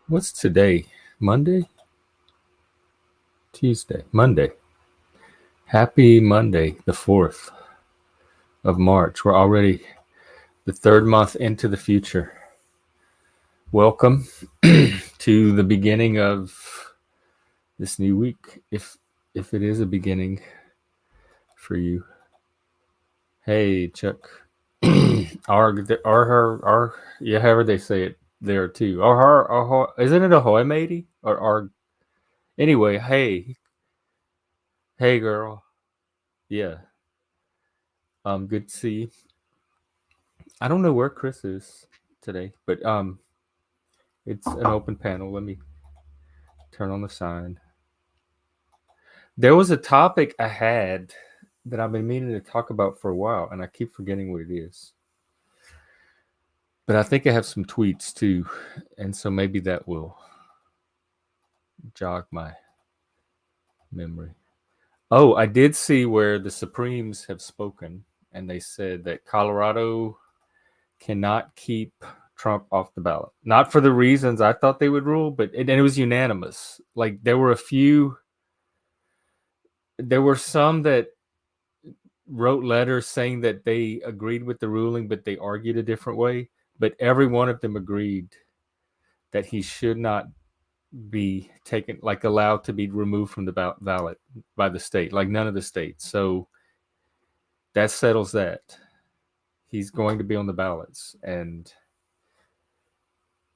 What's today? Monday? Tuesday? Monday. Happy Monday, the 4th of March. We're already the third month into the future. Welcome to the beginning of this new week, if it is a beginning for you. Hey, Chuck. Yeah, however they say it there too. Isn't it ahoy, matey? Or anyway, hey, girl. Yeah. Good to see you. I don't know where Chris is today, but it's an open panel. Let me turn on the sign. There was a topic I had that I've been meaning to talk about for a while, and I keep forgetting what it is. But I think I have some tweets too, and so maybe that will jog my memory. Oh, I did see where the Supremes have spoken, and they said that Colorado cannot keep Trump off the ballot. Not for the reasons I thought they would rule, but it was unanimous. Like there were some that wrote letters saying that they agreed with the ruling, but they argued a different way. But every one of them agreed that he should not be taken, like allowed to be removed from the ballot by the state, like none of the states. So that settles that. He's going to be on the ballots, and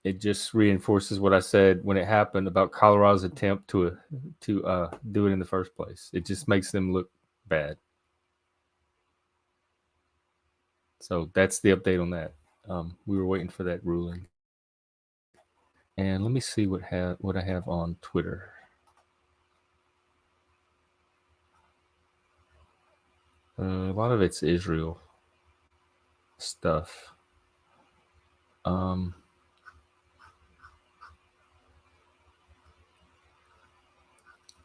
it just reinforces what I said when it happened about Colorado's attempt to do it in the first place. It just makes them look bad. So that's the update on that. We were waiting for that ruling. And let me see what I have on Twitter. A lot of it's Israel stuff. I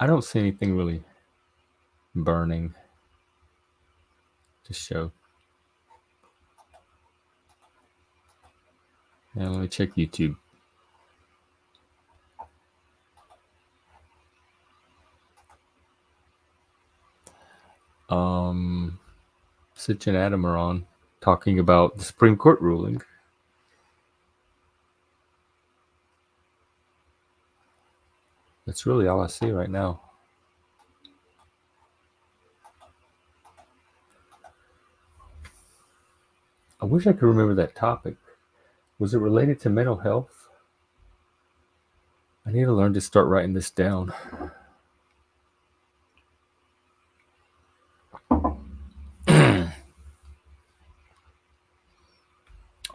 don't see anything really burning to show. Now let me check YouTube. Sitch and Adam are on talking about the Supreme Court ruling. That's really all I see right now. I wish I could remember that topic. Was it related to mental health? I need to learn to start writing this down.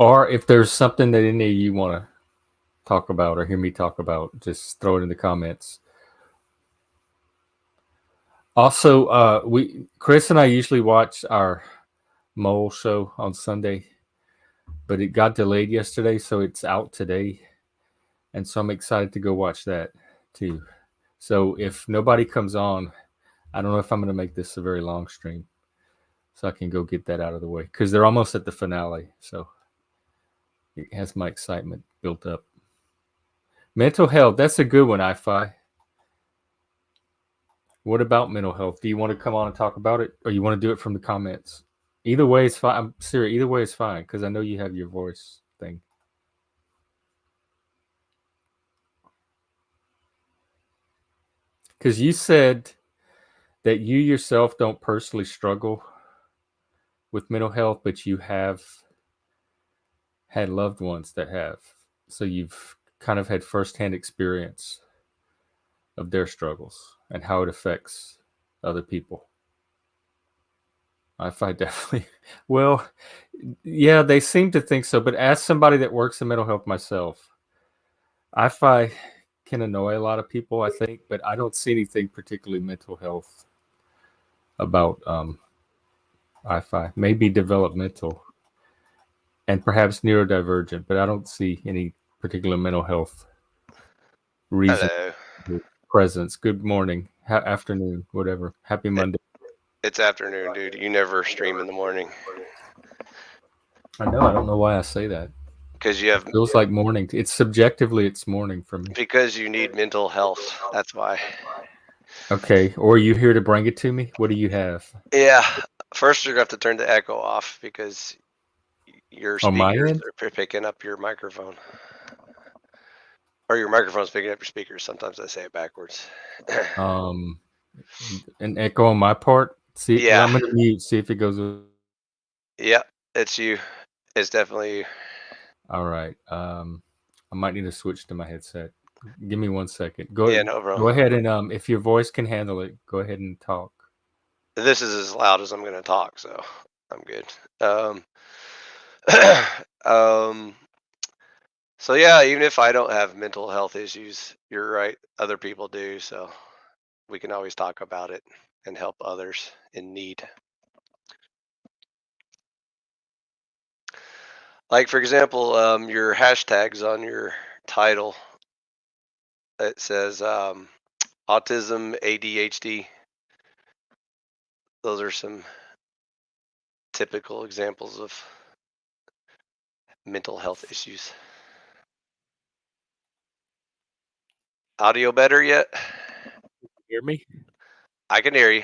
Or if there's something that any of you want to talk about or hear me talk about, just throw it in the comments. Also, Chris and I usually watch our mole show on Sunday, but it got delayed yesterday, so it's out today. And so I'm excited to go watch that too. So if nobody comes on, I don't know if I'm going to make this a very long stream, so I can go get that out of the way, because they're almost at the finale. So it has my excitement built up. Mental health, that's a good one, iPhi. What about mental health? Do you want to come on and talk about it, or you want to do it from the comments? Either way is fine. I'm serious. Either way is fine, because I know you have your voice thing. Because you said that you yourself don't personally struggle with mental health, but you have had loved ones that have. So you've kind of had firsthand experience of their struggles and how it affects other people. I find definitely, well, yeah, they seem to think so, but as somebody that works in mental health myself, I find can annoy a lot of people, I think, but I don't see anything particularly mental health about iPhi, maybe developmental and perhaps neurodivergent, but I don't see any particular mental health reason Hello. presence. Good morning, afternoon, whatever. Happy It, Monday. it's afternoon, dude. You never stream in the morning I know. I don't know why I say that. because you It have feels like morning. It's subjectively, it's morning for me. because you need mental health. That's why. Okay. Or are you here to bring it to me? What do you have Yeah. First, you're gonna have to turn the echo off because your on my speakers end? are picking up your microphone, or your microphone's picking up your speakers. Sometimes I say it backwards. Um, an echo on my part. See, Yeah. I'm gonna mute. See if it goes. Yeah. It's you. It's definitely you. All right. I might need to switch to my headset. Give me 1 second. Yeah. Go No, bro. go ahead and if your voice can handle it, go ahead and talk. This is as loud as I'm gonna talk, so I'm good. Um. um. So yeah, even if I don't have mental health issues, you're right, other people do, so we can always talk about it and help others in need. Like for example, your hashtags on your title, it says autism, ADHD. Those are some typical examples of mental health issues. Audio better yet? Hear me? I can hear you.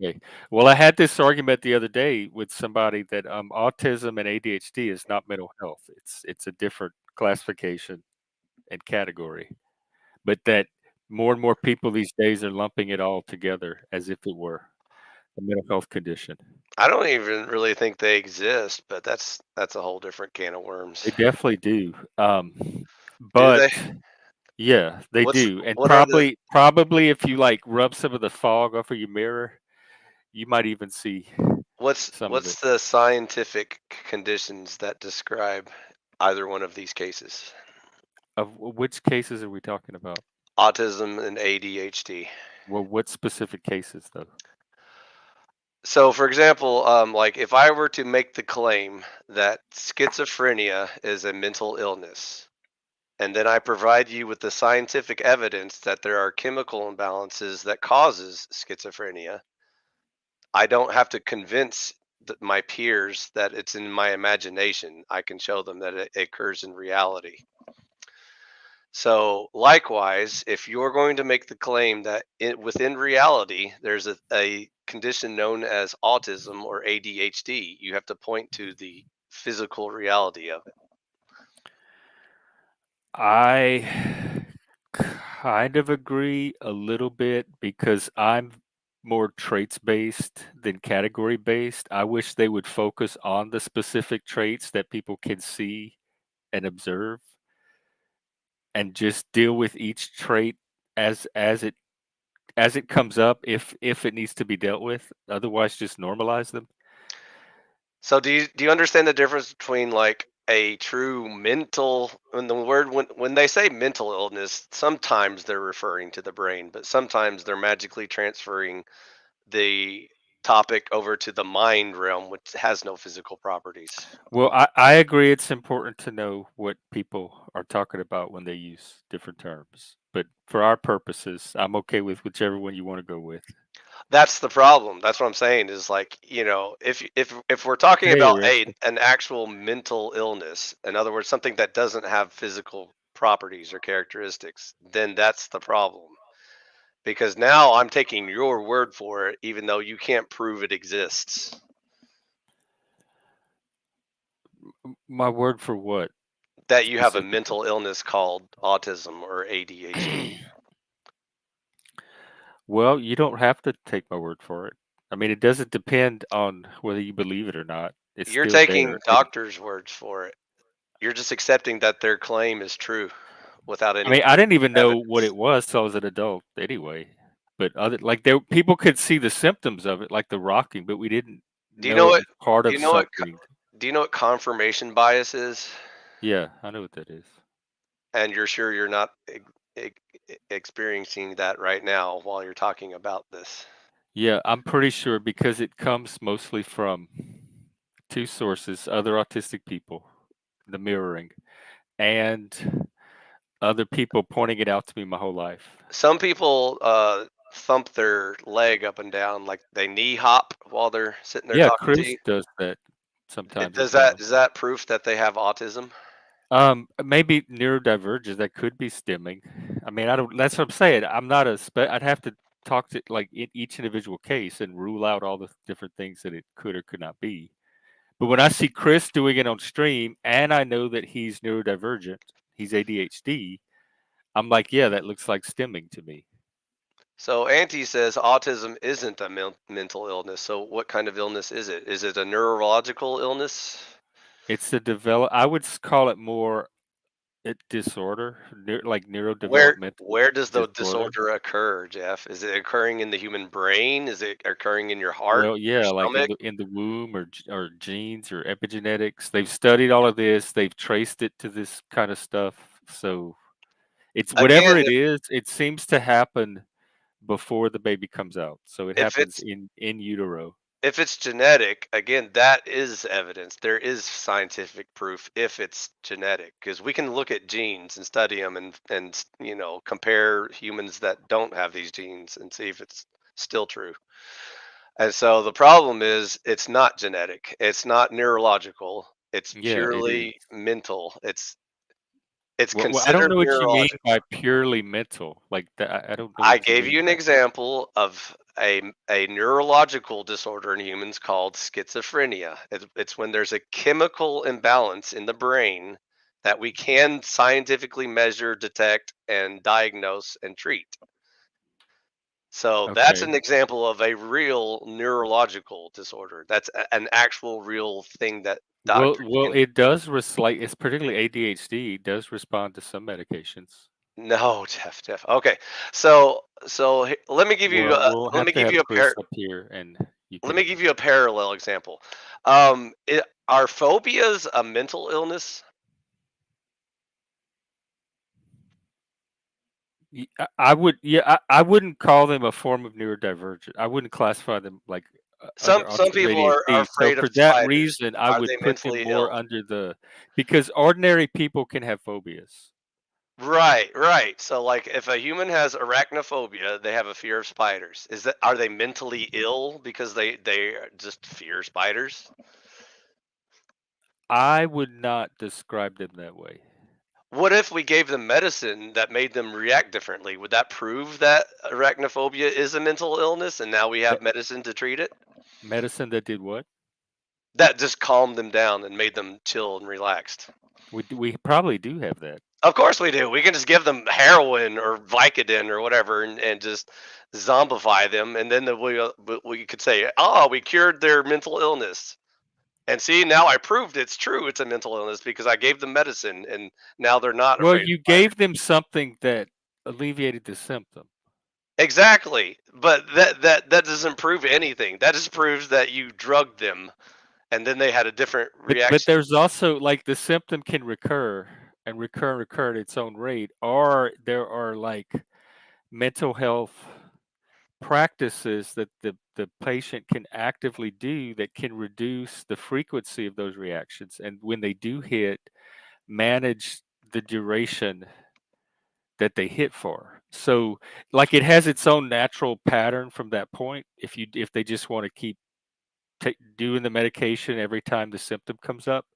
Okay. Well, I had this argument the other day with somebody that autism and ADHD is not mental health. It's a different classification and category, but that more and more people these days are lumping it all together as if it were a mental health condition. I don't even really think they exist, but that's a whole different can of They worms. definitely do. Do But they? yeah, they What's do. And what are the probably if you like rub some of the fog off of your mirror, you might even see some of it. what's the scientific conditions that describe either one of these cases? Which cases are we talking about? Autism and ADHD. Well, what specific cases though? So, for example, like if I were to make the claim that schizophrenia is a mental illness, and then I provide you with the scientific evidence that there are chemical imbalances that causes schizophrenia, I don't have to convince my peers that it's in my imagination. I can show them that it occurs in reality. So, likewise, if you're going to make the claim that within reality there's a condition known as autism or ADHD, you have to point to the physical reality of it. I kind of agree a little bit because I'm more traits based than category based. I wish they would focus on the specific traits that people can see and observe and just deal with each trait as as it comes up if it needs to be dealt with. Otherwise just normalize them. So, do you understand the difference between like a true mental when the word when they say mental illness, sometimes they're referring to the brain, but sometimes they're magically transferring the topic over to the mind realm, which has no physical properties. Well, I agree it's important to know what people are talking about when they use different terms. But for our purposes, I'm okay with whichever one you want to go with. That's the problem. That's what I'm saying is like, if we're talking Hey, about Arista. an actual mental illness, in other words, something that doesn't have physical properties or characteristics, then that's the problem. Because now I'm taking your word for it, even though you can't prove it exists. My word for what That you have a specifically? mental illness called autism or ADHD. Well, you don't have to take my word for it. I mean, it doesn't depend on whether you believe it or not. It's You're still there. taking doctors' words for it. You're just accepting that their claim is true without I mean, any I didn't even know what evidence. it was till I was an adult anyway. But other like there people could see the symptoms of it, like the rocking, but we didn't Do you know know it what? was part Do of you know what? something. Do you know what confirmation bias is? Yeah, I know what that is. And you're sure you're not experiencing that right now while you're talking about this. Yeah, I'm pretty sure because it comes mostly from two sources, other autistic people, the mirroring, and other people pointing it out to me my whole life. Some people thump their leg up and down like they knee hop while they're sitting there Yeah, talking to Chris you. does that sometimes in Does that town. is that proof that they have autism? Maybe neurodivergence, that could be stimming. I mean, I don't that's what I'm saying. I'm not I'd have to talk to like in each individual case and rule out all the different things that it could or could not be. But when I see Chris doing it on stream and I know that he's neurodivergent, he's ADHD, I'm like, yeah, that looks like stimming to me. So Auntie says autism isn't a mental illness. So what kind of illness is it? Is it a neurological illness? It's a I would call it more a disorder, like Where neurodevelopmental where does the disorder. disorder occur, Jeff? Is it occurring in the human brain? Is it occurring in your heart, Well, your yeah, like stomach? in the womb or genes or epigenetics. They've studied all of this. They've traced it to this kind of stuff. So it's whatever Again, it is. It seems to happen before the baby comes out. So it if happens it's in utero. if it's genetic, again, that is evidence. There is scientific proof if it's genetic, because we can look at genes and study them and compare humans that don't have these genes and see if it's still true. And so the problem is it's not genetic. It's not neurological. It's Yeah, it is. purely mental. It's Well, I don't considered know what you mean neurological. by purely mental. Like that, I don't know I what you gave mean you an by that. example of a neurological disorder in humans called schizophrenia. It's when there's a chemical imbalance in the brain that we can scientifically measure, detect, and diagnose and treat. So that's Okay. an example of a real neurological disorder. That's an actual real thing that doctors Well, can. it does like it's particularly ADHD does respond to some medications. No, Jeff. Okay, so let me give you Well, we'll let have me to give have you a Chris up here, and you let me can. give you a parallel example. Are phobias a mental illness? I would, yeah, I wouldn't call them a form of neurodivergent. I wouldn't classify them like under Some autism or people are ADHD. So afraid of for that spiders. reason, I Are would they put them mentally more ill? under the because ordinary people can have phobias. Right. So like if a human has arachnophobia, they have a fear of spiders. Are they mentally ill because they just fear spiders? I would not describe them that way. What if we gave them medicine that made them react differently? Would that prove that arachnophobia is a mental illness and now we Me- have medicine to treat it? Medicine that did what? That just calmed them down and made them chill and relaxed. We probably do have that. Of course we do. We can just give them heroin or Vicodin or whatever and just zombify them. And then we could say, oh, we cured their mental illness. And see, now I proved it's true. It's a mental illness because I gave them medicine and now they're not Well, afraid of you spiders. gave them something that alleviated the symptom. Exactly. But that doesn't prove anything. That just proves that you drugged them and then they had a different But reaction. there's also like the symptom can recur and recur at its own rate, or there are like mental health practices that the patient can actively do that can reduce the frequency of those reactions. And when they do hit, manage the duration that they hit for. So like it has its own natural pattern from that point. If they just want to keep doing the medication every time the symptom comes up.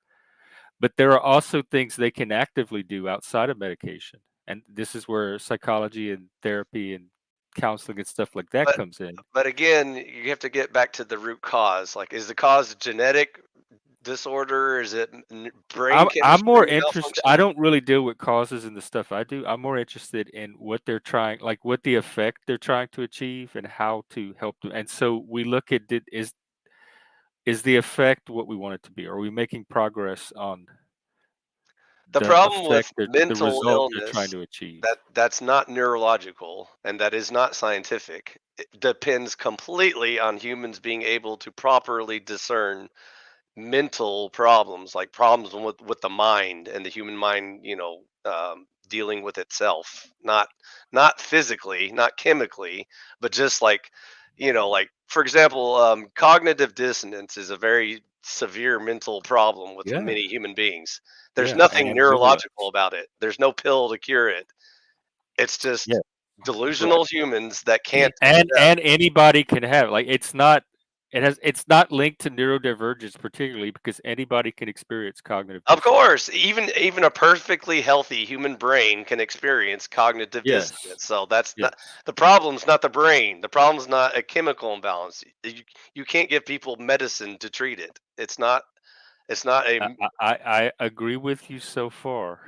But there are also things they can actively do outside of medication. And this is where psychology and therapy and counseling and stuff like that But comes in. but again, you have to get back to the root cause. Like, is the cause genetic disorder? Is it brain I'm more chemistry interested. I malfunction? don't really deal with causes and the stuff I do. I'm more interested in what they're trying, like what the effect they're trying to achieve and how to help them. And so we look at is the effect what we want it to be? Are we making progress on The the problem effect with that the mental result they're trying illness to achieve? that's not neurological and that is not scientific. It depends completely on humans being able to properly discern mental problems, like problems with the mind and the human mind, dealing with itself, not physically, not chemically, but just like like for example, cognitive dissonance is a very severe mental problem with Yeah, many human beings. There's yeah, and nothing neurological ambivalence. about it. There's no pill to cure it. It's just Yeah, right. delusional humans that can't accept. And anybody can have it. Like it's not linked to neurodivergence particularly because anybody can experience cognitive Of dissonance. course, even a perfectly healthy human brain can experience cognitive Yes, dissonance. So that's not yes. the problem's not the brain. The problem's not a chemical imbalance. You can't give people medicine to treat it. It's not a I agree with you so far.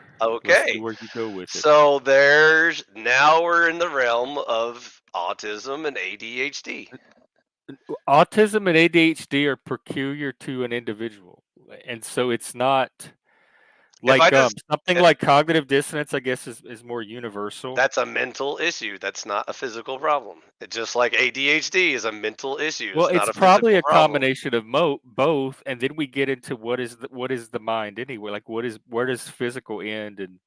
Let's see okay. where you go with it. So there's now we're in the realm of autism and ADHD. Autism and ADHD are peculiar to an individual, and so it's not If I like just something if like cognitive dissonance. I guess is more universal. that's a mental issue. That's not a physical problem. Just like ADHD is a mental issue. Well, It's not it's a probably physical a problem. combination of both, and then we get into what is the mind anyway? Like, where does physical end and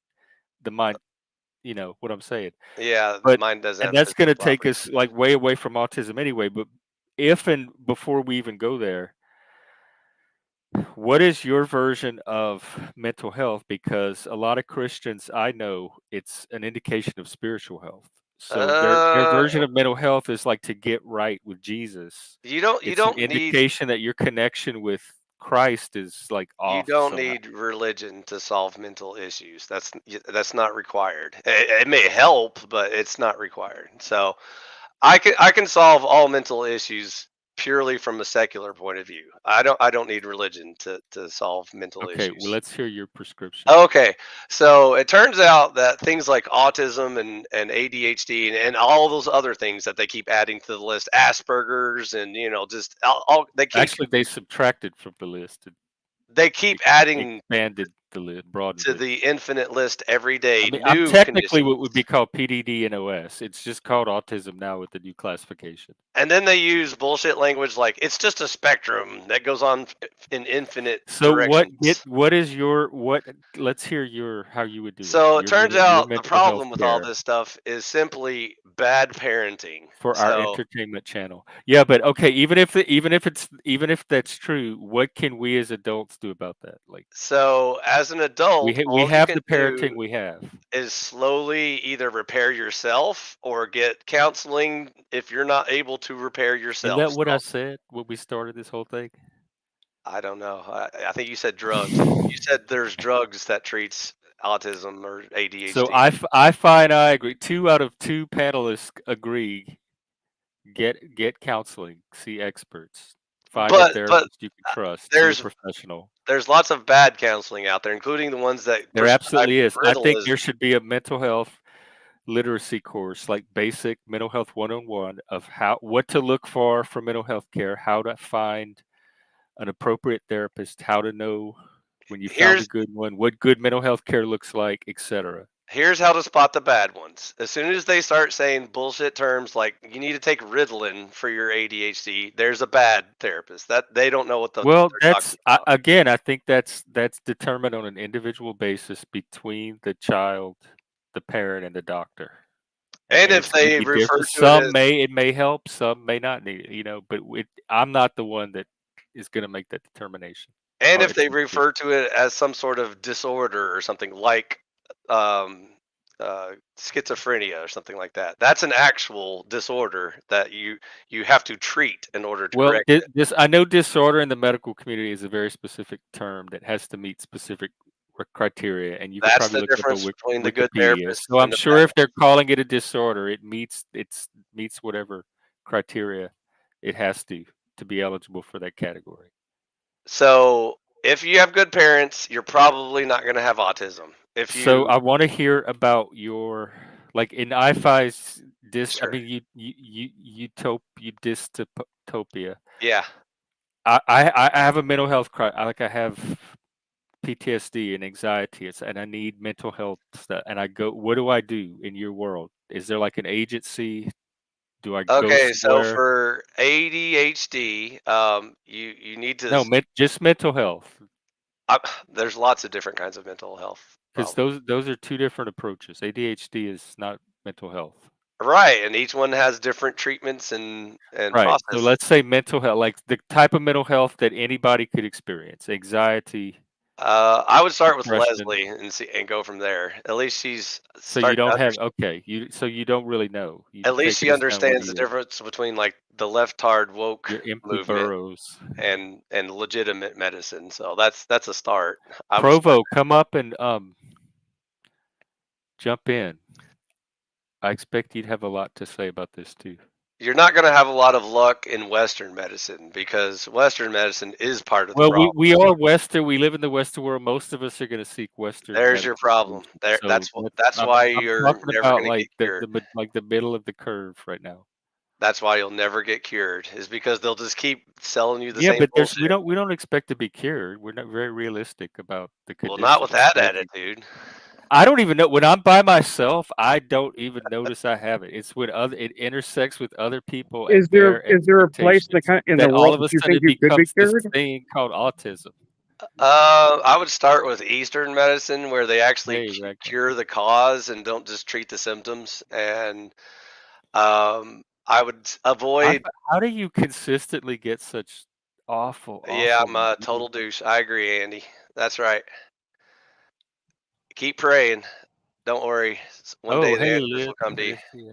the mind? You know what I'm saying? Yeah, But mine doesn't and have that's going physical to take properties. us like way away from autism anyway. But if and before we even go there, what is your version of mental health? Because a lot of Christians I know, it's an indication of spiritual health. So their Uh, version of mental health is like to get right with Jesus. you It's an don't need indication that your connection with Christ is like you off don't somehow. need religion to solve mental issues. That's not required. It may help, but it's not required. So I can solve all mental issues purely from a secular point of view. I don't need religion to solve mental Okay, well issues. let's hear your prescription. Okay, so it turns out that things like autism and ADHD and all those other things that they keep adding to the list, Asperger's and just all Actually, they subtracted from the list and they keep adding expanded the list, broadened to it. the infinite list every I day mean, I'm new technically what conditions. would be called PDD and OS. It's just called autism now with the new classification. And then they use bullshit language like it's just a spectrum that goes on in infinite So directions. what is your what let's hear your how you would do it. So it turns Your out the mental health problem with all care this stuff is simply bad parenting. for our So entertainment channel. Yeah, but okay, even if that's true, what can we as adults do about that? Like so as an adult, we all you have can the do parenting we have. is slowly either repair yourself or get counseling if you're not able to repair Isn't yourself. that what I So said when we started this whole thing? I don't know. I think you said drugs. You said there's drugs that treats autism or So ADHD. I find I agree. 2 out of 2 panelists agree. Get counseling, see experts, find a But therapist you can trust, see a there's professional. there's lots of bad counseling out there, including the ones that There prescribe absolutely is. I think Ritalin. there should be a mental health literacy course, like basic mental health 101 of how what to look for mental health care, how to find an appropriate therapist, how to know when you found a Here's good one, what good mental health care looks like, etc. here's how to spot the bad ones. As soon as they start saying bullshit terms like you need to take Ritalin for your ADHD, there's a bad therapist. That they don't know what Well, they're talking that's about. again, I think that's determined on an individual basis between the child, the parent, and the doctor. And And if it's going to they be refer different. to it as It may help, some may not need it, but I'm not the one that is going to make that determination. and Or if it's they a decision. refer to it as some sort of disorder or something like um, schizophrenia or something like that, that's an actual disorder that you have to treat in order to Well, correct it. this I know disorder in the medical community is a very specific term that has to meet specific criteria, and you could That's probably the look up difference between the good Wikipedia. So therapists I'm and the sure bad if they're ones. calling it a disorder, meets whatever criteria it has to be eligible for that category. So if you have good parents, you're probably not going to have autism. If So you I want to hear about your like in iPhi's I sure, mean you dystopia. yeah. I have a mental health I have PTSD and anxiety and I need mental health stuff and I go what do I do in your world? Is there like an agency? Do I go Okay, so somewhere? for ADHD, you need to. No, just mental health Uh, there's lots of different kinds of mental health because problems. those are two different approaches. ADHD is not mental health. Right, and each one has different treatments and Right. So processes. let's say mental health, like the type of mental health that anybody could experience, anxiety, I would start with depression. Leslie and see and go from there. At least she's So you starting to don't have understand. okay. You don't really know. You At least take she it as not what understands the he is. difference between like the left-hard woke Your empty movement burrows. and legitimate medicine. So that's a start. I would start. Provo, come up and jump in. I expect you'd have a lot to say about this too. You're not going to have a lot of luck in Western medicine because Western medicine is part of the Well, problem. we are Western. We live in the Western world. Most of us are going to seek Western There's your medical problem. solutions. There, So that's that's why I'm you're talking never about going to like get cured. like the middle of the curve right now. That's why you'll never get cured is because they'll just keep selling you the Yeah, same but bullshit. we don't expect to be cured. We're not very realistic about the Well, not with conditions that that we. attitude. I don't even know when I'm by myself. I don't even notice I have it. It's when it intersects with other people and their Is there a place expectations in the that all world of a that you sudden think it you could be becomes this cured? thing called autism. I would start with Eastern medicine where they actually Hey, Ragnar. cure the cause and don't just treat the symptoms. And I would avoid. How do you consistently get such awful, Yeah, awful I'm a news? total douche. I agree, Andy. That's right. Keep praying. Don't worry. One Oh, day the hey, answers Liz, will come to you. Liz, yeah,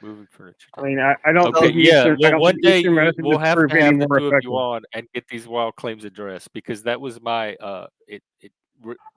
moving furniture I day. mean, So, Okay, yeah. I Well, don't one think day Eastern medicine we'll has have proved to any have the more two of you effective. on and get these wild claims addressed because that was my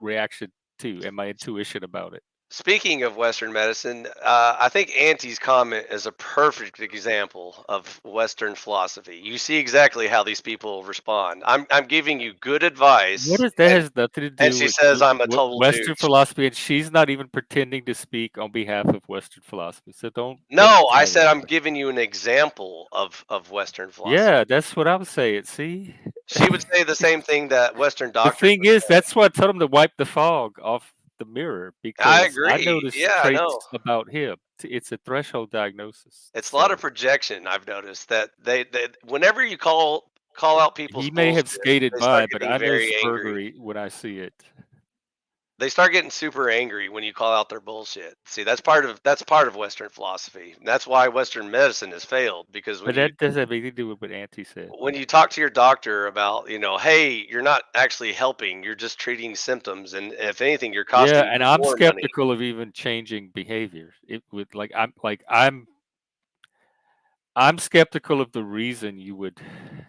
reaction too and my intuition about it. speaking of Western medicine, I think Auntie's comment is a perfect example of Western philosophy. You see exactly how these people respond. I'm giving you good What advice, is that has nothing to and do she with says I'm a total Western douche. philosophy, and she's not even pretending to speak on behalf of Western philosophy. So don't No, I said silence I'm her. giving you an example of Western philosophy. Yeah, that's what I was saying. See, She would say the same thing that Western the doctors thing would is, say. that's why I told him to wipe the fog off the mirror I because I agree. noticed Yeah, I know. traits about him. It's a threshold diagnosis. It's a lot of So projection. I've noticed that they whenever you call out people's he may have bullshit, skated they start by, but getting I know very angry. Spurgery when I see it. They start getting super angry when you call out their bullshit. See, that's part of Western philosophy. And that's why Western medicine has failed because But that doesn't have anything to do with what Auntie said. when you talk to your doctor about, hey, you're not actually helping, you're just treating symptoms, and if anything, you're Yeah, costing and you I'm more money. skeptical of even changing behavior. It would I'm skeptical of the reason you would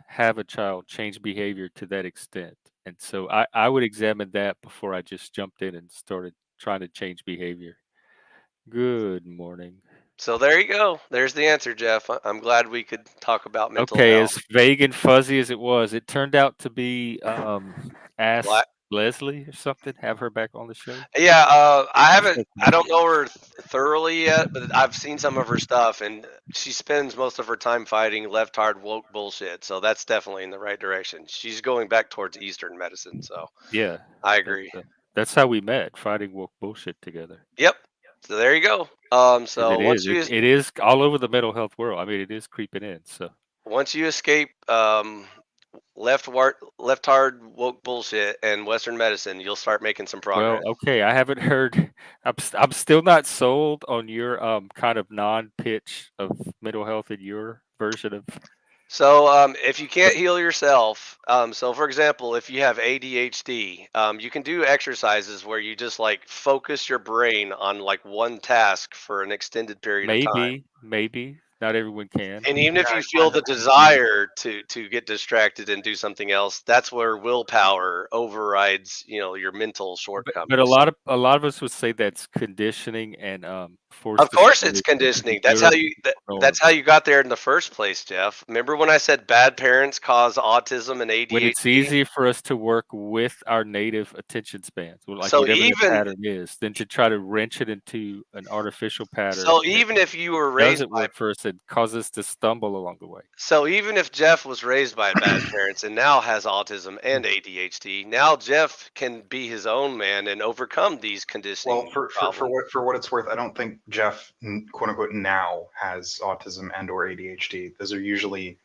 have a child change behavior to that extent. And so I would examine that before I just jumped in and started trying to change behavior. Good morning. So there you go. There's the answer, Jeff. I'm glad we could talk about mental Okay, health. as vague and fuzzy as it was, it turned out to be ask Black. Leslie or something, have her back on the show. Yeah, I It's haven't. I okay. don't know her thoroughly yet, but I've seen some of her stuff, and she spends most of her time fighting left hard woke bullshit. So that's definitely in the right direction. She's going back towards Eastern medicine. So Yeah, I that's agree. uh, that's how we met, fighting woke bullshit together. Yep. So there you go. Because So once you it is all over the mental health world. I mean, it is creeping in. So, once you escape left hard woke bullshit and Western medicine, you'll start making some well, progress. okay, I haven't heard. I'm still not sold on your kind of non-pitch of mental health in your version of. So, if you can't heal yourself, so for example, if you have ADHD, you can do exercises where you just like focus your brain on like one task for an extended period of time. Maybe not everyone can. And even if Yeah, you it kind feel of the depends on you. desire to get distracted and do something else, that's where willpower overrides, your mental But shortcomings. a lot of us would say that's conditioning and Of forced course, it's assimilations to conditioning. the That's how you that's how neuronorms. you got there in the first place, Jeff. Remember when I said bad parents cause autism and When it's ADHD? easier for us to work with our native attention spans, like So whatever that even pattern is, than to try to wrench it into an artificial pattern so that even if you were raised doesn't by work for us and causes us to stumble along the way. so even if Jeff was raised by bad parents and now has autism and ADHD, now Jeff can be his own man and overcome these Well, conditioning for problems. what it's worth, I don't think Jeff, quote unquote, now has autism and or ADHD. Those are usually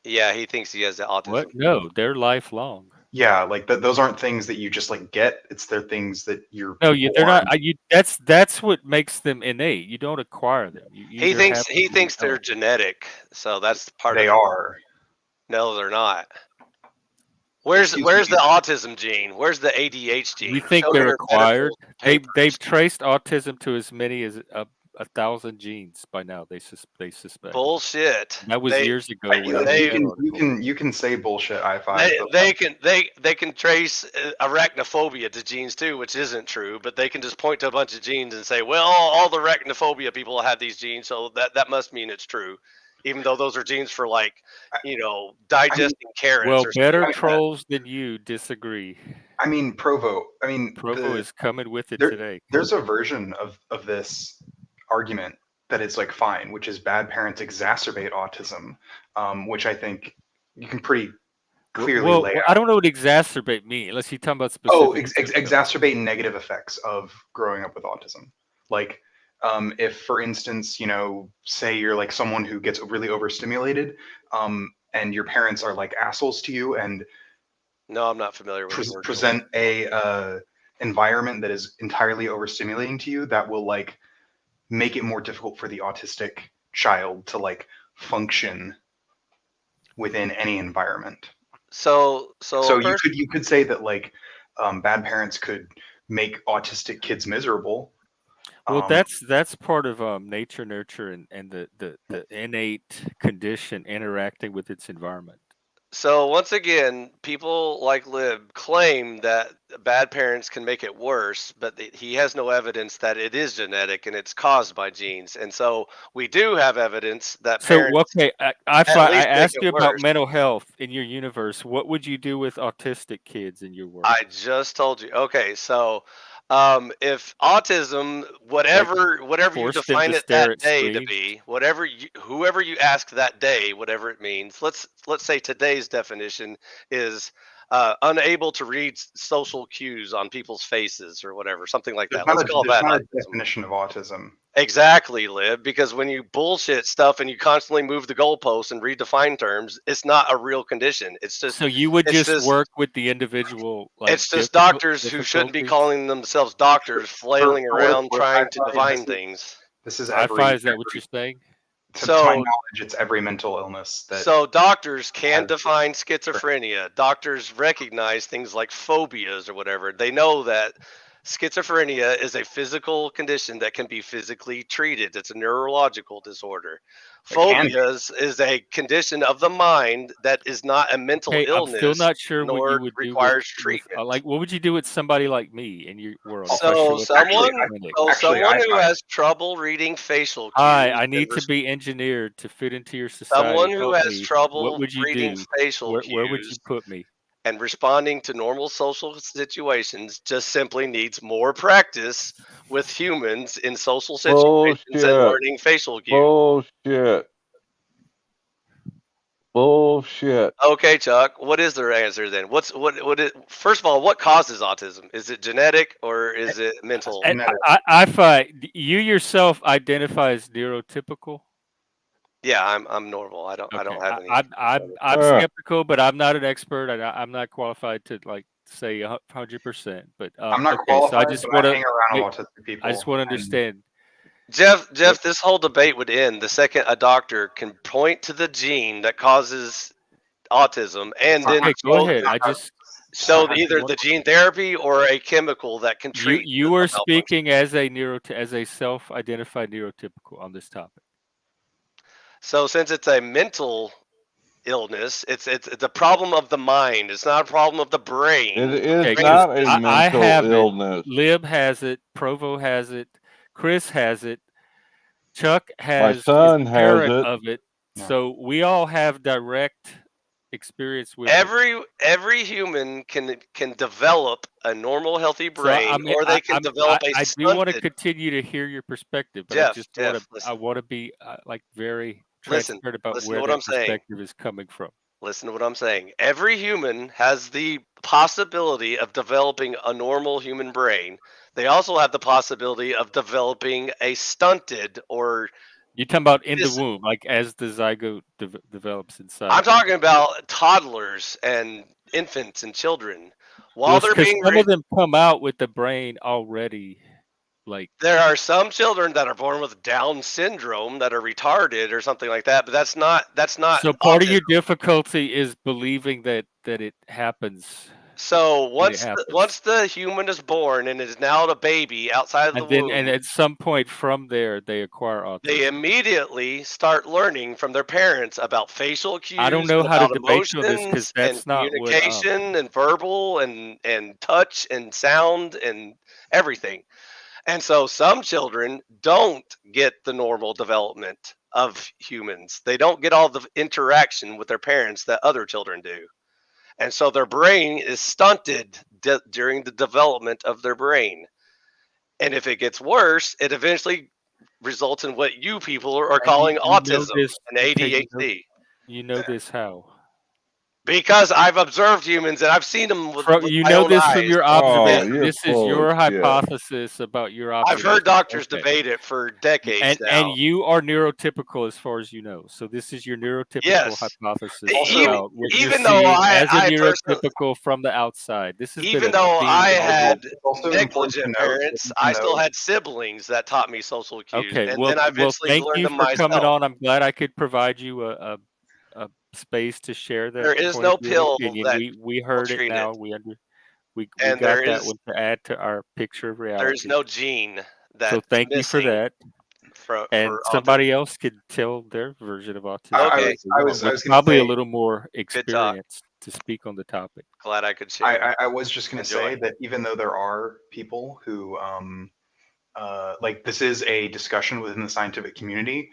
Yeah, he thinks he has the autism. What? No, they're lifelong. Yeah, like those aren't things that you just like get. They're things that you're No, they're not. born. That's what makes them innate. You don't acquire them. You He either have thinks them he or you thinks they're don't. genetic, so that's part of They it. are. No, they're not. Where's Excuse the me. autism gene? Where's the ADHD gene? We think Show me they're your acquired. medical papers. They've traced autism to as many as 1,000 genes by now. They suspect. Bullshit. That was years ago You, when I read they- that article. you can say bullshit, iPhi. They can trace arachnophobia to genes too, which isn't true. But they can just point to a bunch of genes and say, well, all the arachnophobia people have these genes, so that must mean it's true, even though those are genes for like digesting carrots. Well, or better something like that. trolls than you disagree. I mean, Provo. I mean, Provo is coming with it there- today. there's a version of this argument that is like fine, which is bad parents exacerbate autism, which I think you can pretty clearly lay out. I don't know what exacerbate means, unless you're talking about specific. Exacerbate negative effects of growing up with autism. Like, if, for instance, say you're like someone who gets really overstimulated, and your parents are like assholes to you and No, I'm not familiar with the word. present a environment that is entirely overstimulating to you, that will like make it more difficult for the autistic child to like function within any environment. So you could say that like bad parents could make autistic kids miserable. Well, that's part of nature, nurture, and the innate condition interacting with its environment. So once again, people like Lib claim that bad parents can make it worse, but he has no evidence that it is genetic and it's caused by genes. And so we do have evidence that parents. So, okay, I at least make asked it you about worse. mental health in your universe. What would you do with autistic kids in your world? I just told you. Okay, so if autism, whatever you force them define to it stare that at day to screens? be, whoever you ask that day, whatever it means. Let's say today's definition is unable to read social cues on people's faces or whatever, something like that. Let's call that not a autism. definition of autism. Exactly, Lib, because when you bullshit stuff and you constantly move the goalposts and redefine terms, it's not a real condition. It's just So you would it's just work with the individual, like it's just doctors who shouldn't be difficulties? calling themselves doctors, flailing For what it's around worth, trying to iPhi, divine things. This is Ifi, is that what you're saying? to my knowledge, it's every mental illness that. So doctors can define schizophrenia. Doctors recognize things like phobias or whatever. They know that schizophrenia is a physical condition that can be physically treated. It's a neurological disorder. Phobias is a condition of the mind that is not a mental illness. I'm still not sure what nor you would do requires with treatment. like what would you do with somebody like me in your world? So someone who I- has trouble reading facial cues. I need to be engineered to fit into your society. Someone who Help has me. trouble What would you reading do? facial cues. Where would you put me? And responding to normal social situations just simply needs more practice with humans in social situations and learning facial cues. Bullshit. Okay, Chuck. What is their answer then? First of all, what causes autism? Is it genetic or is it mental? You yourself identify as neurotypical. Yeah, I'm normal. I don't have any. I'm skeptical, but I'm not an expert. I'm not qualified to like say 100%. But I'm not qualified. So I just want to hang around autistic people. I just want to understand. Jeff, this whole debate would end the second a doctor can point to the gene that causes autism and then go ahead. show either the gene therapy or a chemical that can treat. You are speaking as a self-identified neurotypical on this topic. So since it's a mental illness, it's a problem of the mind. It's not a problem of the brain. It is not a mental illness. Lib has it. Provo has it. Chris has it. Chuck has. My son has it. Of it. Yeah. So we all have direct experience with every human can develop a normal, healthy brain, or they can develop a. I do want to continue to hear your perspective, but Jeff, I want to be like very transparent about where that perspective is coming from. Listen to what I'm saying. Every human has the possibility of developing a normal human brain. They also have the possibility of developing a stunted or. You're talking about in the womb, like as the zygote develops inside. I'm talking about toddlers and infants and children while they're because being some of them come out with the brain already, like there are some children that are born with Down syndrome that are retarded or something like that, but that's not so. Part of autism. your difficulty is believing that it happens. So When it once happens. the human is born and is now a baby outside of the And then, womb, at some point from there, they acquire they autism. immediately start learning from their parents about facial cues, I don't know and how to about debate you on this because emotions and that's not what. communication and verbal and touch and sound and everything. And so some children don't get the normal development of humans. They don't get all the interaction with their parents that other children do. And so their brain is stunted during the development of their brain. And if it gets worse, it eventually results in what you people are And calling you know autism this. and Okay, ADHD. you know this how. Because I've observed humans and I've seen them with You my know own this from eyes. your Oh, observation. you're This is full of your shit. hypothesis about your I've observation. heard doctors Okay. debate it for decades And now. you are neurotypical as far as you know. So this is your neurotypical Yes. hypothesis Also, about what you're Even though seeing as a I personally, neurotypical from the outside. This has been even a though theme I in our had it's also important to negligent note that parents, I even still though had siblings that taught me social cues, Okay, and then I well, eventually thank learned you them for coming myself. on. I'm glad I could provide you a space to share that There is point no of view and pill opinion. that We will heard it treat now. it, We and got that one to add to our picture of there is reality. no gene So that's thank you for missing that. for And autism. somebody else could tell their version of autism I Okay, was if they want, I with was going to probably a say little more good talk. experience to speak on the topic. Glad I could share. I was just going to Enjoy. say that even though there are people who like this is a discussion within the scientific community,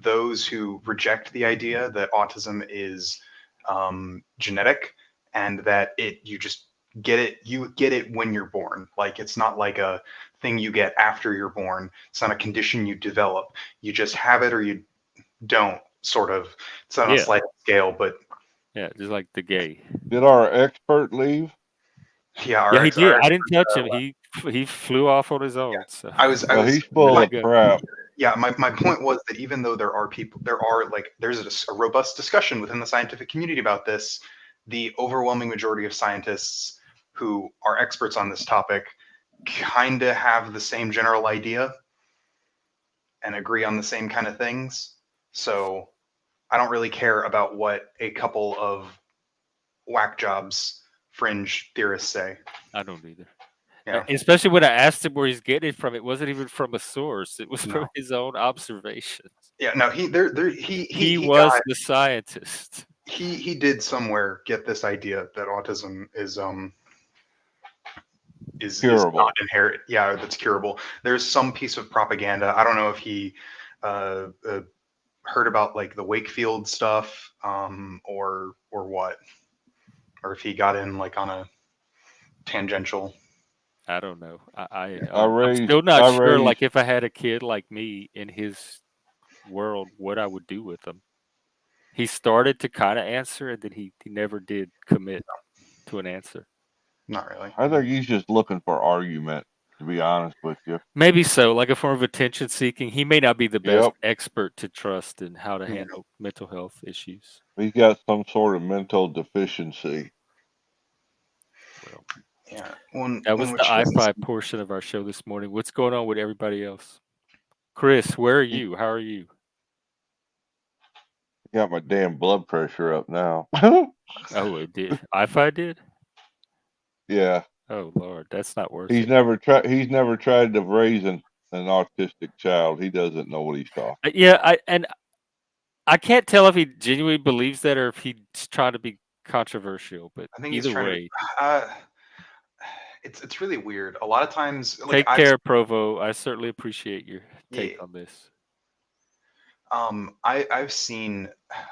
those who reject the idea that autism is genetic and that you just get it when you're born. Like it's not like a thing you get after you're born. It's not a condition you develop. You just have it or you don't, sort of. It's on a Yeah. slight scale, but Yeah, just like the gay. Did our expert leave? yeah, Yeah, our he did. I didn't touch expert, him. He flew off on his own. So I was Well, he's let full it of go. crap. yeah, my point was that even though there's a robust discussion within the scientific community about this, the overwhelming majority of scientists who are experts on this topic kind of have the same general idea and agree on the same kind of things. So I don't really care about what a couple of whack jobs fringe theorists say. I don't either. Yeah. Especially when I asked him where he's getting it from, it wasn't even from a source. It was No. from his own observations. Yeah, no, he was the scientist. He did somewhere get this idea that autism is Curable. not inherent. Yeah, that's curable. There's some piece of propaganda. I don't know if he heard about like the Wakefield stuff, or what, or if he got in like on a tangential. I don't know. I'm raised- still not I sure. raised- Like if I had a kid like me in his world, what I would do with him. He started to kind of answer, and then he never did commit to an answer. Not really. I think he's just looking for argument, to be honest with you. Maybe so, like a form of attention seeking. He may not be the best Yep. expert to trust in how to Yeah. handle mental health issues. He's got some sort of mental deficiency. Well, Yeah. that was the iPhi portion of our show this morning. What's going on with everybody else? Chris, where are you? How are you? Got my damn blood pressure up now. Oh, it did. iPhi did? Yeah. Oh Lord, that's not worth He's it. never tried to raise an autistic child. He doesn't know what he's talking. Yeah, I can't tell if he genuinely believes that or if he's trying to be controversial. But I think either he's trying way, to. It's really weird. A lot of times, like, take care, Provo. I certainly appreciate your take on this. I've seen,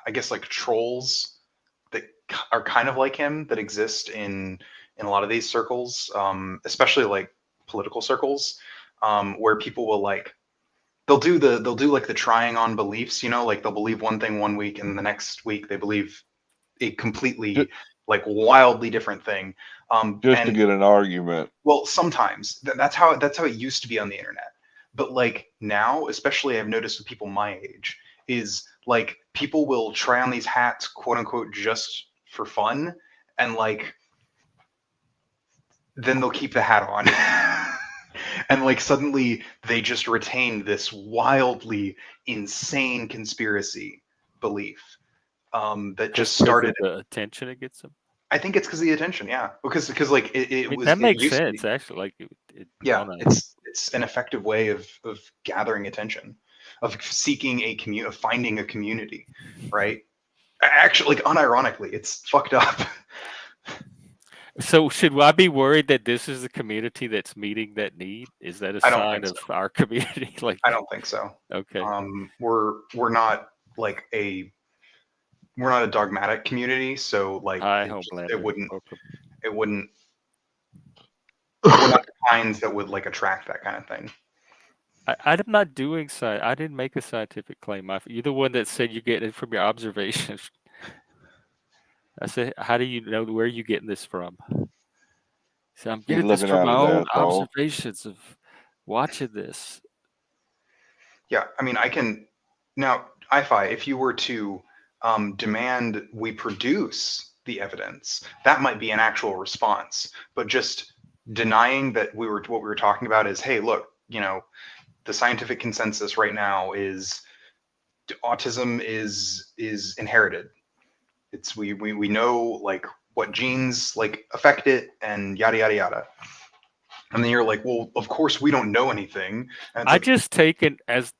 I guess, like trolls that are kind of like him that exist in a lot of these circles, especially like political circles, where people will like they'll do like the trying on beliefs, like they'll believe one thing one week and the next week they believe a completely like wildly different thing. Just to get an argument. Well, sometimes that's how it used to be on the internet. But like now, especially I've noticed with people my age, is like people will try on these hats, quote unquote, just for fun, and like then they'll keep the hat on. And like suddenly they just retain this wildly insane conspiracy belief that just started. Of the attention it gets them. I think it's because of the attention, yeah. Because like That makes used to sense be. actually. Like Yeah, it's an effective way of gathering attention, of seeking of finding a community, right? Actually, like unironically, it's fucked up. So should I be worried that this is the community that's meeting that need? Is that a I don't sign think of so. our community? Like, I don't think so. okay, We're not like we're not a dogmatic community, so like hi, it Homelander. wouldn't Welcome. we're not the kinds that would like attract that kind of thing. I'm not doing I didn't make a scientific claim. You're the one that said you get it from your observations. I said, how do you know where you getting this from? So I'm He's getting this looking from at my his own asshole. observations of watching this. Yeah, I mean, I can now, iPhi, if you were to demand we produce the evidence, that might be an actual response. But just denying that what we were talking about is, hey, look, the scientific consensus right now is autism is inherited. It's we know like what genes like affect it and yada yada yada. And then you're like, well, of course we don't know anything. And it's I like, just take it as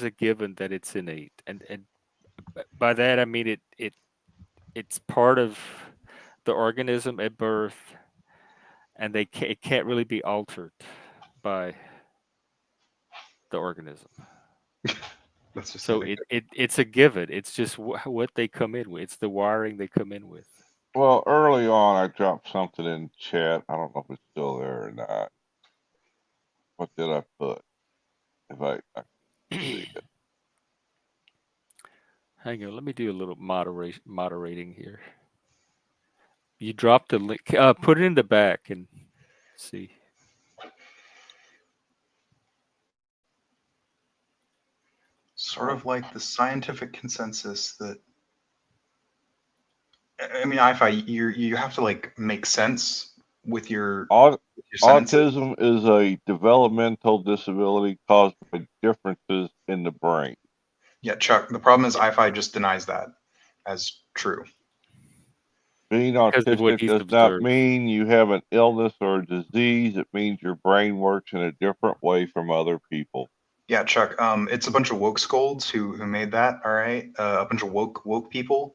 a given that it's innate, and by that I mean it's part of the organism at birth, and it can't really be altered by the organism. that's just So it's a given. It's just what they come in with. It's the wiring they come in with. Well, early on, I dropped something in chat. I don't know if it's still there or not. What did I put? If I can see it. Hang on, let me do a little moderating here. You dropped the link. Put it in the back and see. sort of like the scientific consensus that I mean, iPhi, you have to like make sense with your sentences. Autism is a developmental disability caused by differences in the brain. Yeah, Chuck. The problem is iPhi just denies that as true. Being Because of what autistic he's does not observed. mean you have an illness or a disease. It means your brain works in a different way from other people. Yeah, Chuck. It's a bunch of woke scolds who made that. All right, a bunch of woke people.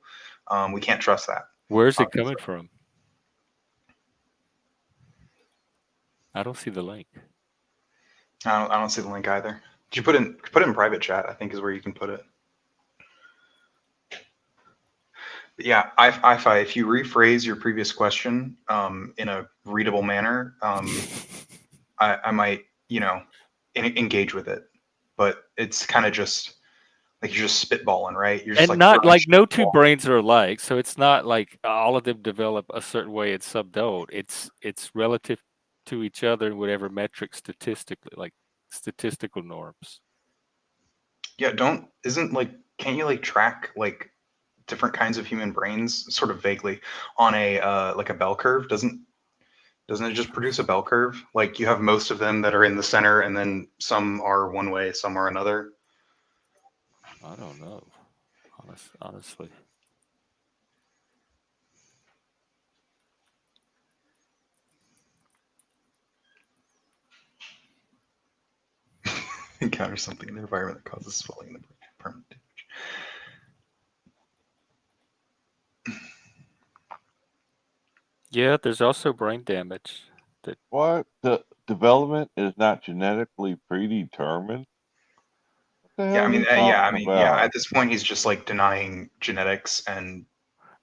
We can't trust that. Where's it coming from? I don't see the link. I don't see the link either. Did you put it in private chat? I think is where you can put it. But yeah, iPhi, if you rephrase your previous question in a readable manner, I might engage with it. But it's kind of just like you're just spitballing, right? You're just And like not like no two spitball. brains are alike, so it's not like all of them develop a certain way and some don't. It's relative to each other in whatever metric statistically, like statistical norms. Yeah, can't you like track like different kinds of human brains sort of vaguely on a like a bell curve? Doesn't it just produce a bell curve? Like you have most of them that are in the center, and then some are one way, some are another. I don't know, honestly. Encounter something in the environment that causes swelling in the brain, permanent damage. Yeah, there's also brain damage. What? The development is not genetically predetermined? What the hell are you talking about? At this point, he's just like denying genetics and.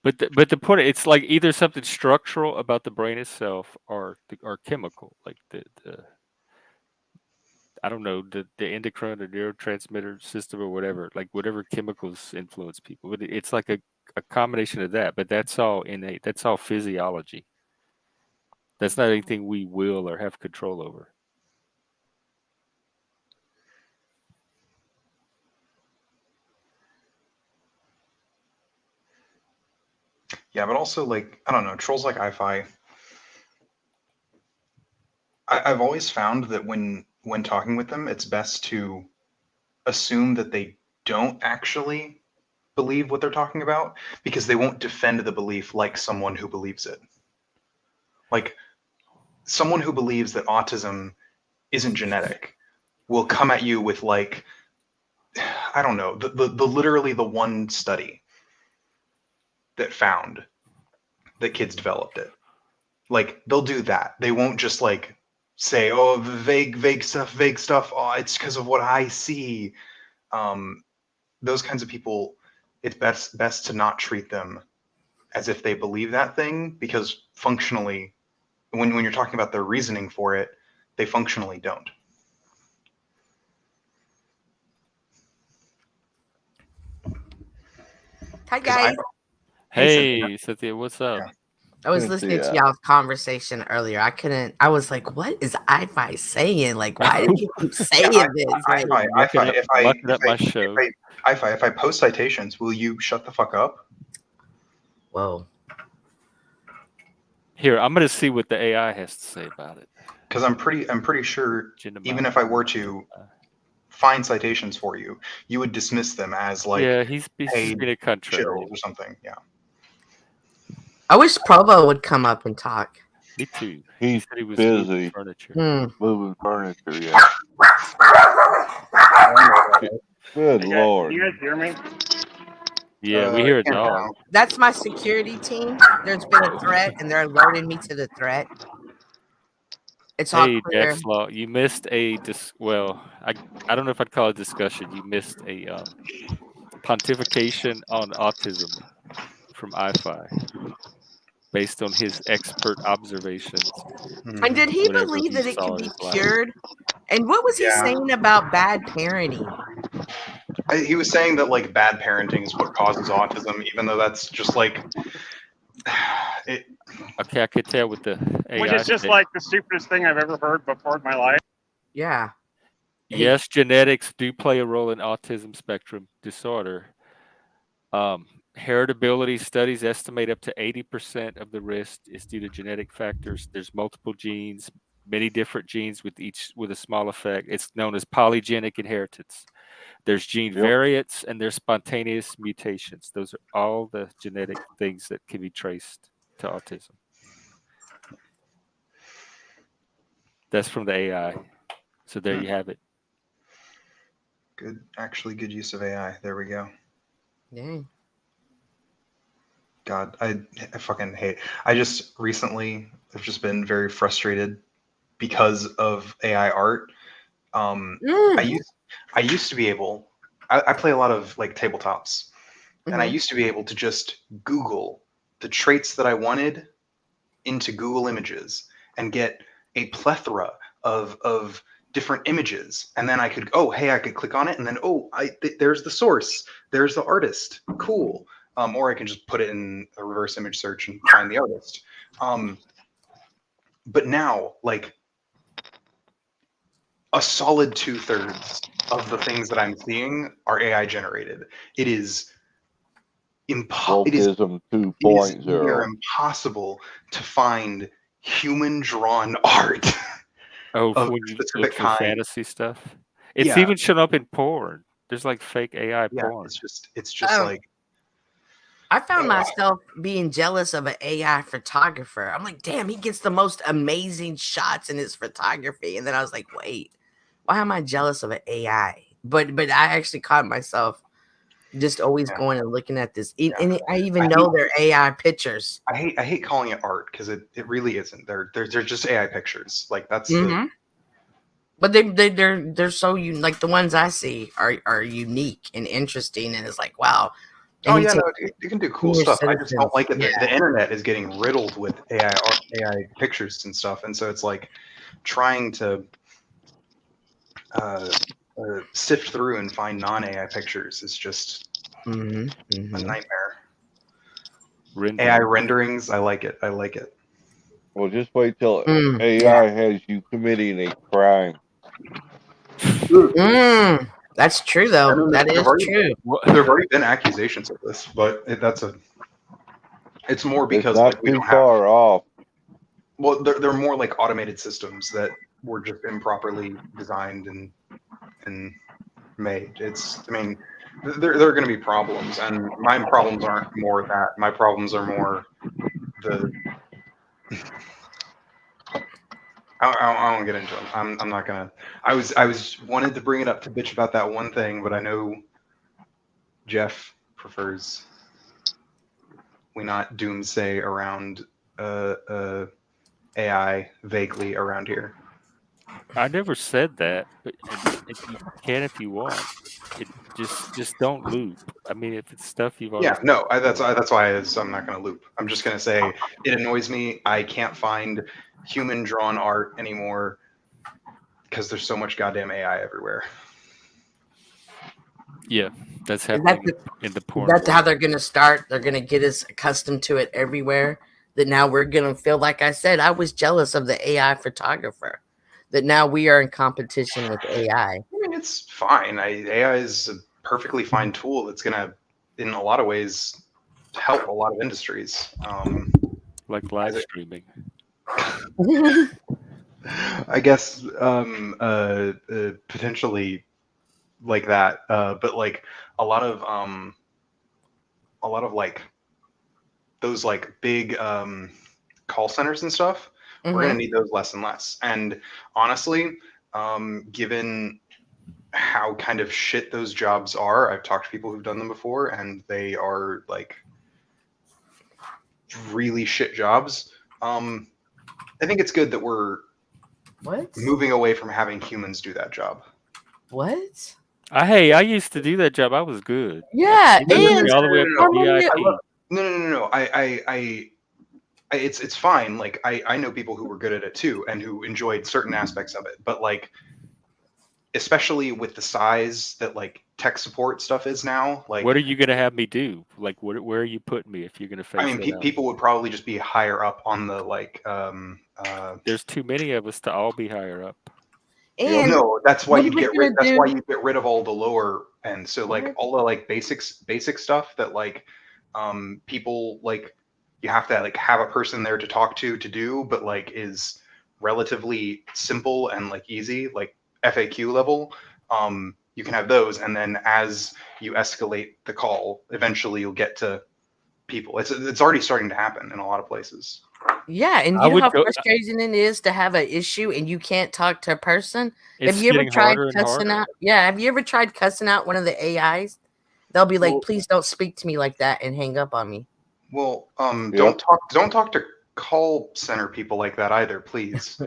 But the point, it's like either something structural about the brain itself, or chemical, like the I don't know, the endocrine or neurotransmitter system or whatever, like whatever chemicals influence people. But it's like a combination of that. But that's all innate. That's all physiology. That's not anything we will or have control over. Yeah, but also like I don't know, trolls like iPhi. I've always found that when talking with them, it's best to assume that they don't actually believe what they're talking about because they won't defend the belief like someone who believes it. Like someone who believes that autism isn't genetic will come at you with like I don't know, the literally the one study that found that kids developed it. Like they'll do that. They won't just like say, "Oh, vague stuff. Oh, it's because of what I see." Those kinds of people, it's best to not treat them as if they believe that thing because functionally, when you're talking about their reasoning for it, they functionally don't. Hi 'Cause I, guys. Hey, Cynthia, what's up? Yeah. I was listening to Cynthia. y'all's conversation earlier. I was like, what is iPhi saying? Like, why did you keep saying this? Like, Mucking up my show. If I post citations, will you shut the fuck up? whoa. Here, I'm going to see what the AI has to say about it. Because I'm pretty sure Gender even if I were to find citations for you, you would dismiss them as like yeah, he's paid being a contrary. shitholes or something. Yeah. I wish Provo would come up and talk. Me too. He's said he was busy. moving furniture. Moving furniture, yeah. Good Hey guys, lord. can you guys hear me? Yeah, we hear a can't dog. tell. That's my security team. There's been a threat, and they're alerting me to the threat. It's all Hey, clear. Jack Slaw, you missed a I don't know if I'd call it discussion. You missed a pontification on autism from iPhi, based on his expert observations. And did he Whatever believe he that it saw could in be his life. cured? And what was he Yeah. saying about bad parenting? He was saying that like bad parenting is what causes autism, even though that's just like it. Okay, I could tell with the AI. Which is just like the stupidest thing I've ever heard before in my life. Yeah. Yes, genetics do play a role in autism spectrum disorder. Heritability studies estimate up to 80% of the risk is due to genetic factors. There's multiple genes, many different genes with each with a small effect. It's known as polygenic inheritance. There's gene variants and there's spontaneous mutations. Those are all the genetic things that can be traced to autism. That's from the AI. So there you have it. Good use of AI. There we go. Dang. God, I fucking hate. I just recently have just been very frustrated because of AI art. I used to be able. I play a lot of like tabletops, and I used to be able to just Google the traits that I wanted into Google Images and get a plethora of different images, and then I could I could click on it, and then there's the source, there's the artist, cool. Or I can just put it in a reverse image search and find the artist. But now, like a solid 2/3 of the things that I'm seeing are AI generated. It is Autism near 2.0. impossible to find human drawn art. Oh, of when you specific look for kind. fantasy stuff, it's Yeah. even shown up in porn. There's like fake AI Yeah, porn. it's just like I found myself being jealous of an AI photographer. I'm like, damn, he gets the most amazing shots in his photography. And then I was like, wait, why am I jealous of an AI? But I actually caught myself just always going and looking at this. And I even know they're AI pictures. I hate calling it art because it really isn't. They're just AI pictures. Like that's But they're so like the ones I see are unique and interesting, and it's like, wow. And you can do cool stuff. I just don't like it. Yeah. The internet is getting riddled with AI pictures and stuff, and so it's like trying to sift through and find non-AI pictures is just a nightmare. AI renderings, I like it. Well, just wait till AI has you committing a crime. That's true, though. That is true. There have already been accusations of this, but that's a It's more It's because not like we too don't have. far off. Well, they're more like automated systems that were just improperly designed and made. I mean, there are going to be problems, and my problems aren't more that. My problems are more the. I won't get into them. I'm not gonna. I was wanted to bring it up to bitch about that one thing, but I know Jeff prefers we not doomsday around AI vaguely around here. I never said that, but you can if you want. It just don't loop. I mean, if it's stuff you've already. Yeah, no, that's why I'm not going to loop. I'm just going to say it annoys me. I can't find human drawn art anymore because there's so much goddamn AI everywhere. Yeah, that's Is that happening in the porn. That's how world. they're going to start. They're going to get us accustomed to it everywhere. That now we're going to feel like I said, I was jealous of the AI photographer. That now we are in competition with AI. I mean, it's fine. AI is a perfectly fine tool that's going to, in a lot of ways, help a lot of industries. Like live streaming. I guess potentially like that, but like a lot of like those like big call centers and stuff. We're gonna need those less and less. And honestly, given how kind of shit those jobs are, I've talked to people who've done them before, and they are like really shit jobs. I think it's good that we're moving away from having humans do that job. What? Hey, I used to do that job. I was good. Yeah, and all the way up to VIP. No. It's fine. Like I know people who were good at it too, and who enjoyed certain aspects of it. But like, especially with the size that like tech support stuff is now, like, what are you gonna have me do? Like, where are you putting me if you're gonna face? I mean, people would probably just be higher up on the like. There's too many of us to all be higher up. And no, that's why you get rid. That's do? why you get rid of all the lower end. So like all the like basic stuff that like people like you have to like have a person there to talk to do, but like is relatively simple and like easy, like FAQ level. You can have those, and then as you escalate the call, eventually you'll get to people. It's already starting to happen in a lot of places. Yeah, and you know how frustrating it is to have an issue and you can't talk to a person. It's have you ever tried cussing out? Yeah, have you ever tried cussing out one of the AIs? They'll be like, "Please don't speak to me like that," and hang up on me. Well, don't talk to call center people like that either, please.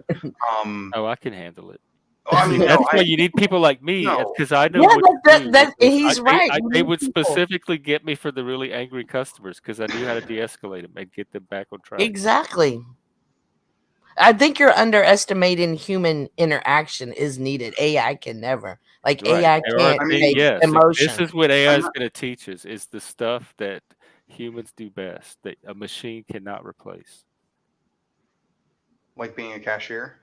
Oh, I can handle it. Oh, I mean, that's why you need people like me, because I know he's right. They would specifically get me for the really angry customers because I knew how to de-escalate them and get them back on track. Exactly. I think you're underestimating human interaction is needed. AI can never. Like AI can't take emotion. This is what AI is going to teach us: is the stuff that humans do best that a machine cannot replace. Like being a cashier.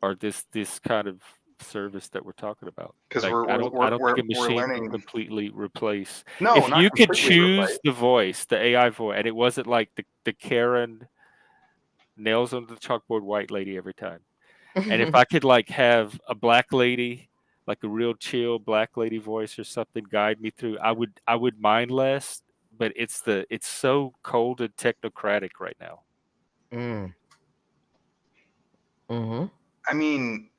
Or this kind of service that we're talking about. Because like, I don't think a machine can completely replace. No, if you could choose the voice, the AI voice, and it wasn't like the Karen nails on the chalkboard white lady every time. And if I could like have a black lady, like a real chill black lady voice or something guide me through, I would mind less. But it's so cold and technocratic right now. I mean,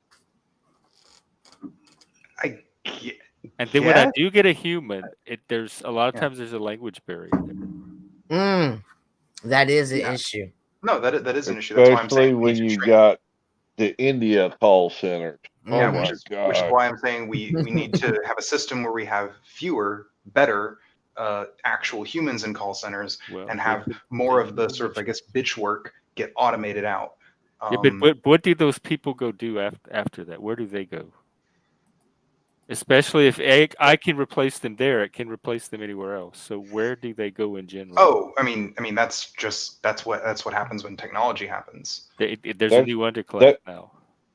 and then when I do get a human, there's a lot of times there's a language barrier there. That is an issue. No, that is an issue. That's why I'm saying when you got the India call center. Yeah, which is why I'm saying we need to have a system where we have fewer, better actual humans in call centers and have more of the sort of, I guess, bitch work get automated out. But what do those people go do after that? Where do they go? Especially if I can replace them there, it can replace them anywhere else. So where do they go in general? Oh, I mean that's what happens when technology happens. There's a new underclass now.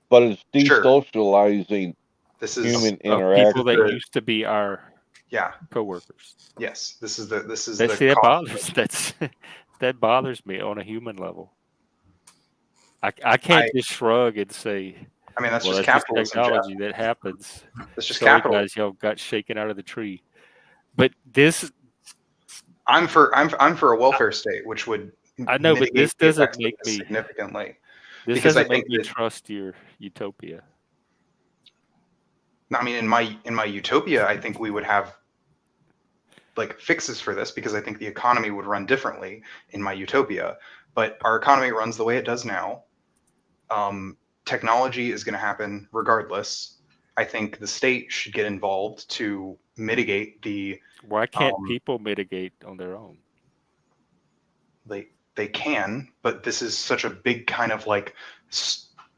But it's desocializing human interaction. People that used to be our coworkers. Yes, this is the that bothers. that bothers me on a human level. I can't just shrug and say, I mean, that's well, just that's just capitalism, Jeff. technology that happens. That's just Sorry, capitalism. guys, y'all got shaken out of the tree. But this, I'm for a welfare state, which would I know, but mitigate this the doesn't effects of make this me significantly. This Because I doesn't make think me that- trust your utopia. I mean, in my utopia, I think we would have like fixes for this because I think the economy would run differently in my utopia. But our economy runs the way it does now. Technology is going to happen regardless. I think the state should get involved to mitigate the. Why can't people mitigate on their own? They can, but this is such a big kind of like.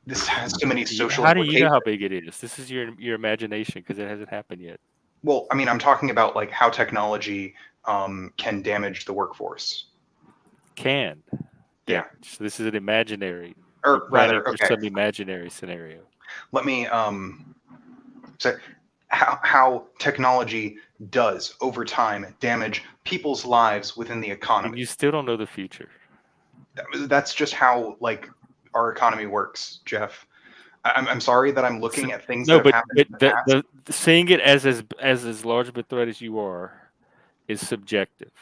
This has so many social. How do you know how big it is? This is your imagination because it hasn't happened yet. Well, I mean, I'm talking about like how technology can damage the workforce. Can. Yeah. So this is an imaginary. Or rather, for okay. some imaginary scenario. Let me say how technology does over time damage people's lives within the economy. And you still don't know the future. That's just how like our economy works, Jeff. I'm sorry that I'm looking at things that have happened in the past. Seeing it as large of a threat as you are is subjective.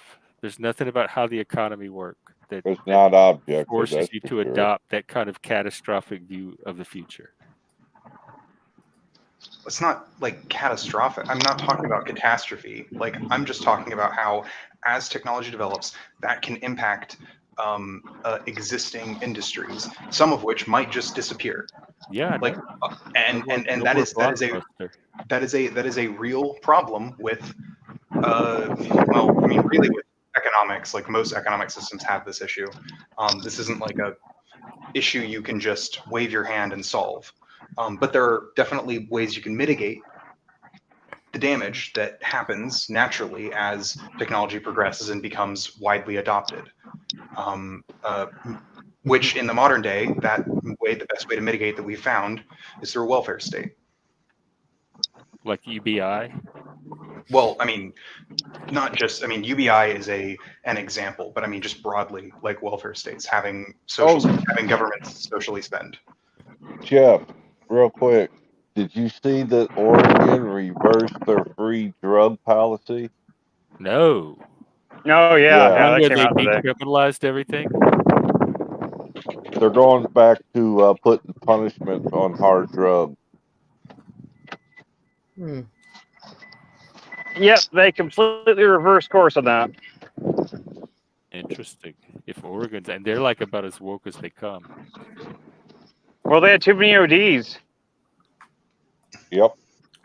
There's nothing about how the economy works that It's not objective. forces you for to sure. adopt that kind of catastrophic view of the future. It's not like catastrophic. I'm not talking about catastrophe. Like I'm just talking about how, as technology develops, that can impact existing industries, some of which might just disappear. Yeah, like and that is a real problem with well, I mean, really with economics. Like most economic systems have this issue. This isn't like a issue you can just wave your hand and solve. But there are definitely ways you can mitigate the damage that happens naturally as technology progresses and becomes widely adopted. Which in the modern day, the best way to mitigate that we found is through a welfare state. Like UBI? Well, I mean, not just, I mean, UBI is an example, but I mean, just broadly, like welfare states having having governments socially spend. Jeff, real quick, did you see that Oregon reversed their free drug policy? No. No, yeah, that Where came they out today. decriminalized everything? They're going back to putting punishment on hard drugs. Yep, they completely reversed course on that. Interesting. If Oregon's, and they're like about as woke as they come. Well, they had too many ODs. Yep.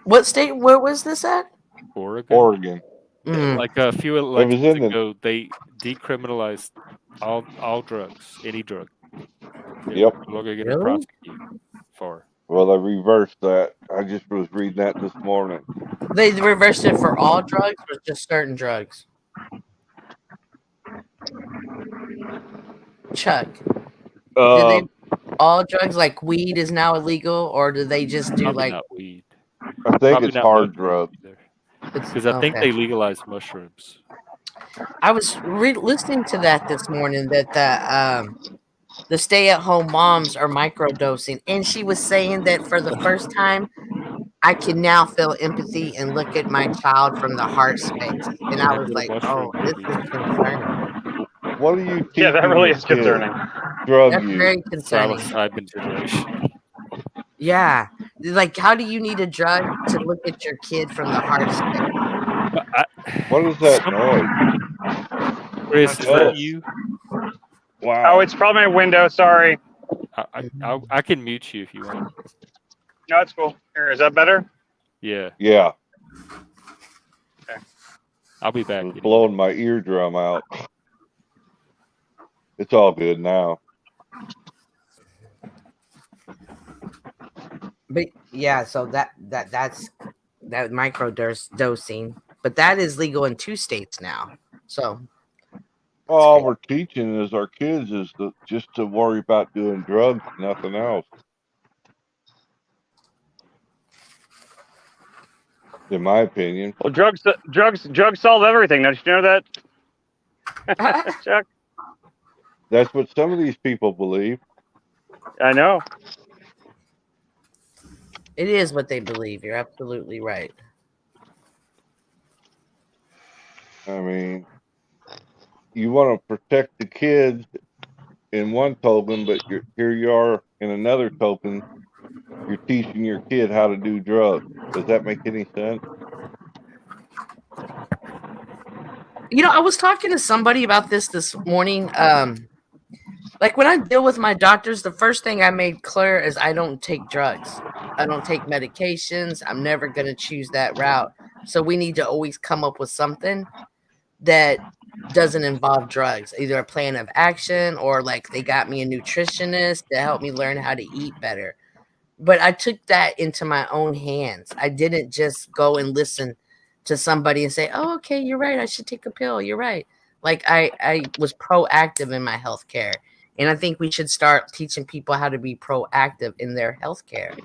What state? Where was this at? Oregon. Like a few elections ago, they decriminalized all drugs, any drug. Yep. No longer going to prosecute for. Well, they reversed that. I just was reading that this morning. They reversed it for all drugs or just certain drugs? Chuck, do they all drugs like weed is now illegal, or do they just do Probably like not weed? I think it's hard drugs. Because I think they legalized mushrooms. I was listening to that this morning that the stay-at-home moms are microdosing, and she was saying that for the first time, I can now feel empathy and look at my child from the heart space, and I was like, "Oh, this is concerning." What are you teaching? Yeah, that really is kids? concerning. Drug That's use. very concerning. Psilocybin generation. Yeah, like how do you need a drug to look at your kid from the heart space? What is that noise? Chris, is that you? Wow. Oh, it's probably my window. Sorry. I can mute you if you want. No, it's cool. Here, is that better? Yeah. Yeah. Okay. I'll be back. It's blowing my eardrum out. It's all good now. But yeah, so that's microdosing, but that is legal in 2 states now. So All we're teaching is our kids is just to worry about doing drugs, nothing else. In my opinion. Well, drugs solve everything. Don't you know that, Chuck? That's what some of these people believe. I know. It is what they believe. You're absolutely right. I mean, you want to protect the kids in one token, but here you are in another token. You're teaching your kid how to do drugs. Does that make any sense? You know, I was talking to somebody about this morning. Like when I deal with my doctors, the first thing I made clear is I don't take drugs. I don't take medications. I'm never going to choose that route. So we need to always come up with something that doesn't involve drugs, either a plan of action or like they got me a nutritionist to help me learn how to eat better. But I took that into my own hands. I didn't just go and listen to somebody and say, "Oh, okay, you're right. I should take a pill. You're right." Like I was proactive in my healthcare. And I think we should start teaching people how to be proactive in their healthcare.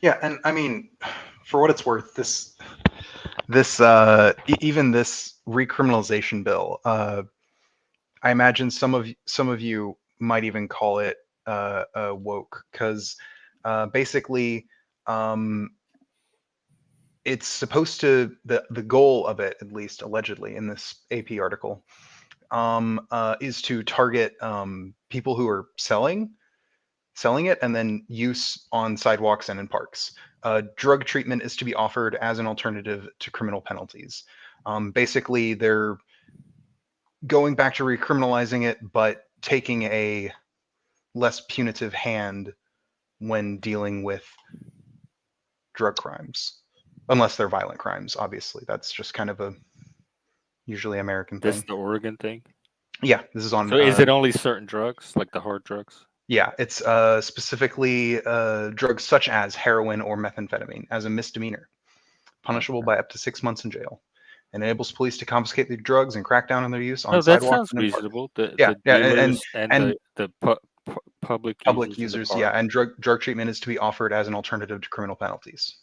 Yeah, and I mean, for what it's worth, even this recriminalization bill, I imagine some of you might even call it woke, because basically, it's supposed to, the goal of it, at least allegedly in this AP article, is to target people who are selling it and then use on sidewalks and in parks. Drug treatment is to be offered as an alternative to criminal penalties. Basically, they're going back to recriminalizing it, but taking a less punitive hand when dealing with drug crimes, unless they're violent crimes. Obviously, that's just kind of a usually American This thing. the Oregon thing. Yeah, this is on. So is it only certain drugs, like the hard drugs? Yeah, it's specifically drugs such as heroin or methamphetamine as a misdemeanor, punishable by up to 6 months in jail, and enables police to confiscate the drugs and crack down on their use on No, that sidewalks sounds and in parks. reasonable. The Yeah, yeah, dealers and and the public public users in the users, yeah, park. and drug treatment is to be offered as an alternative to criminal penalties.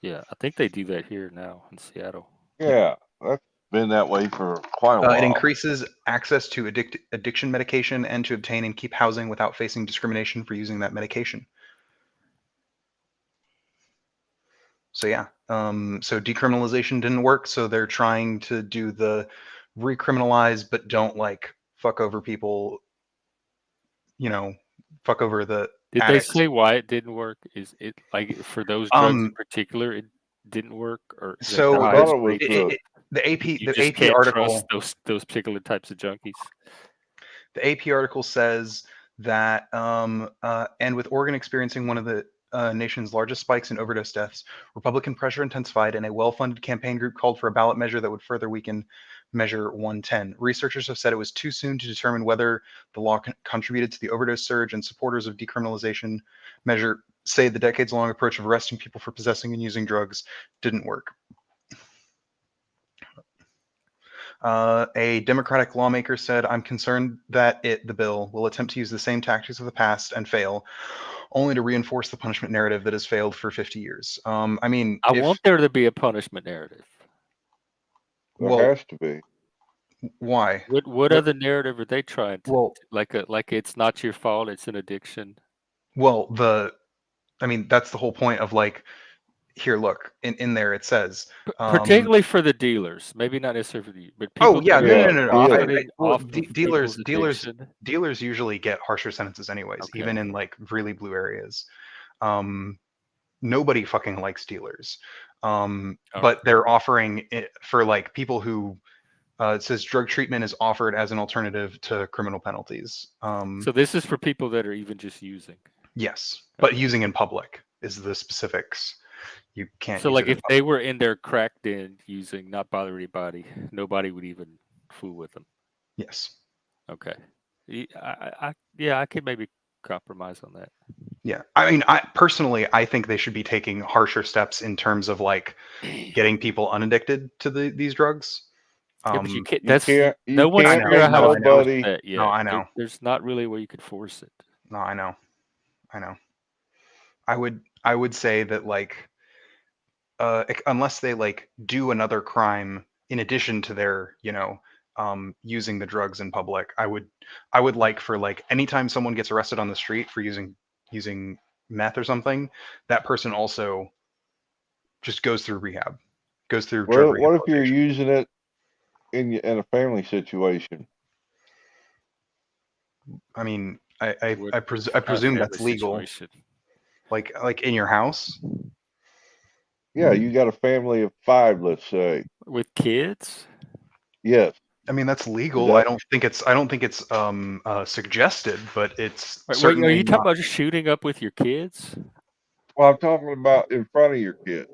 Yeah, I think they do that here now in Seattle. Yeah, that's been that way for quite a while. It increases access to addiction medication and to obtain and keep housing without facing discrimination for using that medication. So yeah, so decriminalization didn't work, so they're trying to do the recriminalize, but don't like fuck over people. You know, fuck over the Did addicts. they say why it didn't work? Is it like for those drugs in particular, it didn't work, or is So the I highest thought it was rate? the AP You the just AP can't article trust those particular types of junkies. the AP article says that and with Oregon experiencing one of the nation's largest spikes in overdose deaths, Republican pressure intensified, and a well-funded campaign group called for a ballot measure that would further weaken Measure 110. Researchers have said it was too soon to determine whether the law contributed to the overdose surge, and supporters of decriminalization measure say the decades-long approach of arresting people for possessing and using drugs didn't work. A Democratic lawmaker said, "I'm concerned that the bill, will attempt to use the same tactics of the past and fail, only to reinforce the punishment narrative that has failed for 50 years." I mean, I want there to be a punishment narrative. There has to be. Why? What other narrative are they trying to? Well, like it's not your fault, it's an addiction. Well, I mean, that's the whole point of like, here, look, in there it says, particularly for the dealers, maybe not necessarily for you, but people. Oh yeah, no. Dealers usually get harsher sentences anyways, Okay. even in like really blue areas. Nobody fucking likes dealers, but they're offering it for like people who. It says drug treatment is offered as an alternative to criminal penalties. So this is for people that are even just using. Yes, but using in public is the specifics. You can't. So use like it if they were in their crack den using, not bother anybody, nobody would even fool with them. Yes. Okay. I could maybe compromise on that. Yeah, I mean, I think they should be taking harsher steps in terms of like getting people unaddicted to these drugs. Yeah, but you can't. No one's figured out how to force that yet. No, I know. There's not really a way you could force it. No, I know. I would say that like unless they like do another crime in addition to their, using the drugs in public. I would like for like anytime someone gets arrested on the street for using meth or something, that person also just goes through rehab, goes through drug Well, what if you're rehabilitation. using it in a family situation? I mean, I What kind of presume family that's legal. situation? Like in your house. Yeah, you got a family of 5, let's say. With kids? Yes. I mean, that's Is legal. that, I don't think it's suggested, but it's Wait, are certainly you talking not. about just shooting up with your kids? well, I'm talking about in front of your kids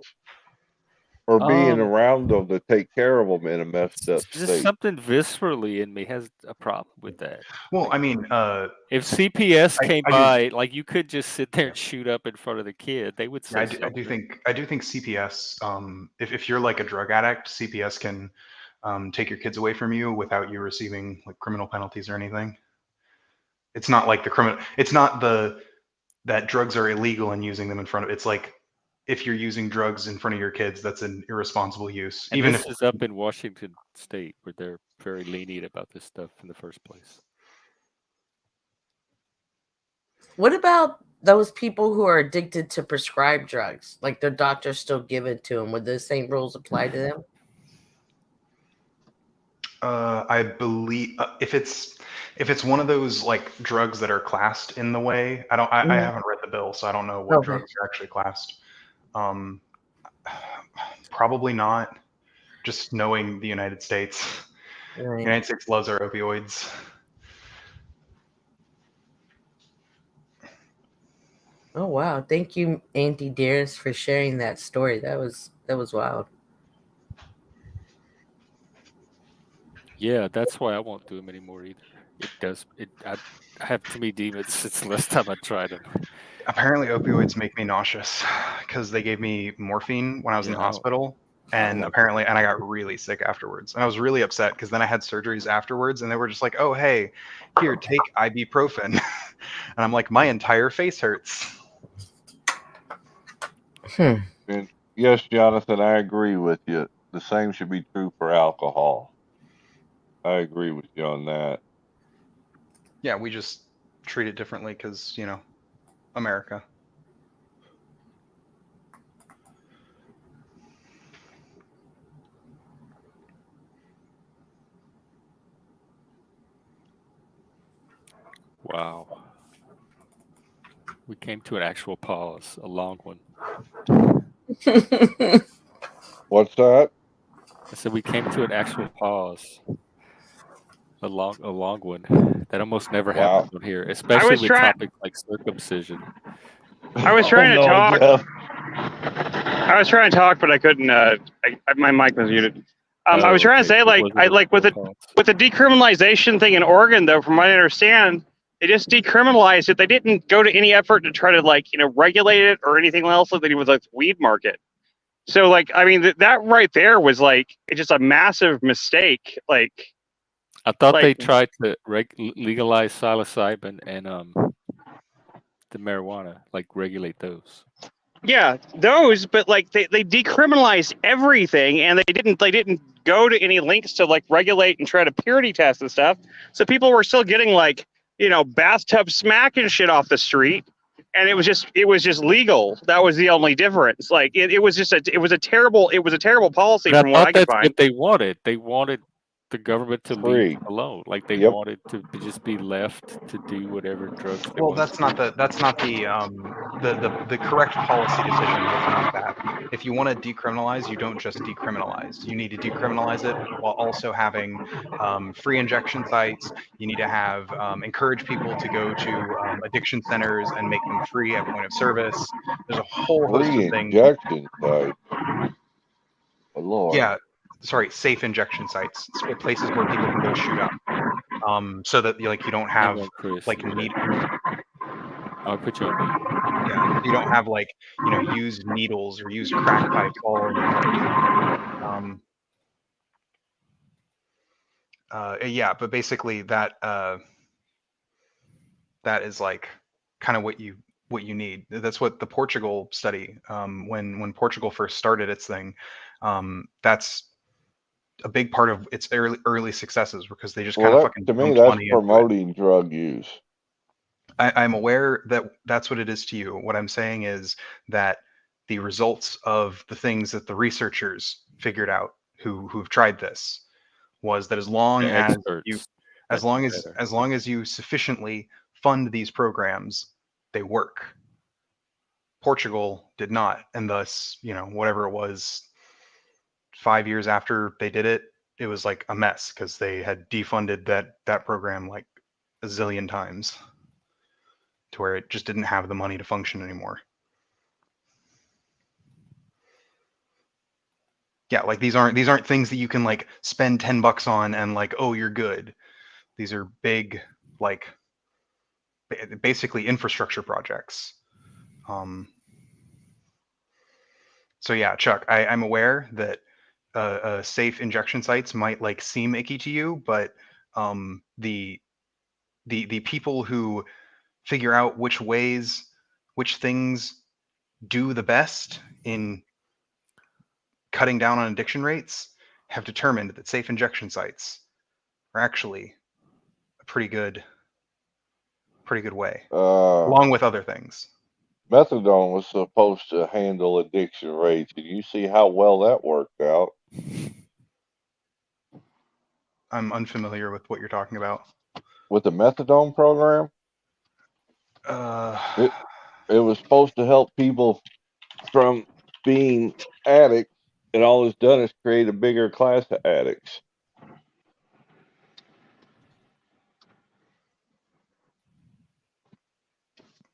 or being Um, around them to take care of them in a messed up just state. something viscerally in me has a problem with that. Well, Like, I mean, if CPS came I do by, like you could just sit there and shoot up in front of the kid, they would yeah, say something. I do think CPS, if you're like a drug addict, CPS can take your kids away from you without you receiving like criminal penalties or anything. It's not like it's not that drugs are illegal and using them in front of. It's like if you're using drugs in front of your kids, that's an irresponsible use. And Even this if is up in Washington State, where they're very lenient about this stuff in the first place. What about those people who are addicted to prescribed drugs? Like their doctors still give it to them. Would the same rules apply to them? I believe if it's one of those like drugs that are classed in the way, I haven't read the bill, so I don't know what Okay. drugs are actually classed. Probably not. Just knowing the United States, Right. the United States loves our opioids. Oh wow! Thank you, Auntie Dearest, for sharing that story. That was wild. Yeah, that's why I won't do them anymore either. It does. I have too many demons since the last time I tried them. Apparently, opioids make me nauseous because they gave me morphine when I was in the Yeah, I don't hospital, and like apparently, and I got really sick afterwards. And I was really upset because then I had surgeries afterwards, and they were just like, "Oh, hey, here, take ibuprofen," and I'm like, "My entire face hurts." Hmm. And yes, Jonathan, I agree with you. The same should be true for alcohol. I agree with you on that. Yeah, we just treat it differently because America. Wow. We came to an actual pause, a long one. What's that? I said we came to an actual pause, a long one. That almost never Wow. happens on here, especially with topics like circumcision. I was trying to Oh, no, talk. Jeff. I was trying to talk, but I couldn't. My mic was muted. I was trying to say, like, with the decriminalization thing in Oregon, though, from what I understand, they just decriminalized it. They didn't go to any effort to try to regulate it or anything else like they did with like the weed market. So, like, I mean, that right there was like just a massive mistake. Like, I thought they tried to legalize psilocybin and the marijuana, like regulate those. yeah, those, but like they decriminalized everything, and they didn't go to any links to like regulate and try to purity test and stuff. So people were still getting like bathtub smack and shit off the street, and it was just legal. That was the only difference. Like it was a terrible policy But from I what thought I could that's find. what they wanted. They wanted the government to Free. leave alone. Like they Yep. wanted to just be left to do whatever drugs they Well, wanted. that's not the correct policy decision was not that. If you want to decriminalize, you don't just decriminalize. You need to decriminalize it while also having free injection sites. You need to have encourage people to go to addiction centers and make them free at point of service. There's a whole host Free of things. injection sites. Oh, Lord. Yeah, sorry, safe injection sites, places where people can go shoot up, so that you don't have like need. I'll put you on mute. Yeah, you don't have like used needles or used crack pipes all over the place. Yeah, but basically that is like kind of what you what you need. That's what the Portugal study, when Portugal first started its thing, that's a big part of its early successes, because they just kind of fucking to me, dumped that's money into it. promoting drug use. I'm aware that that's what it is to you. What I'm saying is that the results of the things that the researchers figured out who've tried this was that as long The as experts. you That's better. as long as you sufficiently fund these programs, they work. Portugal did not, and thus, whatever it was, 5 years after they did it, it was like a mess because they had defunded that program like a zillion times to where it just didn't have the money to function anymore. Yeah, like these aren't things that you can like spend $10 on and like, oh, you're good. These are big, like basically infrastructure projects. So yeah, Chuck, I'm aware that safe injection sites might like seem icky to you, but the people who figure out which things do the best in cutting down on addiction rates have determined that safe injection sites are actually a pretty good way, along with other things. Methadone was supposed to handle addiction rates. Did you see how well that worked out? I'm unfamiliar with what you're talking about. With the methadone program? It was supposed to help people from being addicts, and all it's done is create a bigger class of addicts.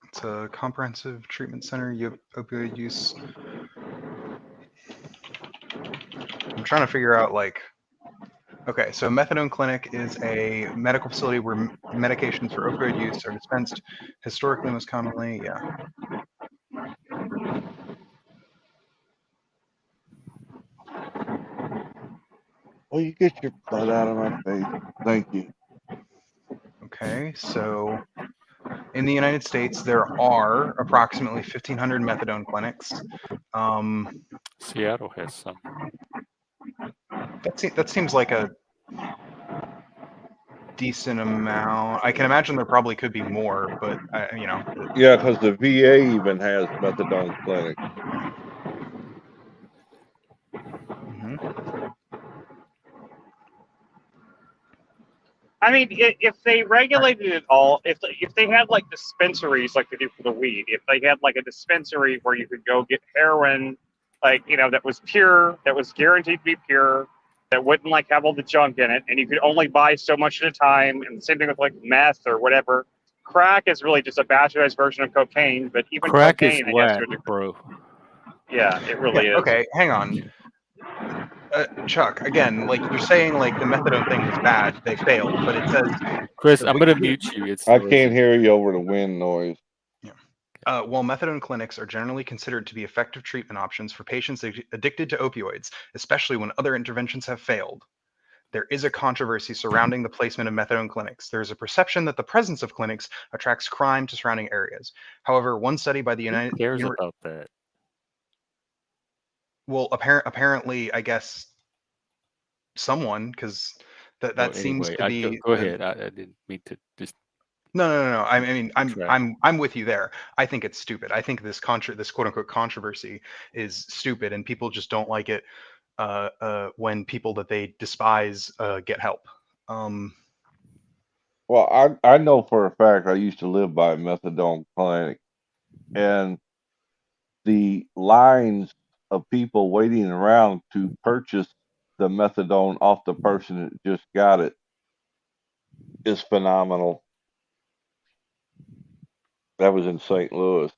It's a comprehensive treatment center. Opioid use. I'm trying to figure out like. Okay, so a methadone clinic is a medical facility where medications for opioid use are dispensed. Historically, most commonly, yeah. Well, you get your butt out of my face. Thank you. Okay, so in the United States, there are approximately 1,500 methadone clinics. Seattle has some. That seems like a decent amount. I can imagine there probably could be more, but Yeah, because the VA even has methadone clinics. Mm-hmm. I mean, if they regulated it all, if they had like dispensaries like they do for the weed, if they had like a dispensary where you could go get heroin, like that was pure, that was guaranteed to be pure, that wouldn't like have all the junk in it, and you could only buy so much at a time, and the same thing with like meth or whatever. Crack is really just a bastardized version of cocaine, but even Crack cocaine, is I guess, whack, bro. yeah, it really is. Okay, hang on. Chuck, again, like you're saying, like the methadone thing was bad, they failed, but it says, Chris, I'm gonna mute you. It's I noisy. can't hear you over the wind noise. Yeah. While methadone clinics are generally considered to be effective treatment options for patients addicted to opioids, especially when other interventions have failed, there is a controversy surrounding the placement of methadone clinics. There is a perception that the presence of clinics attracts crime to surrounding areas. However, one study by the Who cares about that? Well, apparently, I guess someone, because that seems to be. Go ahead. I didn't mean to just. No. I mean, I'm with you there. I think it's stupid. I think this quote unquote controversy is stupid, and people just don't like it when people that they despise get help. Well, I know for a fact I used to live by a methadone clinic, and the lines of people waiting around to purchase the methadone off the person that just got it is phenomenal. That was in St. Louis.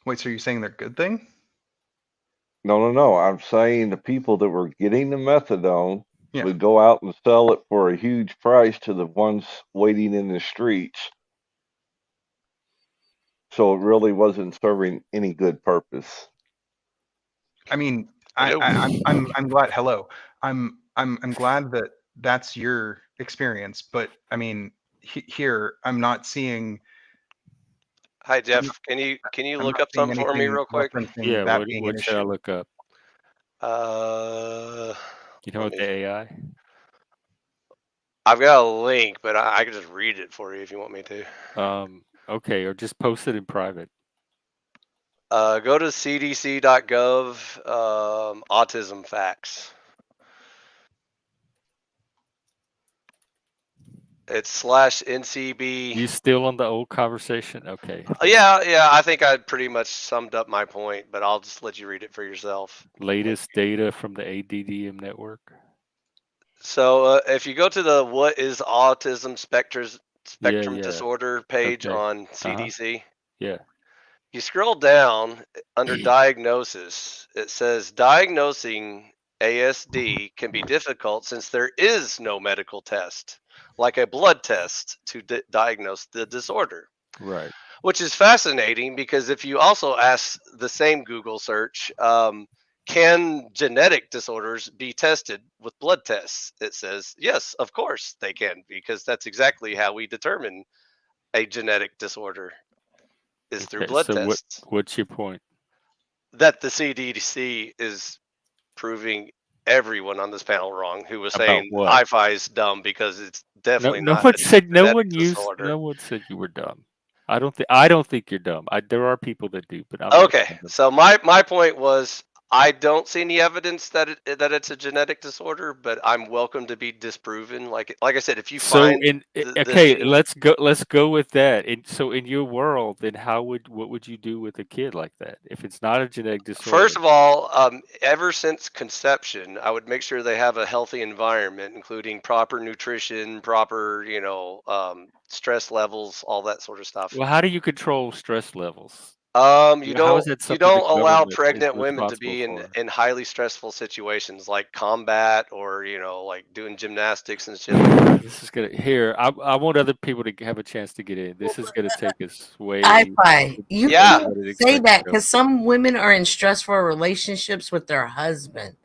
Wait, so you're saying they're a good thing? No. I'm saying the people that were getting the methadone Yeah. would go out and sell it for a huge price to the ones waiting in the streets. So it really wasn't serving any good purpose. I mean, I'm glad. Hello, I'm glad that that's your experience. But I mean, here I'm not seeing. Hi Jeff, can you I'm look not up seeing something for me anything real quick? referencing Yeah, that being an what should I issue. look up? You know Let what me. the AI? I've got a link, but I can just read it for you if you want me to. Okay, or just post it in private. Go to cdc.gov, autism facts. It's /NCB. You still on the old conversation? Okay. Yeah, I think I pretty much summed up my point, but I'll just let you read it for yourself. Latest data from the ADDM network. So if you go to the What is Autism Spectrum Yeah. Disorder page Okay. on CDC, Yeah. you scroll down under diagnosis, it says diagnosing ASD can be difficult since there is no medical test, like a blood test, to diagnose the disorder. Right. Which is fascinating because if you also ask the same Google search, can genetic disorders be tested with blood tests? It says, yes, of course they can, because that's exactly how we determine a genetic disorder is through Okay. blood So tests. what's your point? That the CDC is proving everyone on this panel wrong who was About saying what? iPhi is dumb because it's definitely No not one a said genetic disorder. no one said you were dumb. I don't think you're dumb. There are people that do, but I'm not Okay, one of them. so my point was I don't see any evidence that it's a genetic disorder, but I'm welcome to be disproven. Like I said, if you So find the okay, gene, let's go with that. So in your world, then what would you do with a kid like that if it's not a genetic disorder? first of all, ever since conception, I would make sure they have a healthy environment, including proper nutrition, proper stress levels, all that sort of stuff. Well, how do you control stress levels? You How is don't that you something the don't allow government is pregnant women to responsible be for? in highly stressful situations like combat or like doing gymnastics and shit like that. This is gonna here. I want other people to have a chance to get in. This is gonna take us way. iPhi, you Yeah. can't Everybody say expects that to go. because some women are in stressful relationships with their husband.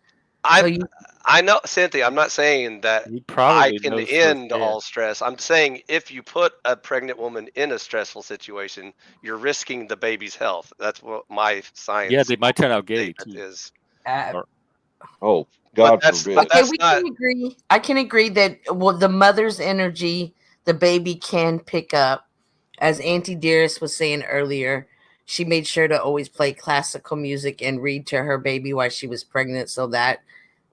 So you I know, Cynthia, I'm not saying that He I probably can knows end firsthand. all stress. I'm saying if you put a pregnant woman in a stressful situation, you're risking the baby's health. That's what my science Yeah, they might turn out gay statement too. is. Or- Oh, But God forbid. okay, that's we not. can agree. I can agree that the mother's energy the baby can pick up. As Auntie Dearest was saying earlier, she made sure to always play classical music and read to her baby while she was pregnant, so that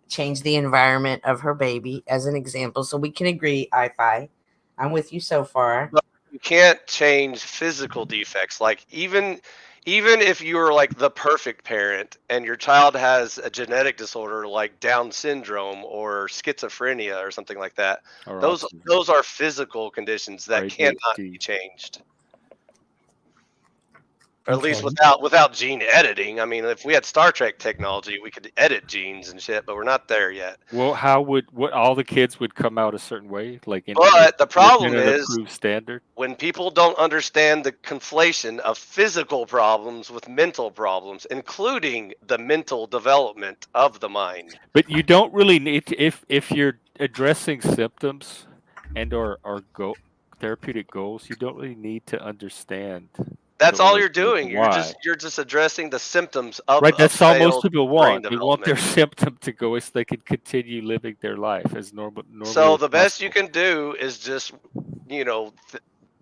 changed the environment of her baby, as an example. So we can agree, iPhi. I'm with you so far. But you can't change physical defects. Like even if you're like the perfect parent and your child has a genetic disorder like Down syndrome or schizophrenia or something like that, or those autism, are physical conditions or that cannot ADHD. be changed. Or at least Okay. without gene editing. I mean, if we had Star Trek technology, we could edit genes and shit, but we're not there yet. Well, what all the kids would come out a certain way, like But the problem within an is approved standard. when people don't understand the conflation of physical problems with mental problems, including the mental development of the mind. But you don't really need if you're addressing symptoms and or therapeutic goals, you don't really need to understand That's the all you're origin of the doing. why. You're just addressing the symptoms of Right, that's all most failed people brain want. They want their development. symptom to go so they can continue living their life as normally So as the best you possible. can do is just,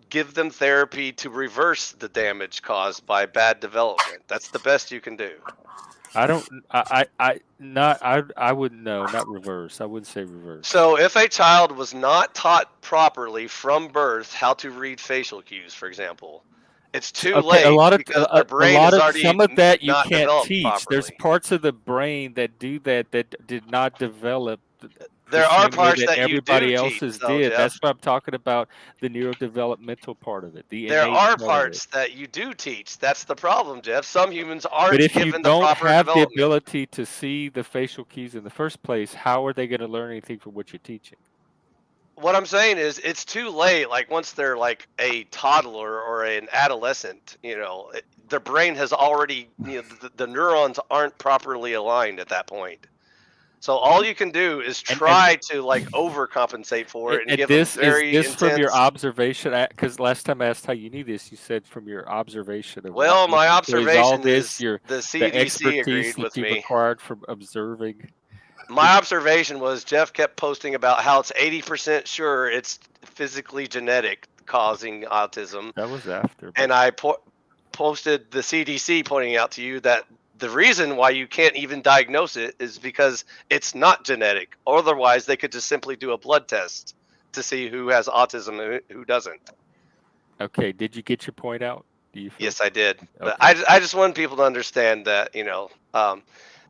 give them therapy to reverse the damage caused by bad development. That's the best you can do. I don't. I not. I wouldn't know. Not reverse. I wouldn't say reverse. So if a child was not taught properly from birth how to read facial cues, for example, it's too Okay, late because their brain is already some of that you not can't developed teach. There's properly. parts of the brain that do that did not develop the There are same way parts that that you do everybody teach, else's though, did. Jeff. That's what I'm talking about, the neurodevelopmental part of it, the There innate are part of it. parts that you do teach. That's the problem, Jeff. Some humans But aren't if you given the don't proper have the development. ability to see the facial cues in the first place, how are they going to learn anything from what you're teaching? What I'm saying is it's too late. Like once they're like a toddler or an adolescent, their brain has already, the neurons aren't properly aligned at that point. So all you can do is try to like overcompensate for it and give them very is this from your intense. observation? Because last time I asked how you knew this, you said from your observation of Well, watching. my So observation this is your the the CDC expertise agreed that with you've me. acquired from observing? My observation was Jeff kept posting about how it's 80% sure it's physically genetic causing autism, That was after. and I posted the CDC pointing out to you that the reason why you can't even diagnose it is because it's not genetic. Otherwise, they could just simply do a blood test to see who has autism and who doesn't. Okay, did you get your point out? Do you feel? Yes, I did. But Okay. I just want people to understand that,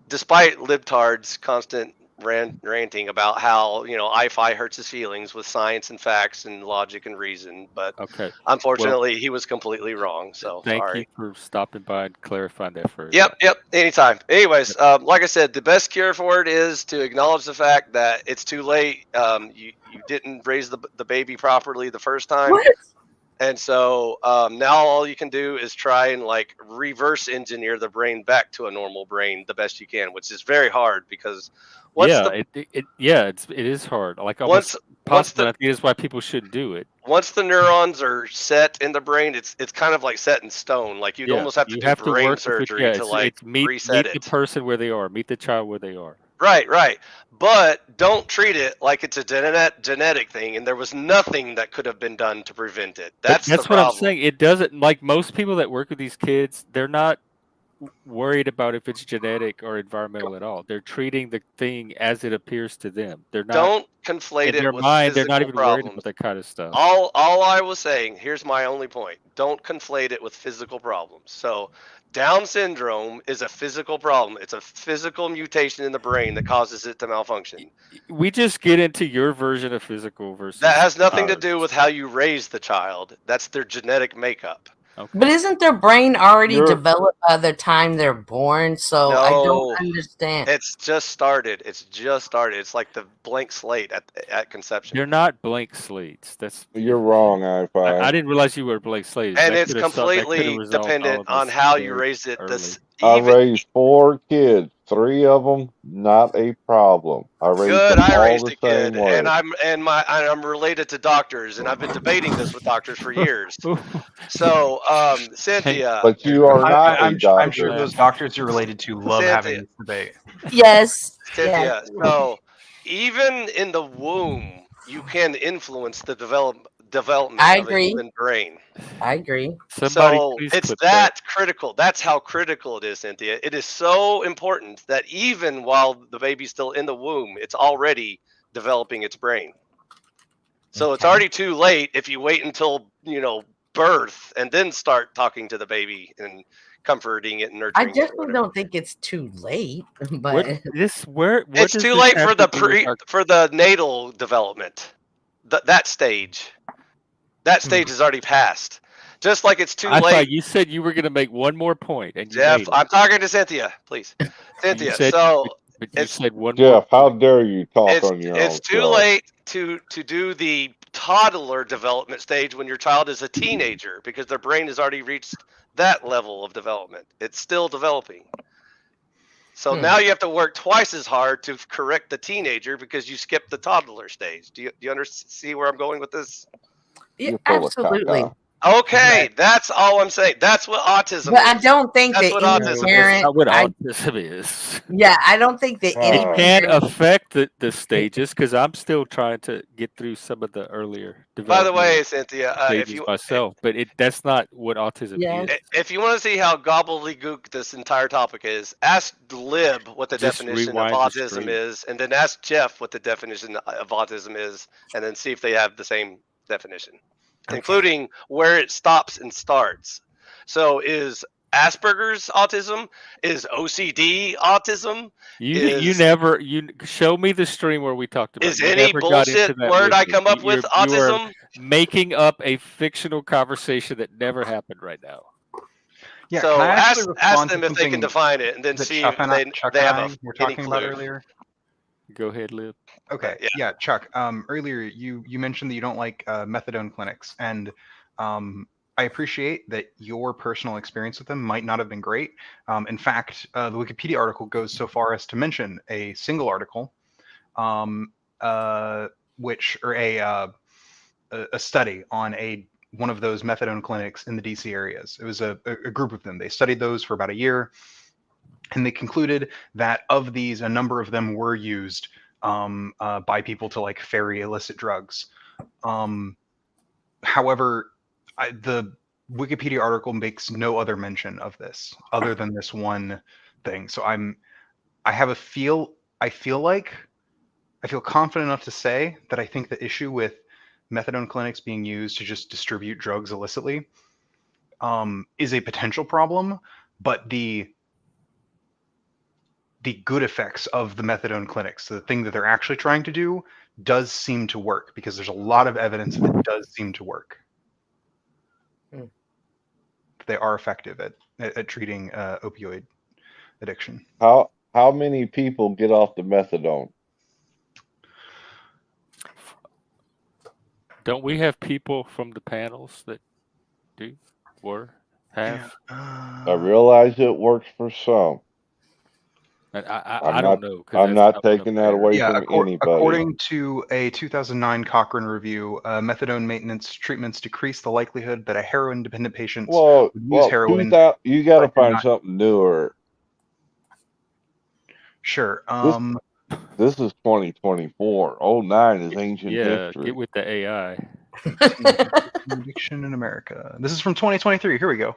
despite libtards' constant ranting about how, iPhi hurts his feelings with science and facts and logic and reason, but Okay. unfortunately, he was completely wrong. So Thank sorry. you for stopping by and clarifying that for Yep, everybody. anytime. Anyways, like I said, the best cure for it is to acknowledge the fact that it's too late. You didn't raise the baby properly the first time. What? And so now all you can do is try and like reverse engineer the brain back to a normal brain the best you can, which is very hard because it is hard. Like almost possible. I think that's why people shouldn't do it. Once the neurons are set in the brain, it's kind of like set in stone. Like you'd almost have to do brain surgery to like reset meet the person where they are, meet the child where they are. Right. But don't treat it like it's a genetic thing, and there was nothing that could have been done to prevent it. That's the problem. What I'm saying. It doesn't, like most people that work with these kids, they're not worried about if it's genetic or environmental at all. They're treating the thing as it appears to them. They're not. Don't conflate it with physical they're not even problems. worried about that kind of stuff. All I was saying, here's my only point. Don't conflate it with physical problems. So Down syndrome is a physical problem. It's a physical mutation in the brain that causes it to malfunction. We just get into your version of physical versus. That has nothing to do with how you raise the child. That's their genetic makeup. Okay. But isn't their brain already developed by the time they're born? So no, I don't understand. It's just started. It's like the blank slate at conception. You're not blank slates. You're wrong, iPhi. I didn't realize you were blank slates. And it's completely dependent on how you raised it. I raised 4 kids. 3 of them, not a problem. I raised them all the same way. And I'm related to doctors, and I've been debating this with doctors for years. So, Cynthia. But you are not a doctor. I'm sure those doctors you're related to love having this debate. Yes. Cynthia. So, even in the womb, you can influence the development of a human brain. I agree. So it's that critical. That's how critical it is, Cynthia. It is so important that even while the baby's still in the womb, it's already developing its brain. So it's already too late if you wait until, birth and then start talking to the baby and comforting it and nurturing it. I definitely don't think it's too late, but it's too late for the natal development. That stage. That stage is already passed. Just like it's too late. You said you were going to make one more point, and Jeff, I'm talking to Cynthia, please. Cynthia, you said one. Jeff, how dare you talk on your own? It's too late to do the toddler development stage when your child is a teenager because their brain has already reached that level of development. It's still developing. So now you have to work twice as hard to correct the teenager because you skipped the toddler stage. Do you see where I'm going with this? Yeah, absolutely. Okay, that's all I'm saying. That's what autism is. But I don't think that's that autism parent. That's not what autism is. Yeah, I don't think that any it can't affect the stages because I'm still trying to get through some of the earlier development. By the way, Cynthia, that's not what autism is. If you want to see how gobbledygook this entire topic is, ask Lib what the definition of autism is, and then ask Jeff what the definition of autism is, and then see if they have the same definition. Okay. Including where it stops and starts. So is Asperger's autism? Is OCD autism? You show me the stream where we talked about. Is any bullshit word I come up with autism? You are making up a fictional conversation that never happened right now. Yeah, so ask them if they can define it, and then see if they have any clue. Earlier. Go ahead, Lib. Okay. Yeah, Chuck. Earlier you mentioned that you don't like methadone clinics, and I appreciate that your personal experience with them might not have been great. In fact, the Wikipedia article goes so far as to mention a single article, which or a study on one of those methadone clinics in the DC areas. It was a group of them. They studied those for about a year, and they concluded that of these, a number of them were used by people to like ferry illicit drugs. However, the Wikipedia article makes no other mention of this other than this one thing. So I feel confident enough to say that I think the issue with methadone clinics being used to just distribute drugs illicitly is a potential problem, but the good effects of the methadone clinics, the thing that they're actually trying to do, does seem to work, because there's a lot of evidence that it does seem to work. They are effective at treating opioid addiction. How many people get off the methadone? Don't we have people from the panels that have? Yeah, I realize it works for some. And I don't know. I'm not taking that away from anybody. According to a 2009 Cochrane review, methadone maintenance treatments decrease the likelihood that a heroin-dependent patient would use heroin. You got to find something newer. Sure. This is 2024. 09 is ancient history. Yeah, get with the AI. Addiction in America. This is from 2023. Here we go.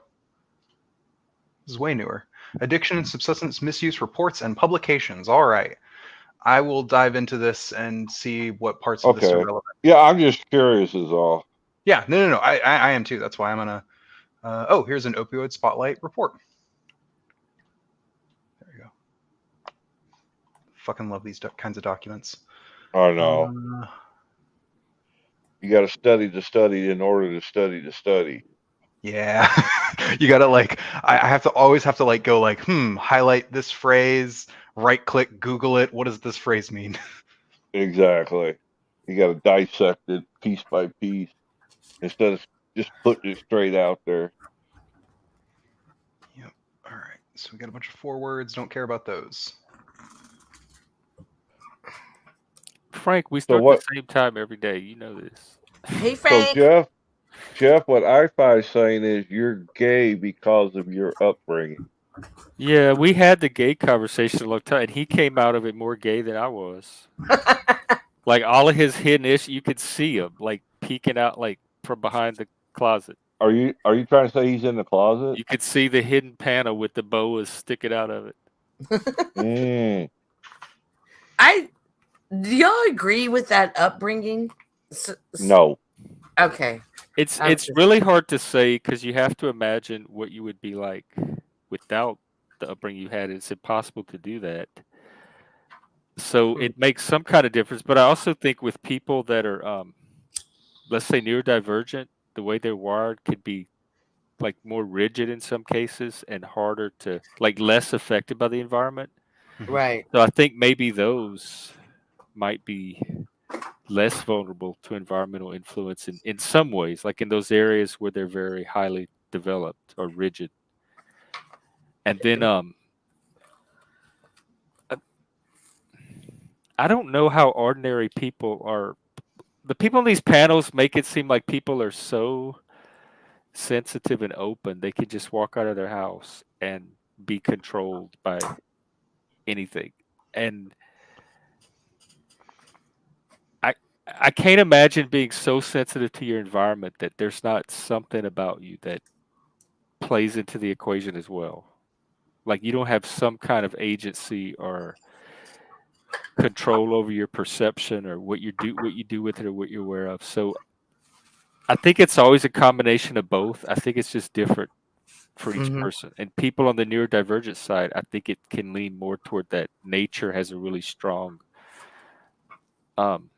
This is way newer. Addiction and substance misuse reports and publications. All right. I will dive into this and see what parts of this are relevant. Yeah, I'm just curious is all. Yeah, no. I am too. That's why I'm going to... here's an opioid spotlight report. There you go. Fucking love these kinds of documents. I know. You got to study to study in order to study to study. Yeah. You got to I always have to go highlight this phrase, right click, Google it. What does this phrase mean? Exactly. You got to dissect it piece by piece instead of just putting it straight out there. Yep. All right. So we got a bunch of forewords. Don't care about those. Frank, we start at the same time every day. You know this. Hey, Frank. So Jeff, what iPhi is saying is you're gay because of your upbringing. Yeah, we had the gay conversation a long time, and he came out of it more gay than I was. Like all of his hidden issues, you could see him like peeking out like from behind the closet. Are you trying to say he's in the closet? You could see the hidden panel with the boas sticking out of it. Do y'all agree with that upbringing? No. Okay. It's really hard to say because you have to imagine what you would be like without the upbringing you had. It's impossible to do that. So it makes some kind of difference. But I also think with people that are, let's say, neurodivergent, the way they're wired could be like more rigid in some cases and harder to less affected by the environment. Right. So I think maybe those might be less vulnerable to environmental influence in some ways, like in those areas where they're very highly developed or rigid. And then I don't know how ordinary people are. The people on these panels make it seem like people are so sensitive and open they could just walk out of their house and be controlled by anything. And I can't imagine being so sensitive to your environment that there's not something about you that plays into the equation as well. Like you don't have some kind of agency or control over your perception or what you do with it or what you're aware of. So I think it's always a combination of both. I think it's just different for each person. And people on the neurodivergent side, I think it can lean more toward that nature has a really strong kind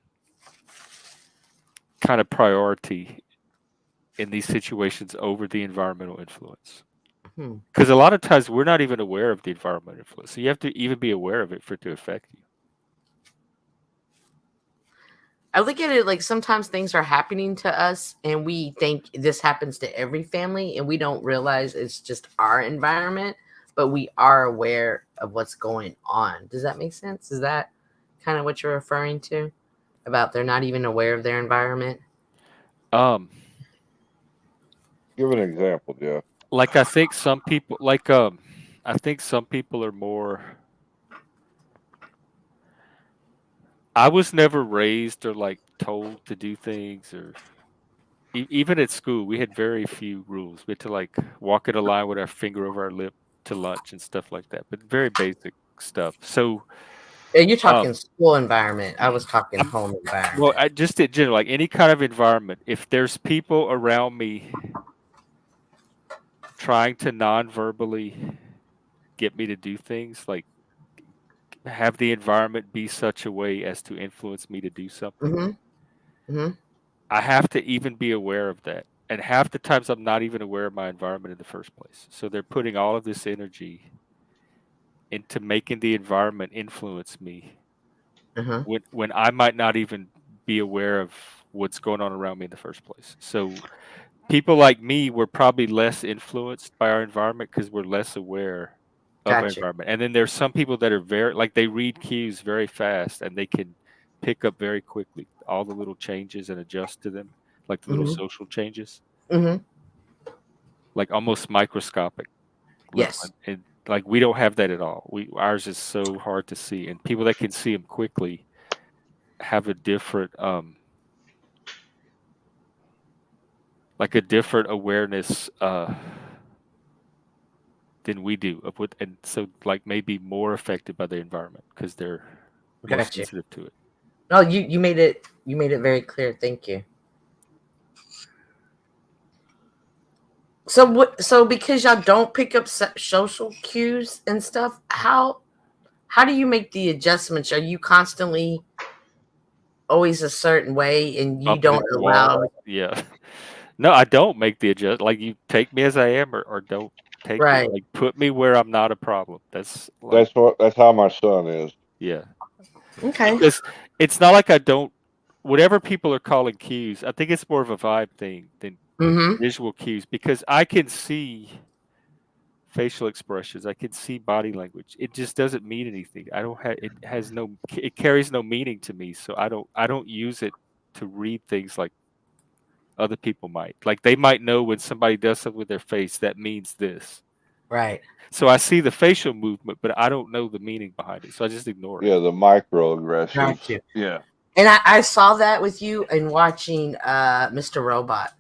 of priority in these situations over the environmental influence. Because a lot of times we're not even aware of the environmental influence. So you have to even be aware of it for it to affect you. I look at it like sometimes things are happening to us and we think this happens to every family and we don't realize it's just our environment, but we are aware of what's going on. Does that make sense? Is that kind of what you're referring to? About they're not even aware of their environment? Give an example, Jeff. Like I think some people I think some people are more. I was never raised or like told to do things, or even at school we had very few rules. We had to like walk in a line with our finger over our lip to lunch and stuff like that, but very basic stuff. So You're talking school environment. I was talking home environment. well, I just in general, like any kind of environment, if there's people around me trying to non-verbally get me to do things, like have the environment be such a way as to influence me to do something. I have to even be aware of that. And half the times I'm not even aware of my environment in the first place. So they're putting all of this energy into making the environment influence me when I might not even be aware of what's going on around me in the first place. So people like me were probably less influenced by our environment because we're less aware of our environment. And then there's some people that are very, like, they read cues very fast and they can pick up very quickly all the little changes and adjust to them, like the little social changes, like almost microscopic. Yes. And like we don't have that at all. Ours is so hard to see, and people that can see them quickly have a different like a different awareness than we do of what, and so like maybe more affected by the environment because they're more sensitive to it. No, you made it very clear. Thank you. So because y'all don't pick up social cues and stuff, how do you make the adjustments? Are you constantly always a certain way and you don't allow? Yeah. No, I don't make the adjust. Like, you take me as I am, or don't take me. Like, put me where I'm not a problem. That's how my son is. Yeah. Okay. Because it's not like I don't. Whatever people are calling cues, I think it's more of a vibe thing than visual cues, because I can see facial expressions. I can see body language. It just doesn't mean anything. I don't have. It carries no meaning to me. So I don't use it to read things like other people might. Like, they might know when somebody does something with their face that means this. Right. So I see the facial movement, but I don't know the meaning behind it. So I just ignore it. Yeah, the microaggressions. Got you. Yeah. And I saw that with you in watching Mr. Robot,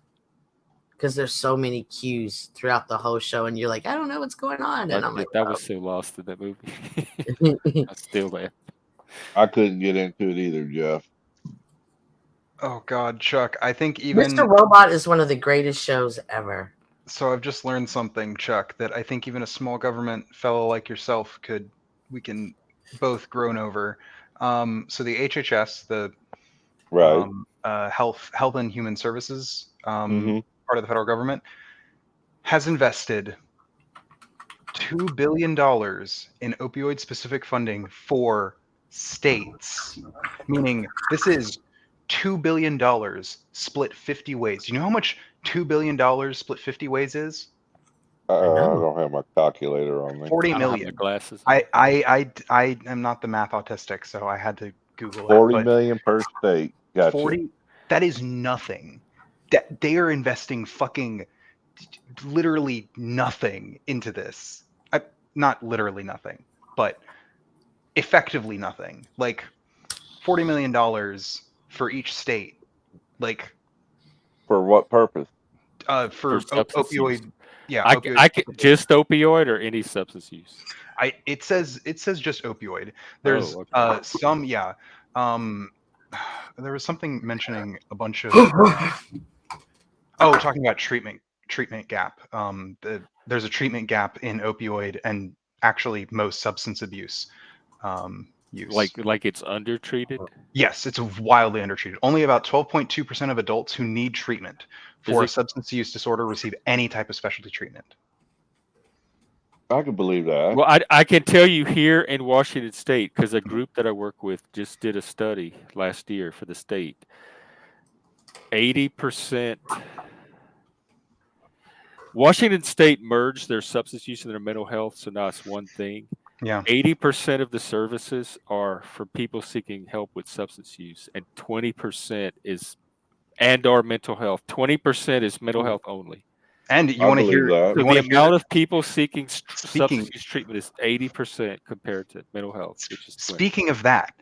because there's so many cues throughout the whole show, and you're like, I don't know what's going on. And I'm like, that was so lost in that movie. I'm still there. I couldn't get into it either, Jeff. Oh God, Chuck, I think even Mr. Robot is one of the greatest shows ever. So I've just learned something, Chuck, that I think even a small government fellow like yourself we can both groan over. So the HHS, the Health and Human Services part of the federal government, has invested $2 billion in opioid-specific funding for states, meaning this is $2 billion split 50 ways. You know how much $2 billion split 50 ways is? I don't have my calculator on me. 40 million. I don't have my glasses. I am not the math autistic, so I had to Google 40 million per state. Gotcha. 40. That is nothing. That they are investing fucking literally nothing into this. Not literally nothing, but effectively nothing. Like $40 million for each state. Like, for what purpose? For opioid. Use. Yeah, I can just opioid or any substance use. It says just opioid. There's some there was something mentioning a bunch of talking about treatment gap. There's a treatment gap in opioid and actually most substance abuse use. Like it's undertreated? Yes, it's wildly undertreated. Only about 12.2% of adults who need treatment for a substance use disorder receive any type of specialty treatment. I can believe that. Well, I can tell you here in Washington State, because a group that I work with just did a study last year for the state. 80%. Washington State merged their substance use and their mental health, so now it's one thing. Yeah. 80% of the services are for people seeking help with substance use, and 20% is or mental health. 20% is mental health only. And you want to hear that. So the amount of people seeking Speaking- substance use treatment is 80% compared to mental health, which is 20. Speaking of that,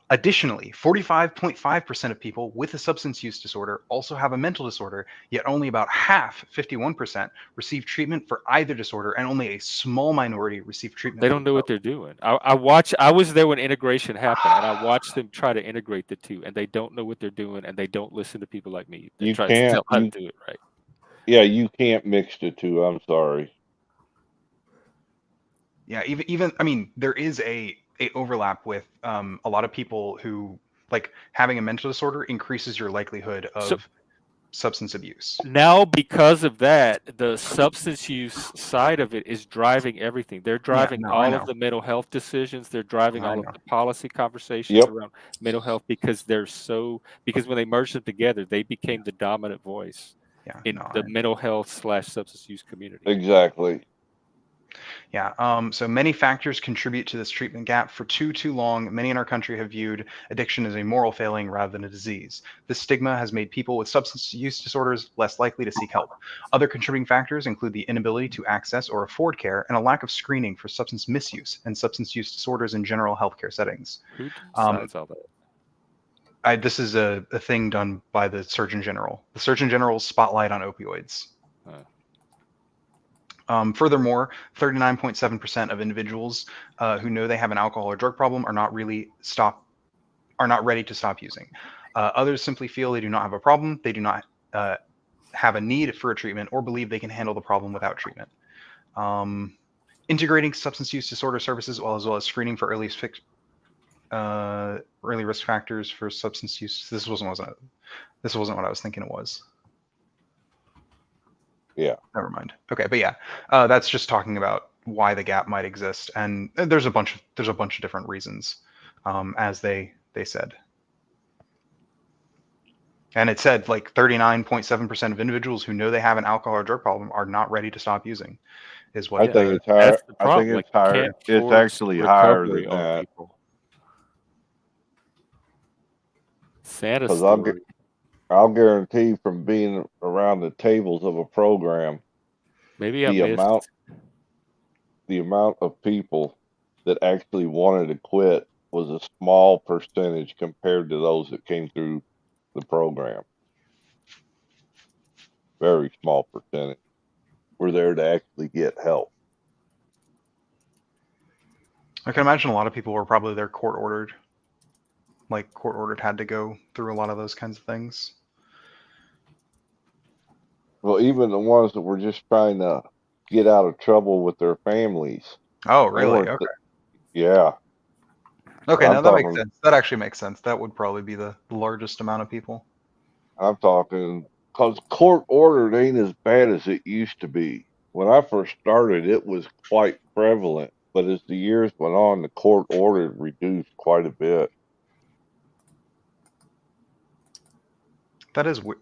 additionally, 45.5% of people with a substance use disorder also have a mental disorder, yet only about half, 51%, receive treatment for either disorder, and only a small minority receive treatment. They don't know what they're doing. I was there when integration happened, and I watched them try to integrate the two, and they don't know what they're doing, and they don't listen to people like me. They try to tell how to do it right. Yeah, you can't mix the two. I'm sorry. Yeah, even I mean, there is a overlap with a lot of people who, like, having a mental disorder increases your likelihood of substance abuse. Now, because of that, the substance use side of it is driving everything. They're driving all of the mental health decisions. They're driving all of the policy conversations around mental health because when they merged them together, they became the dominant voice in the mental health / substance use community. Exactly. Yeah. So many factors contribute to this treatment gap. For too long, many in our country have viewed addiction as a moral failing rather than a disease. This stigma has made people with substance use disorders less likely to seek help. Other contributing factors include the inability to access or afford care and a lack of screening for substance misuse and substance use disorders in general healthcare settings. Who decides all that? This is a thing done by the Surgeon General. The Surgeon General's spotlight on opioids. Furthermore, 39.7% of individuals who know they have an alcohol or drug problem are not ready to stop using. Others simply feel they do not have a problem, they do not have a need for a treatment, or believe they can handle the problem without treatment. Integrating substance use disorder services, as well as screening for early risk factors for substance use. This wasn't what I was thinking it was. Yeah. Never mind. Okay, but yeah, that's just talking about why the gap might exist, and there's a bunch of different reasons, as they said. And it said like 39.7% of individuals who know they have an alcohol or drug problem are not ready to stop using. Is what I think it's higher. That's the problem. I think it's higher. It's actually higher than that. Sad story. I'll guarantee from being around the tables of a program, maybe the amount of people that actually wanted to quit was a small percentage compared to those that came through the program. Very small percentage were there to actually get help. I can imagine a lot of people were probably there court ordered, had to go through a lot of those kinds of things. Well, even the ones that were just trying to get out of trouble with their families. Oh, really? Okay. Yeah. Okay, now that makes sense. That actually makes sense. That would probably be the largest amount of people. I'm talking, because court ordered ain't as bad as it used to be. When I first started, it was quite prevalent. But as the years went on, the court ordered reduced quite a bit. That is weird.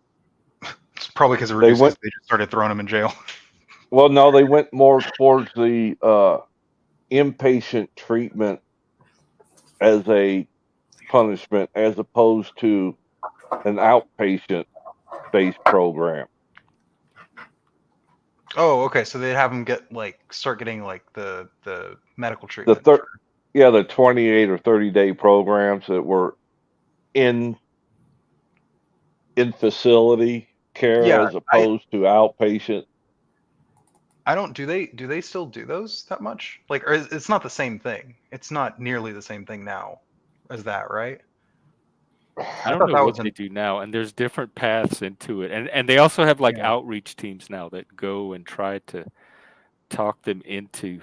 It's probably because they just started throwing them in jail. Well, no, they went more towards the inpatient treatment as a punishment as opposed to an outpatient-based program. Oh, okay. So they'd have them start getting the medical treatment. The 28 or 30-day programs that were in facility care as opposed to outpatient. Do they still do those that much? Or it's not the same thing. It's not nearly the same thing now as that, right? I don't know what they do now, and there's different paths into it, and they also have outreach teams now that go and try to talk them into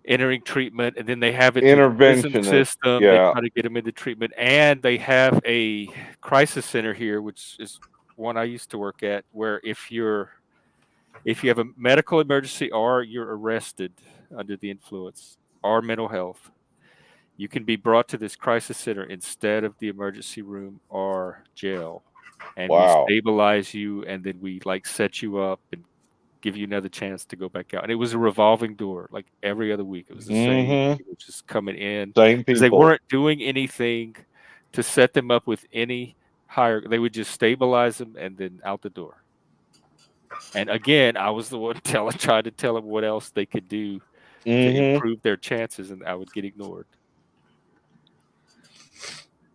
entering treatment, and then they have it intervention system. They try to get them into treatment, and they have a crisis center here, which is one I used to work at, where if you're if you have a medical emergency or you're arrested under the influence or mental health, you can be brought to this crisis center instead of the emergency room or jail. And we Wow. stabilize you, and then we like set you up and give you another chance to go back out. And it was a revolving door, like every other week. It was the same Mm-hmm. people just coming in Same because they people. weren't doing anything to set them up with any higher. They would just stabilize them and then out the door. And again, I was the one trying to tell them what else they could do to Mm-hmm. improve their chances, and I would get ignored.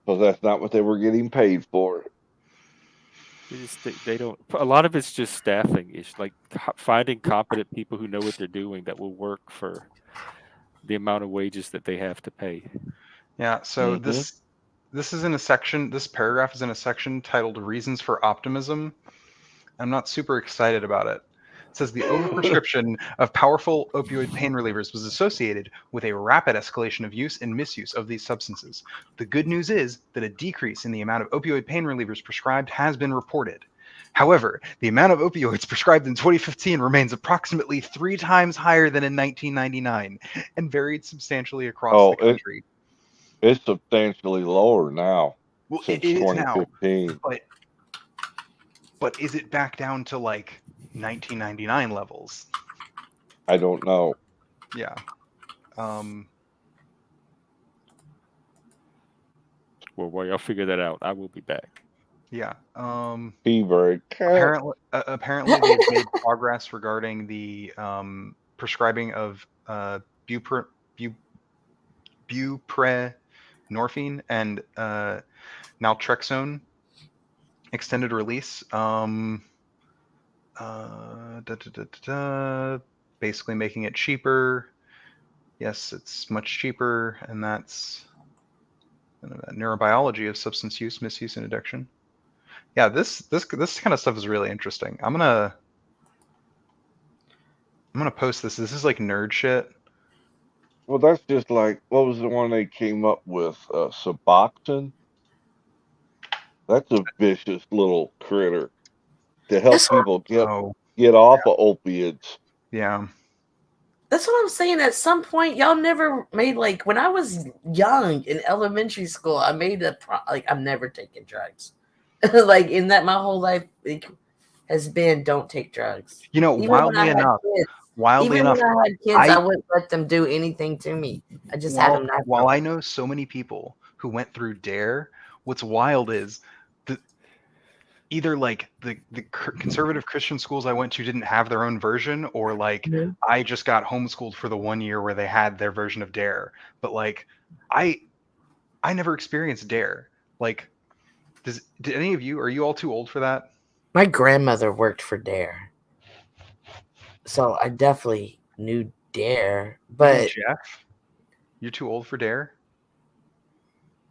So that's not what they were getting paid for. They don't. A lot of it's just staffing. It's like finding competent people who know what they're doing that will work for the amount of wages that they have to pay. Yeah. So this is in a section. This paragraph is in a section titled "Reasons for Optimism." I'm not super excited about it. It says the overprescription of powerful opioid pain relievers was associated with a rapid escalation of use and misuse of these substances. The good news is that a decrease in the amount of opioid pain relievers prescribed has been reported. However, the amount of opioids prescribed in 2015 remains approximately 3 times higher than in 1999 and varied substantially across the country. It's substantially lower now since it is 2015. Now, but is it back down to like 1999 levels? I don't know. Yeah. Well, while y'all figure that out, I will be back. Yeah. Fever. Apparently they've made progress regarding the prescribing of buprenorphine and naltrexone extended release. Basically making it cheaper. Yes, it's much cheaper, and that's neurobiology of substance use, misuse, and addiction. Yeah, this kind of stuff is really interesting. I'm gonna post this. This is like nerd shit. Well, that's just like, what was the one they came up with? Suboxone? That's a vicious little critter to help people get off of opiates. Yeah. That's what I'm saying. At some point, y'all never made, like, when I was young in elementary school, I made I'm never taking drugs. Like, in that my whole life has been don't take drugs. You know, wildly enough, when I had kids, I wouldn't let them do anything to me. I just had them naturally. While I know so many people who went through DARE, what's wild is either like the conservative Christian schools I went to didn't have their own version, or like I just got homeschooled for the 1 year where they had their version of DARE. But like I never experienced DARE. Like, did any of you? Are you all too old for that? My grandmother worked for DARE, so I definitely knew DARE. But Jeff, you're too old for DARE.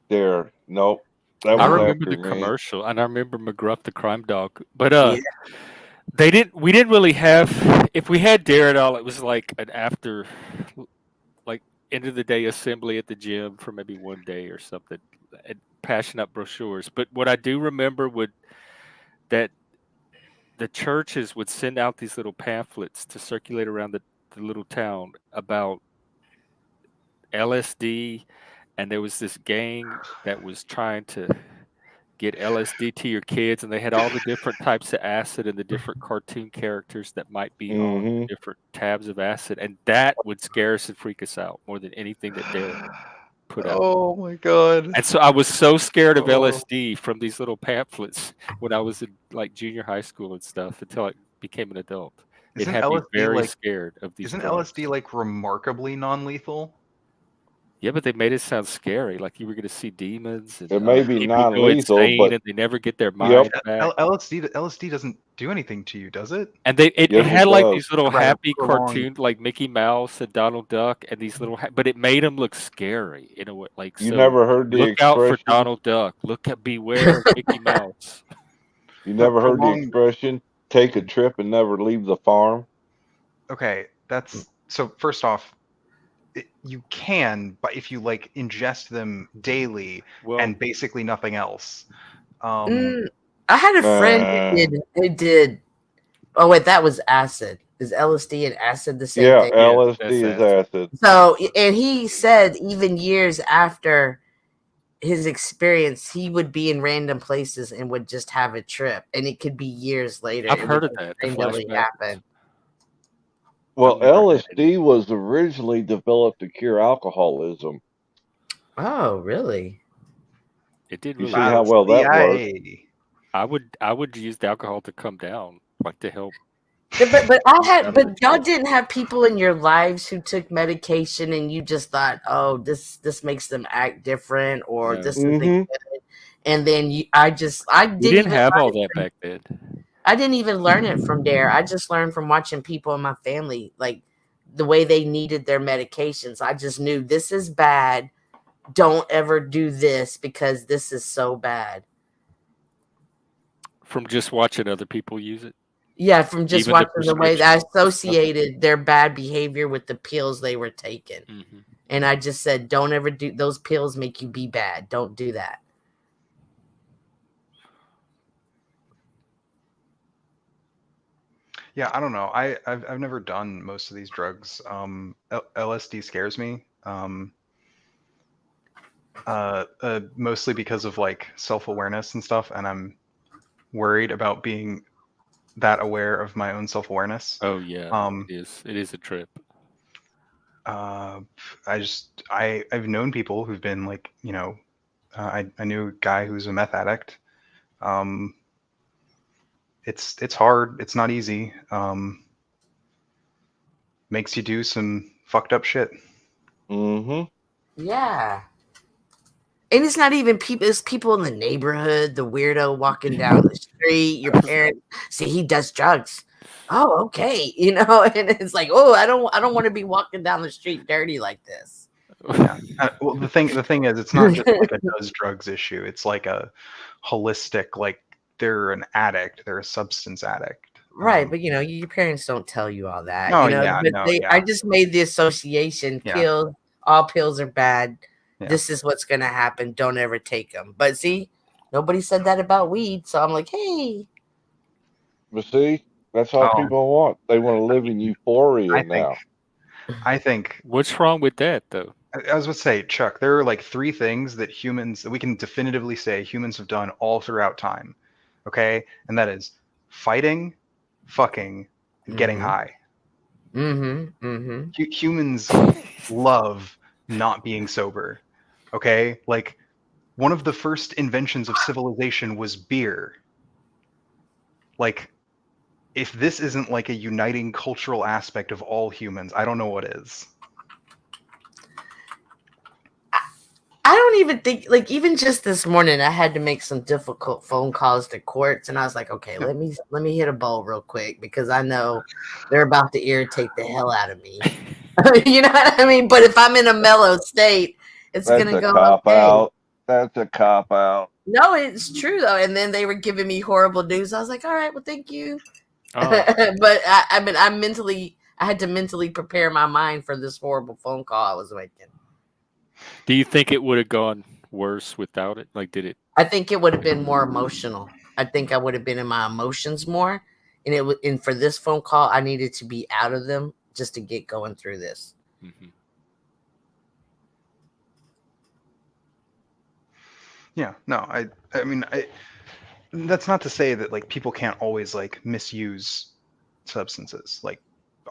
DARE, nope. I remember the commercial, and I remember McGruff the crime dog. But we didn't really have. If we had DARE at all, it was like an after, like end of the day assembly at the gym for maybe one day or something, and passing up brochures. But what I do remember that the churches would send out these little pamphlets to circulate around the little town about LSD. And there was this gang that was trying to get LSD to your kids, and they had all the different types of acid and the different cartoon characters that might be on different tabs of acid, and that would scare us and freak us out more than anything that DARE put out. Oh my god! And so I was so scared of LSD from these little pamphlets when I was in like junior high school and stuff until I became an adult. It had me very scared of these. Isn't LSD like remarkably non-lethal? Yeah, but they made it sound scary, like you were going to see demons. And, it may be non-lethal, but and they never get their mind back. LSD doesn't do anything to you, does it? And it had like these little happy cartoons, like Mickey Mouse and Donald Duck, and these little, but it made them look scary in a way. Like you never heard the expression. Look out for Donald Duck. Beware of Mickey Mouse. You never heard the expression, take a trip and never leave the farm? Okay, so first off, you can, but if you like ingest them daily and basically nothing else. I had a friend who did Oh wait, that was acid. Is LSD and acid the same Yeah, thing? LSD is acid. So, and he said even years after his experience, he would be in random places and would just have a trip, and it could be years later. I've It heard would of that. just The randomly flashback. happen. Well, I've never had LSD was originally developed to cure alcoholism. Oh, really? It did You really. see how well that worked? I would use the alcohol to come down, like to help. But y'all didn't have people in your lives who took medication and you just thought, oh, this makes them act different, or No. this isn't good. And then I didn't even have all that back then. I didn't even learn it from there. I just learned from watching people in my family, like the way they needed their medications. I just knew this is bad. Don't ever do this because this is so bad. From just watching other people use it. Yeah, from just Even watching the way that I prescriptions. associated their bad behavior with the pills they were taking. Mhm. And I just said, don't ever do those pills make you be bad. Don't do that. Yeah, I don't know. I've never done most of these drugs. LSD scares me. Mostly because of like self-awareness and stuff, and I'm worried about being that aware of my own self-awareness. Oh yeah, it is a trip. I've known people who've been like, you know, I knew a guy who's a meth addict. It's hard. It's not easy. Makes you do some fucked up shit. Yeah. And it's not even people, it's people in the neighborhood, the weirdo walking down the street, your parents see he does drugs. Oh, okay. You know, and it's like, oh, I don't want to be walking down the street dirty like this. Yeah. Well, the thing is, it's not just like a does drugs issue. It's like a holistic, like they're an addict, they're a substance addict. Right, but you know, your parents don't tell you all that. Oh, you know, yeah, but no, I yeah. just made the association. Yeah. All pills are bad. Yeah. This is what's gonna happen. Don't ever take them. But see, nobody said that about weed, so I'm like, hey. But see, that's all people want. They want to live in euphoria now. I think. What's wrong with that, though? I was going to say, Chuck, there are like 3 things that we can definitively say humans have done all throughout time. Okay? And that is fighting, fucking, and getting high. Humans love not being sober. Okay? Like, one of the first inventions of civilization was beer. Like, if this isn't like a uniting cultural aspect of all humans, I don't know what is. I don't even think, like, even just this morning, I had to make some difficult phone calls to courts, and I was like, okay, let me hit a bowl real quick because I know they're about to irritate the hell out of me. You know what I mean? But if I'm in a mellow state, it's gonna go cop okay. out. That's a cop out. No, it's true though. And then they were giving me horrible news. I was like, all right, well, thank you. Oh. But I had to mentally prepare my mind for this horrible phone call I was making. Do you think it would have gone worse without it? Like, did it? I think it would have been more emotional. I think I would have been in my emotions more. And for this phone call, I needed to be out of them just to get going through this. Mm-hmm. Yeah, no, I mean, that's not to say that like people can't always like misuse substances. Like,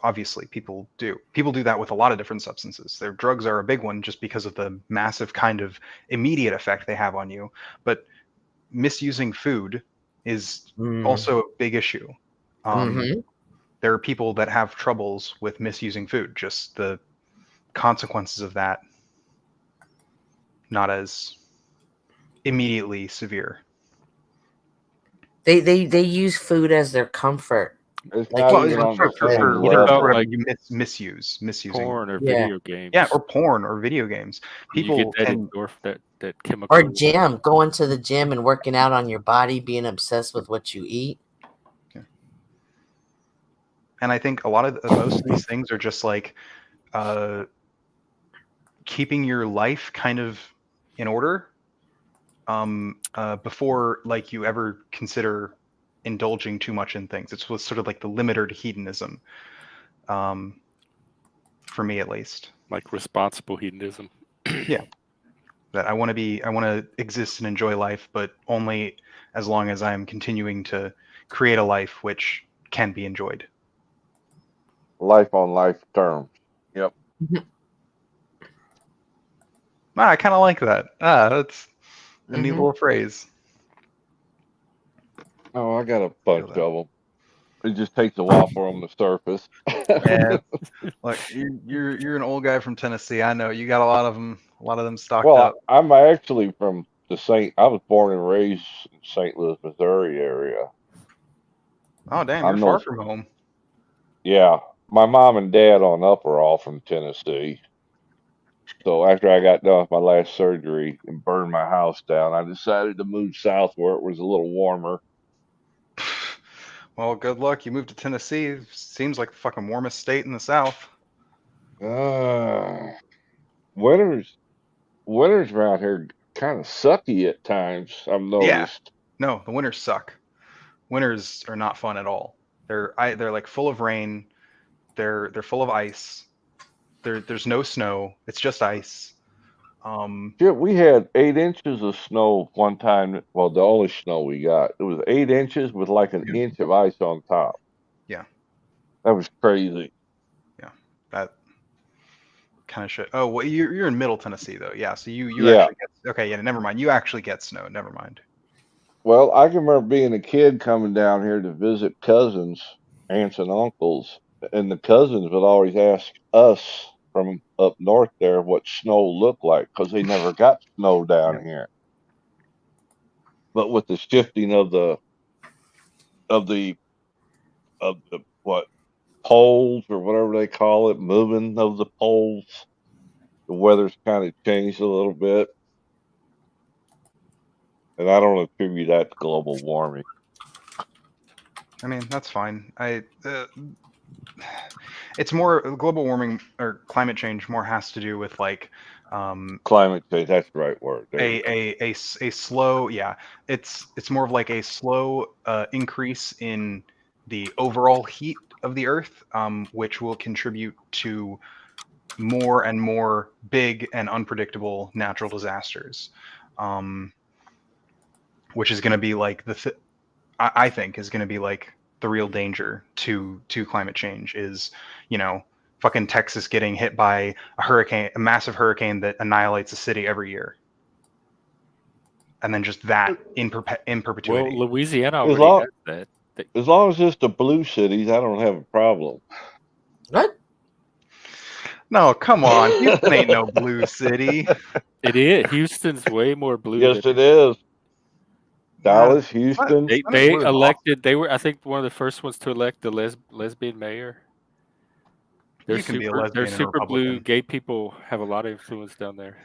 obviously people do that with a lot of different substances. Their drugs are a big one just because of the massive kind of immediate effect they have on you. But misusing food is also a big issue. There are people that have troubles with misusing food. Just the consequences of that not as immediately severe. They use food as their comfort. It's like not even on the same level. Like you misusing porn or video games. Yeah, or porn or video games. People you get that chemical. Or gym, going to the gym and working out on your body, being obsessed with what you eat. Yeah. And I think a lot of most of these things are just like keeping your life kind of in order before like you ever consider indulging too much in things. It's sort of like the limiter to hedonism, for me at least. Like responsible hedonism. Yeah, that I want to exist and enjoy life, but only as long as I'm continuing to create a life which can be enjoyed. Life on life terms. Yep. I kind of like that. That's a neat little phrase. Oh, I got a bunch of them. It just takes a while for them to surface. Yeah. Look, you're an old guy from Tennessee. I know you got a lot of them stocked Well, up. I'm actually from I was born and raised in St. Louis, Missouri area. Oh, damn, you're far from home. Yeah, my mom and dad on up are all from Tennessee. So after I got done with my last surgery and burned my house down, I decided to move south where it was a little warmer. Well, good luck. You moved to Tennessee. Seems like the fucking warmest state in the South. Winters around here kind of sucky at times, I've noticed. No, the winters suck. Winters are not fun at all. They're like full of rain. They're full of ice. There's no snow. It's just ice. Shit, we had 8 inches of snow one time. Well, the only snow we got, it was 8 inches with like an inch of ice on top. Yeah, that was crazy. Yeah, that kind of shit. Oh, well, you're in Middle Tennessee though. Yeah, so you Yeah. actually get, okay. Yeah, never mind. You actually get snow. Never mind. Well, I can remember being a kid coming down here to visit cousins, aunts and uncles, and the cousins would always ask us from up north there what snow looked like because they never got snow down here. But with the shifting of the what poles or whatever they call it, moving of the poles, the weather's kind of changed a little bit. And I don't attribute that to global warming. I mean, that's fine. It's more global warming or climate change. More has to do with like climate change. That's the right word. A slow. Yeah, it's more of like a slow increase in the overall heat of the Earth, which will contribute to more and more big and unpredictable natural disasters, which is going to be like I think is going to be like the real danger to climate change is, fucking Texas getting hit by a massive hurricane that annihilates a city every year. And then just that in perpetuity. Well, Louisiana already has that. As long as it's the blue cities, I don't have a problem. What? No, come on. Houston ain't no blue city. It is. Houston's way more blue. Yes, it is. Dallas, Houston. They elected. They were, I think, one of the first ones to elect the lesbian mayor. They're super blue. Gay people have a lot of influence down there.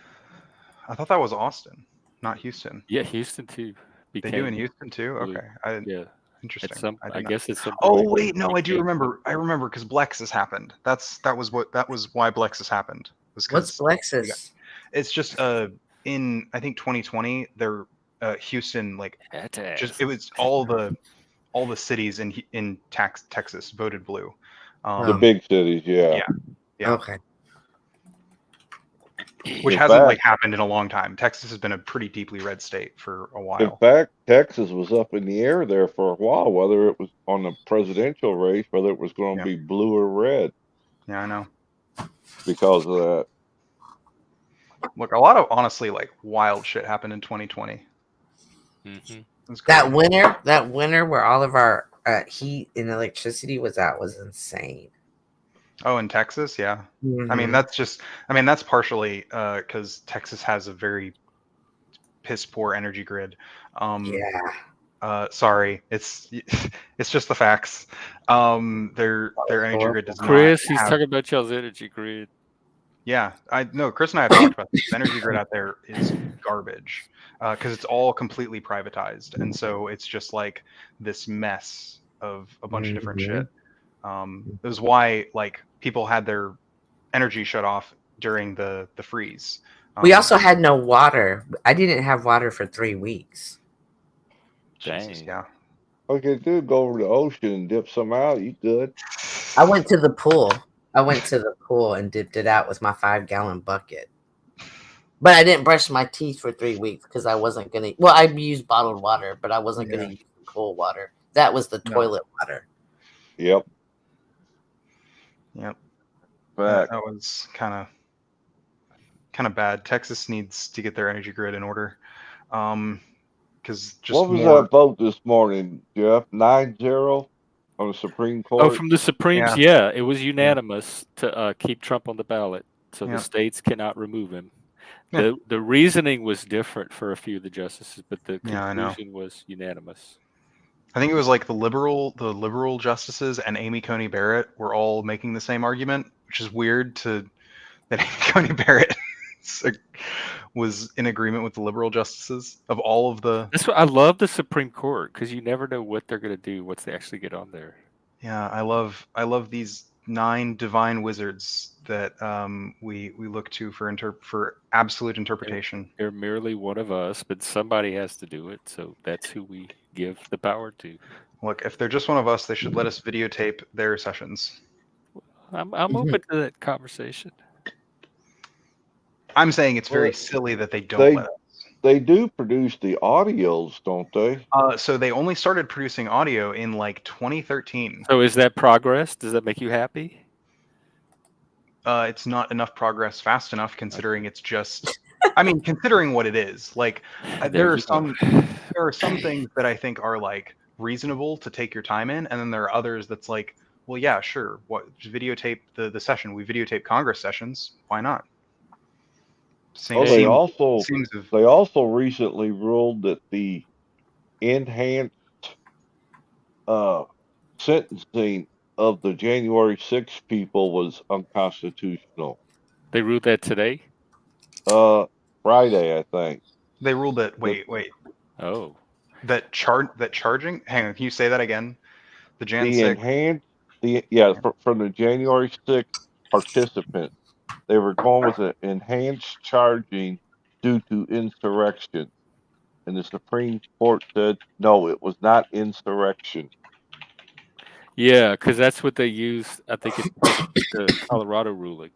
I thought that was Austin, not Houston. Yeah, Houston too. They do in Houston too. Blue. Okay. Yeah. Interesting. I guess it's some. Oh wait, no, I do remember. I remember because Blexus happened. That was why Blexus happened. What's Blexus? It's just in I think 2020 there Houston it was all the cities in Texas voted blue. The big cities, yeah. Okay. Which hasn't happened in a long time. Texas has been a pretty deeply red state for a while. In fact, Texas was up in the air there for a while, whether it was on the presidential race, whether it was going to be blue or red. Yeah, I know. Because of that. Look, a lot of honestly wild shit happened in 2020. Mm-hmm. That winter where all of our heat and electricity was out was insane. Oh, in Texas, yeah. Mm-hmm. I mean, that's partially because Texas has a very piss poor energy grid. Sorry, it's just the facts. Their energy grid does not. Chris, he's talking about y'all's energy grid. Yeah, I know. Chris and I have talked about this. The energy grid out there is garbage because it's all completely privatized, and so it's just like this mess of a bunch of different shit. It was why people had their energy shut off during the freeze. We also had no water. I didn't have water for 3 weeks. Jesus, yeah. Okay, dude, go over to the ocean and dip some out. You good? I went to the pool. I went to the pool and dipped it out with my 5-gallon bucket. But I didn't brush my teeth for 3 weeks because I wasn't gonna. Well, I used bottled water, but I wasn't gonna use pool water. That was the toilet water. Yep. Yep. Fact. That was kind of bad. Texas needs to get their energy grid in order. Because just What was that vote this morning, Jeff? 9-0 on the Supreme Court. Oh, from the Supremes, yeah, it was unanimous to keep Trump on the ballot, so the states cannot remove him. The reasoning was different for a few of the justices, but the conclusion was unanimous. I think it was like the liberal justices and Amy Coney Barrett were all making the same argument, which is weird that Amy Coney Barrett was in agreement with the liberal justices of all of the. That's what I love the Supreme Court, because you never know what they're going to do once they actually get on there. Yeah, I love these 9 divine wizards that we look to for absolute interpretation. They're merely one of us, but somebody has to do it, so that's who we give the power to. Look, if they're just one of us, they should let us videotape their sessions. I'm open to that conversation. I'm saying it's very silly that they don't let us. They do produce the audios, don't they? So they only started producing audio in like 2013. So is that progress? Does that make you happy? It's not enough progress fast enough, considering it's just. I mean, considering what it is, like there are some things that I think are like reasonable to take your time in, and then there are others that's like, well, yeah, sure. What, just videotape the session? We videotape Congress sessions. Why not? They also recently ruled that the enhanced sentencing of the January 6th people was unconstitutional. They ruled that today? Friday, I think. They ruled that. Wait. Oh. That charging. Hang on. Can you say that again? The Jan 6th. From the January 6th participants, they were going with an enhanced charging due to insurrection, and the Supreme Court said no, it was not insurrection. Yeah, because that's what they used, I think, in the Colorado ruling.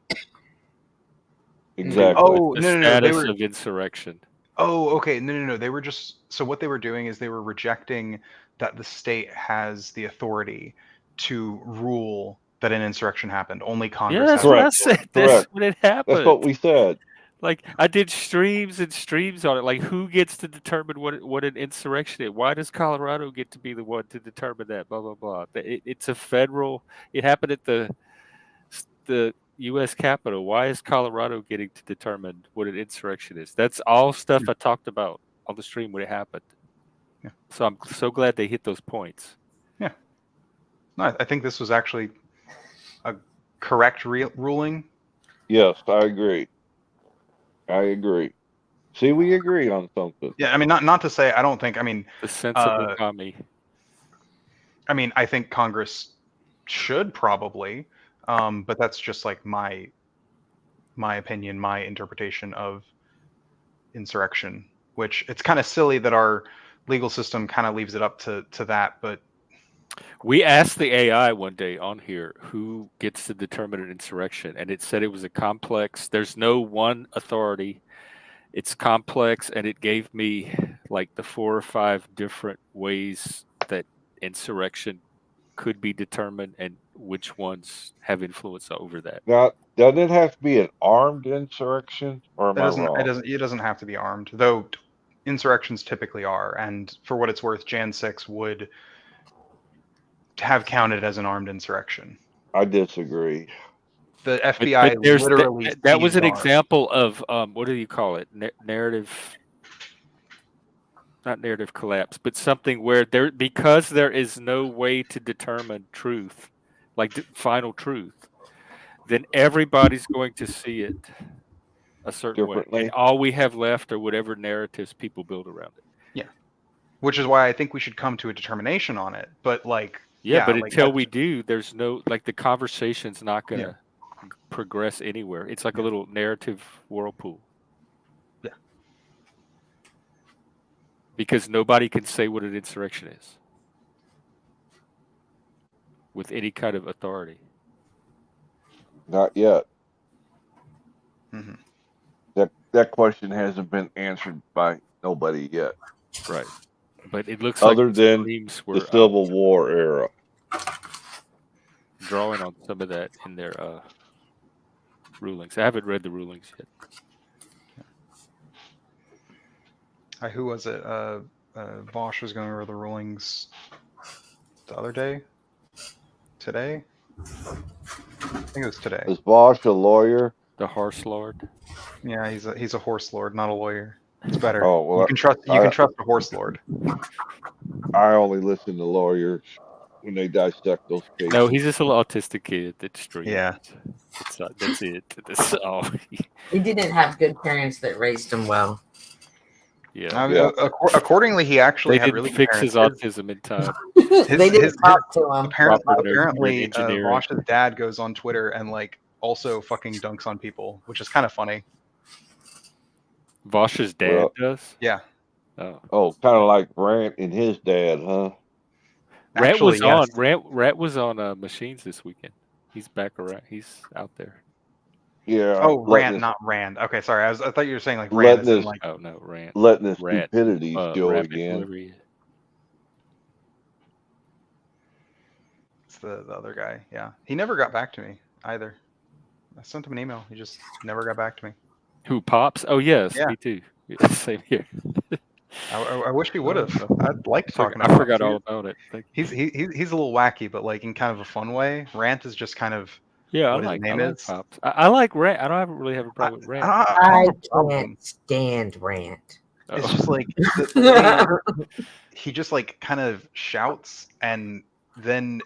Exactly. Oh, the no. Status of insurrection. Oh, okay. No. They were just. So what they were doing is they were rejecting that the state has the authority to rule that an insurrection happened. Only Congress. Yeah, that's what I said. That's when it happened. That's what we said. Like, I did streams and streams on it. Like, who gets to determine what an insurrection is? Why does Colorado get to be the one to determine that? Blah, blah, blah. It's a federal. It happened at the U.S. Capitol. Why is Colorado getting to determine what an insurrection is? That's all stuff I talked about on the stream when it happened. Yeah. So I'm so glad they hit those points. Yeah. No, I think this was actually a correct ruling. Yes, I agree. See, we agree on something. Yeah, I mean, not to say I don't think. I mean, the sensible commie. I mean, I think Congress should probably, but that's just like my opinion, my interpretation of insurrection. Which it's kind of silly that our legal system kind of leaves it up to that, but. We asked the AI one day on here who gets to determine an insurrection, and it said it was a complex. There's no one authority. It's complex, and it gave me like the 4 or 5 different ways that insurrection could be determined and which ones have influence over that. Now, doesn't it have to be an armed insurrection, or am I wrong? It doesn't have to be armed, though insurrections typically are, and for what it's worth, Jan 6 would have counted as an armed insurrection. I disagree. The FBI literally that was an example of what do you call it? Narrative, not narrative collapse, but something where because there is no way to determine truth, like final truth, then everybody's going to see it a certain way, and all we have left are whatever narratives people build around it. Yeah, which is why I think we should come to a determination on it. But like. Yeah, but until we do, there's no, like, the conversation's not going to progress anywhere. It's like a little narrative whirlpool. Yeah. Because nobody can say what an insurrection is. with any kind of authority. Not yet. Mhm. That question hasn't been answered by nobody yet. Right. But it looks Other like than Supremes the were Civil War era. drawing on some of that in their rulings. I haven't read the rulings yet. Who was it? Vosh was going over the rulings the other day. Today? I think it was today. Is Bosch a lawyer? The Horse Lord. Yeah, he's a horse lord, not a lawyer. It's better. Oh, well, you can trust a horse lord. I only listen to lawyers when they dissect those cases. No, he's just a little autistic kid that streams. Yeah. That's it. That's all. He didn't have good parents that raised him well. Yeah. Accordingly, he actually They had didn't really good fix his parents. autism in time. They didn't talk to him. Apparently, engineering. Vosh's dad goes on Twitter and like also fucking dunks on people, which is kind of funny. Vosh's dad does? Yeah. Oh, kind of like Rant and his dad, huh? Rat was on. Rat was on Machines this weekend. He's back around. He's out there. Yeah. Oh, Rant, not Rand. Okay, sorry. I thought you were saying like Rand. As in, like, oh no, Rant. Letting his stupidity show again. It's the other guy. Yeah, he never got back to me either. I sent him an email. He just never got back to me. Who, Pops? Oh yes, yeah. me too. Same here. I wish he would have. I'd like talking. I forgot all about it. He's a little wacky, but like in kind of a fun way. Rant is just kind of what his name is. Pops. I like Rant. I don't really have a problem with Rant. I can't stand Rant. It's just like he just like kind of shouts, and then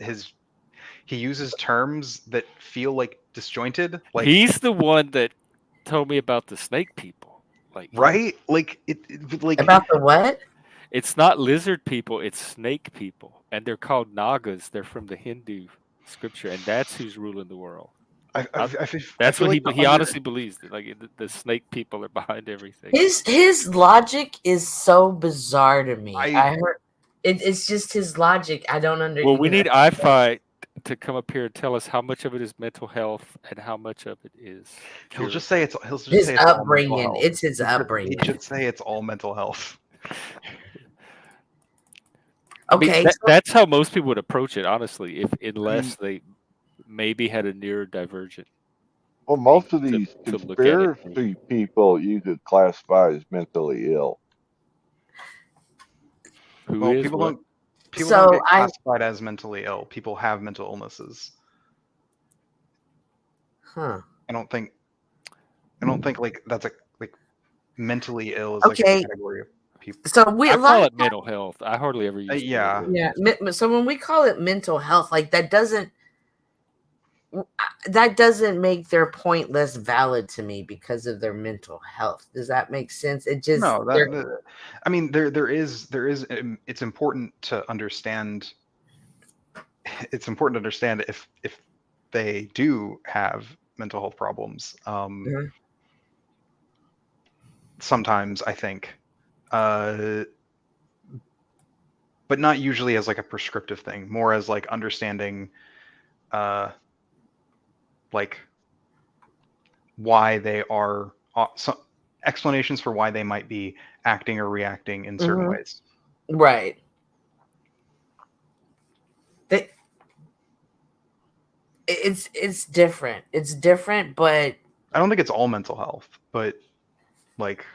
he uses terms that feel like disjointed. Like he's the one that told me about the snake people. Like right? Like like about the what? It's not lizard people, it's snake people. And they're called Nagas. They're from the Hindu scripture, and that's who's ruling the world. That's what he honestly believes. That, like the snake people are behind everything. His logic is so bizarre to me. I heard it's just his logic. I don't understand. Well, we need iPhi to come up here and tell us how much of it is mental health and how much of it is. He'll just say it's his upbringing. It's his upbringing. He should say it's all mental health. Okay, I mean, that's how most people would approach it, honestly, unless they maybe had a neurodivergent. Well, most of these conspiracy people you could classify as mentally ill. People don't get classified as mentally ill. People have mental illnesses. Huh. I don't think like that's like mentally ill is like a category of people. So I call it mental health. I hardly ever use yeah. So when we call it mental health, like that doesn't make their point less valid to me because of their mental health. Does that make sense? It just I mean there is it's important to understand. It's important to understand if they do have mental health problems. Sometimes I think, but not usually as like a prescriptive thing. More as like understanding, like why they are some explanations for why they might be acting or reacting in certain ways. Right. It's different. It's different, but I don't think it's all mental health. But like,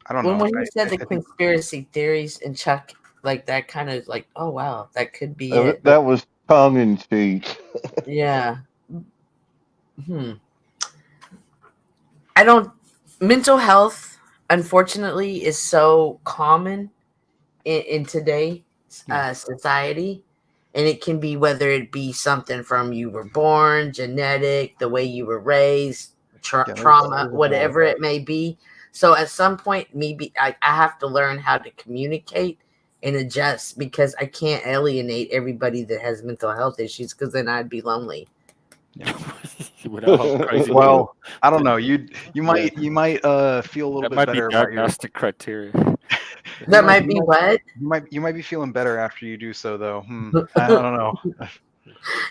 I don't know. When you said the conspiracy theories and Chuck, like that kind of like, oh wow, that could be it. That was tongue in cheek. Yeah. Mental health, unfortunately, is so common in today's society. And it can be whether it be something from you were born, genetic, the way you were raised, trauma, whatever it may be. So at some point, maybe I have to learn how to communicate and adjust because I can't alienate everybody that has mental health issues because then I'd be lonely. Yeah. Well, I don't know. You might feel a little bit better. Diagnostic criteria. That might be what? You might be feeling better after you do so, though. I don't know.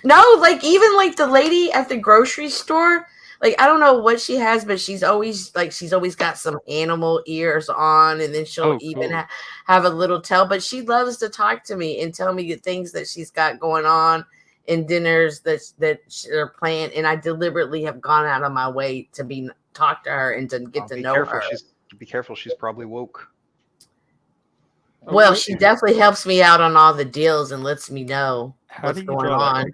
No, like even like the lady at the grocery store, like I don't know what she has, but she's always got some animal ears on, and then she'll even cool. have a little tail. But she loves to talk to me and tell me the things that she's got going on in dinners that are planned, and I deliberately have gone out of my way to talk to her and to get to know her. Be careful. She's probably woke. Well, she definitely helps me out on all the deals and lets me know what's going on.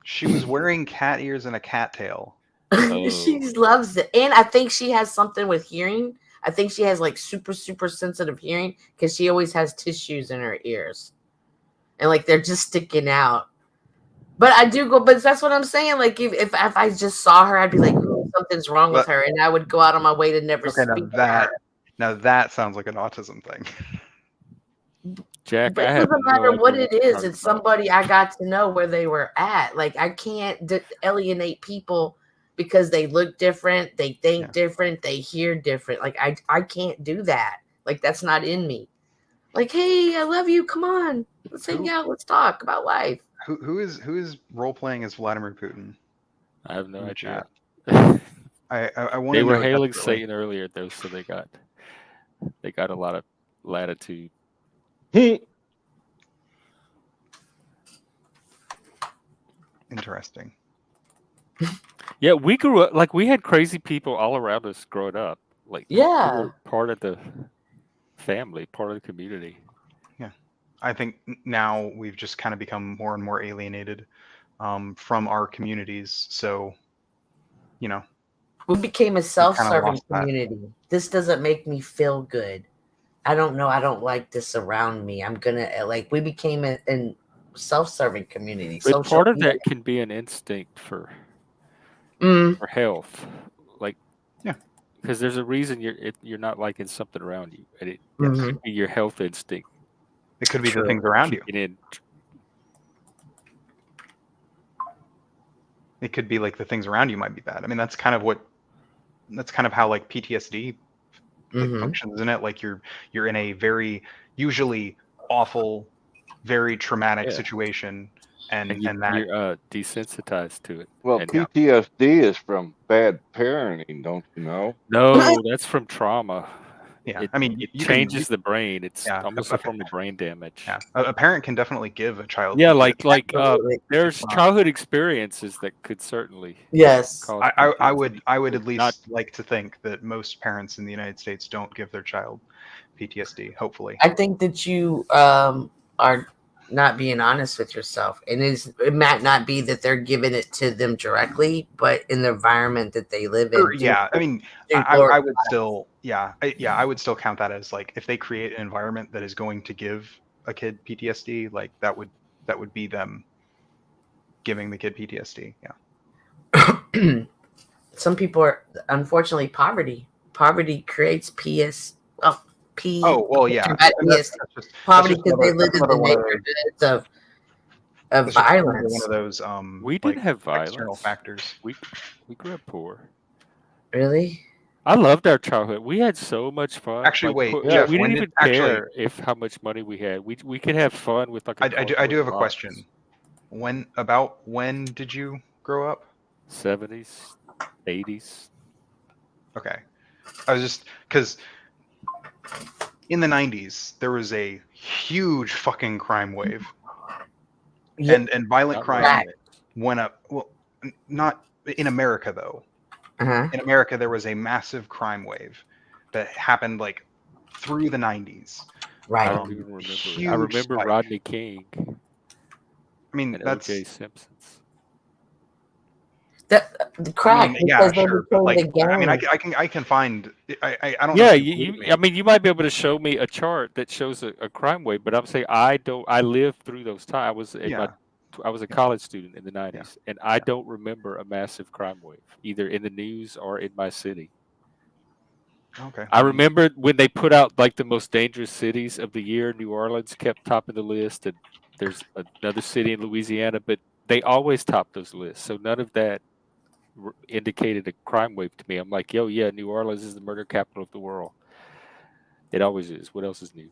She was wearing cat ears and a cat tail. She loves it. And I think she has something with hearing. I think she has like super, super sensitive hearing because she always has tissues in her ears. And like they're just sticking out. But but that's what I'm saying. Like if I just saw her, I'd be like, something's wrong with her. And I would go out on my way to never speak to her. Now that sounds like an autism thing. Jack, but it doesn't matter what it is. It's somebody I got to know where they were at. Like I can't alienate people because they look different, they think different, they hear different. Like I can't do that. Like that's not in me. Like, hey, I love you. Come on, let's hang out. Let's talk about life. Who is role playing as Vladimir Putin? I have no idea. I want. They were hailing Satan earlier though, so they got a lot of latitude. Interesting. Yeah, we grew up like we had crazy people all around us growing up. Like we were part of the family, part of the community. Yeah, I think now we've just kind of become more and more alienated from our communities. So, we became a self-serving community. This doesn't make me feel good. I don't know. I don't like this around me. I'm gonna we became a self-serving community. But part of that can be an instinct for health, like because there's a reason you're not liking something around you, and it could be your health instinct. It could be the things around you. It could be like the things around you might be bad. I mean, that's kind of how like PTSD functions, isn't it? Like you're in a very usually awful, very traumatic situation, and that you're desensitized to it. Well, PTSD is from bad parenting, don't you know? No, that's from trauma. Yeah, it changes the brain. It's almost a form of brain damage. Yeah, a parent can definitely give a child. Yeah, there's childhood experiences that could certainly. Yes, I would at least like to think that most parents in the United States don't give their child PTSD. Hopefully, I think that you are not being honest with yourself, and it might not be that they're giving it to them directly, but in the environment that they live in. Yeah, I mean, I would still, I would still count that as like if they create an environment that is going to give a kid PTSD, like that would be them giving the kid PTSD. Yeah. Some people are unfortunately poverty. Poverty creates Oh well, yeah. Poverty because they live in the neighborhoods of violence. One of those we didn't have violence. External factors. We grew up poor. Really? I loved our childhood. We had so much fun. Actually, wait, Jeff, we didn't even care how much money we had. We could have fun with like. I do have a question. When did you grow up? 70s, 80s. Okay, I was just because. In the 90s, there was a huge fucking crime wave, and violent crime went up. Well, not in America though. In America, there was a massive crime wave that happened like through the 90s. Right. I don't even remember. I remember Rodney King. I mean, that's O.J. Simpson's. The crack. I mean, sure. Like, I mean, I can find. I don't. Yeah, I mean, you might be able to show me a chart that shows a crime wave, but I'm saying I don't. I lived through those times. I was a college student in the 90s, and I don't remember a massive crime wave either in the news or in my city. Okay. I remember when they put out like the most dangerous cities of the year. New Orleans kept topping the list, and there's another city in Louisiana, but they always top those lists. So none of that indicated a crime wave to me. I'm like, yo, yeah, New Orleans is the murder capital of the world. It always is. What else is new?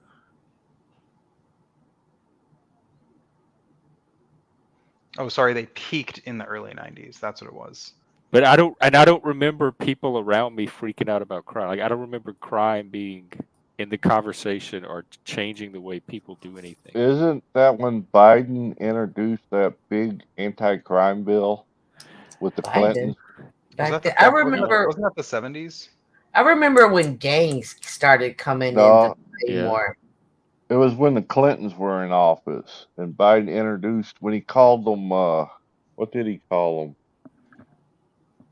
Oh, sorry, they peaked in the early 90s. That's what it was. But I don't remember people around me freaking out about crime. Like I don't remember crime being in the conversation or changing the way people do anything. Isn't that when Biden introduced that big anti-crime bill with the Clintons? Back then, I remember. Wasn't that the 70s? I remember when gangs started coming No, into play more. It was when the Clintons were in office, and Biden introduced when he called them. What did he call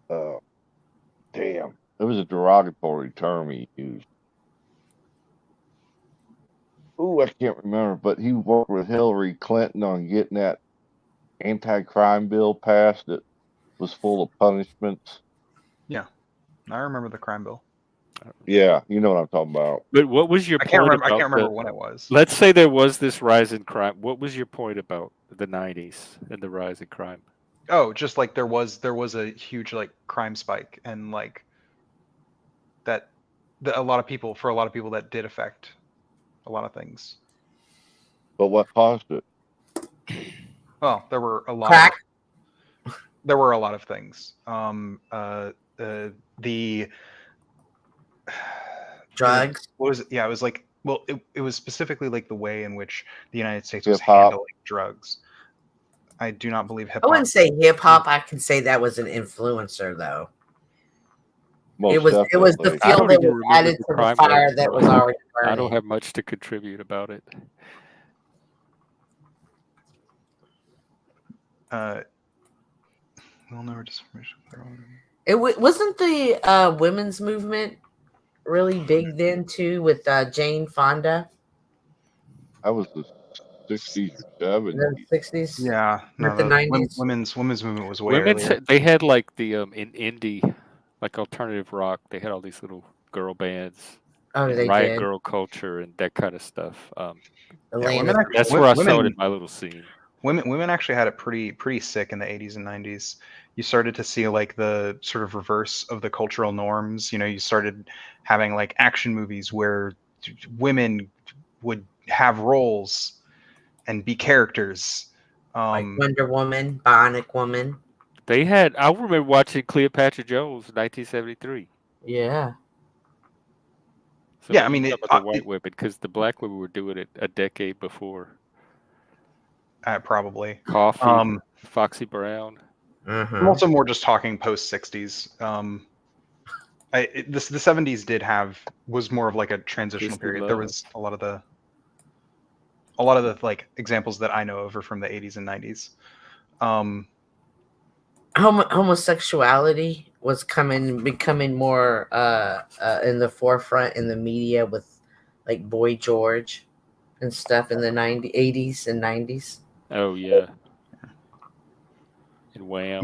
them? Damn, it was a derogatory term he used. Ooh, I can't remember, but he worked with Hillary Clinton on getting that anti-crime bill passed that was full of punishments. Yeah, I remember the crime bill. Yeah, you know what I'm talking about. But what was your point about I can't remember when it was. Let's say there was this rise in crime. What was your point about the 90s and the rise in crime? Oh, just like there was a huge like crime spike, and like that a lot of people that did affect a lot of things. But what caused it? Well, there were a lot. Crack. There were a lot of things. The drugs. What was it? Yeah, it was like, well, it was specifically like the way in which the United States was Hip-hop. handling drugs. I do not believe hip I hop. wouldn't say hip hop. I can say that was an influencer, though. Most It was the definitely. I fuel don't that even was remember added the to the crime fire rates, that so was already burning. I don't have much to contribute about it. We'll never disinformation. Wasn't the women's movement really big then too with Jane Fonda That was the 60s or in the 70s. 60s? Yeah, Not the 90s. Women's movement was way earlier. They had like the in indie, like alternative rock. They had all these little girl bands, Oh, they riot did. girl culture, and that kind of stuff. That's where I saw it in my little scene. Women actually had it pretty sick in the 80s and 90s. You started to see like the sort of reverse of the cultural norms. You know, you started having like action movies where women would have roles and be characters. Like Wonder Woman, Bionic Woman. They had. I remember watching Cleopatra Jones, 1973. Yeah. So yeah, I mean, about the white women, because the black women were doing it a decade before. Probably. Coffee, Foxy Brown. I'm also more just talking post 60s. The 70s was more of like a transitional period. There was a lot of the like examples that I know of are from the 80s and 90s. Homosexuality was becoming more in the forefront in the media with like Boy George and stuff in the 80s and 90s. Oh yeah. And Wham.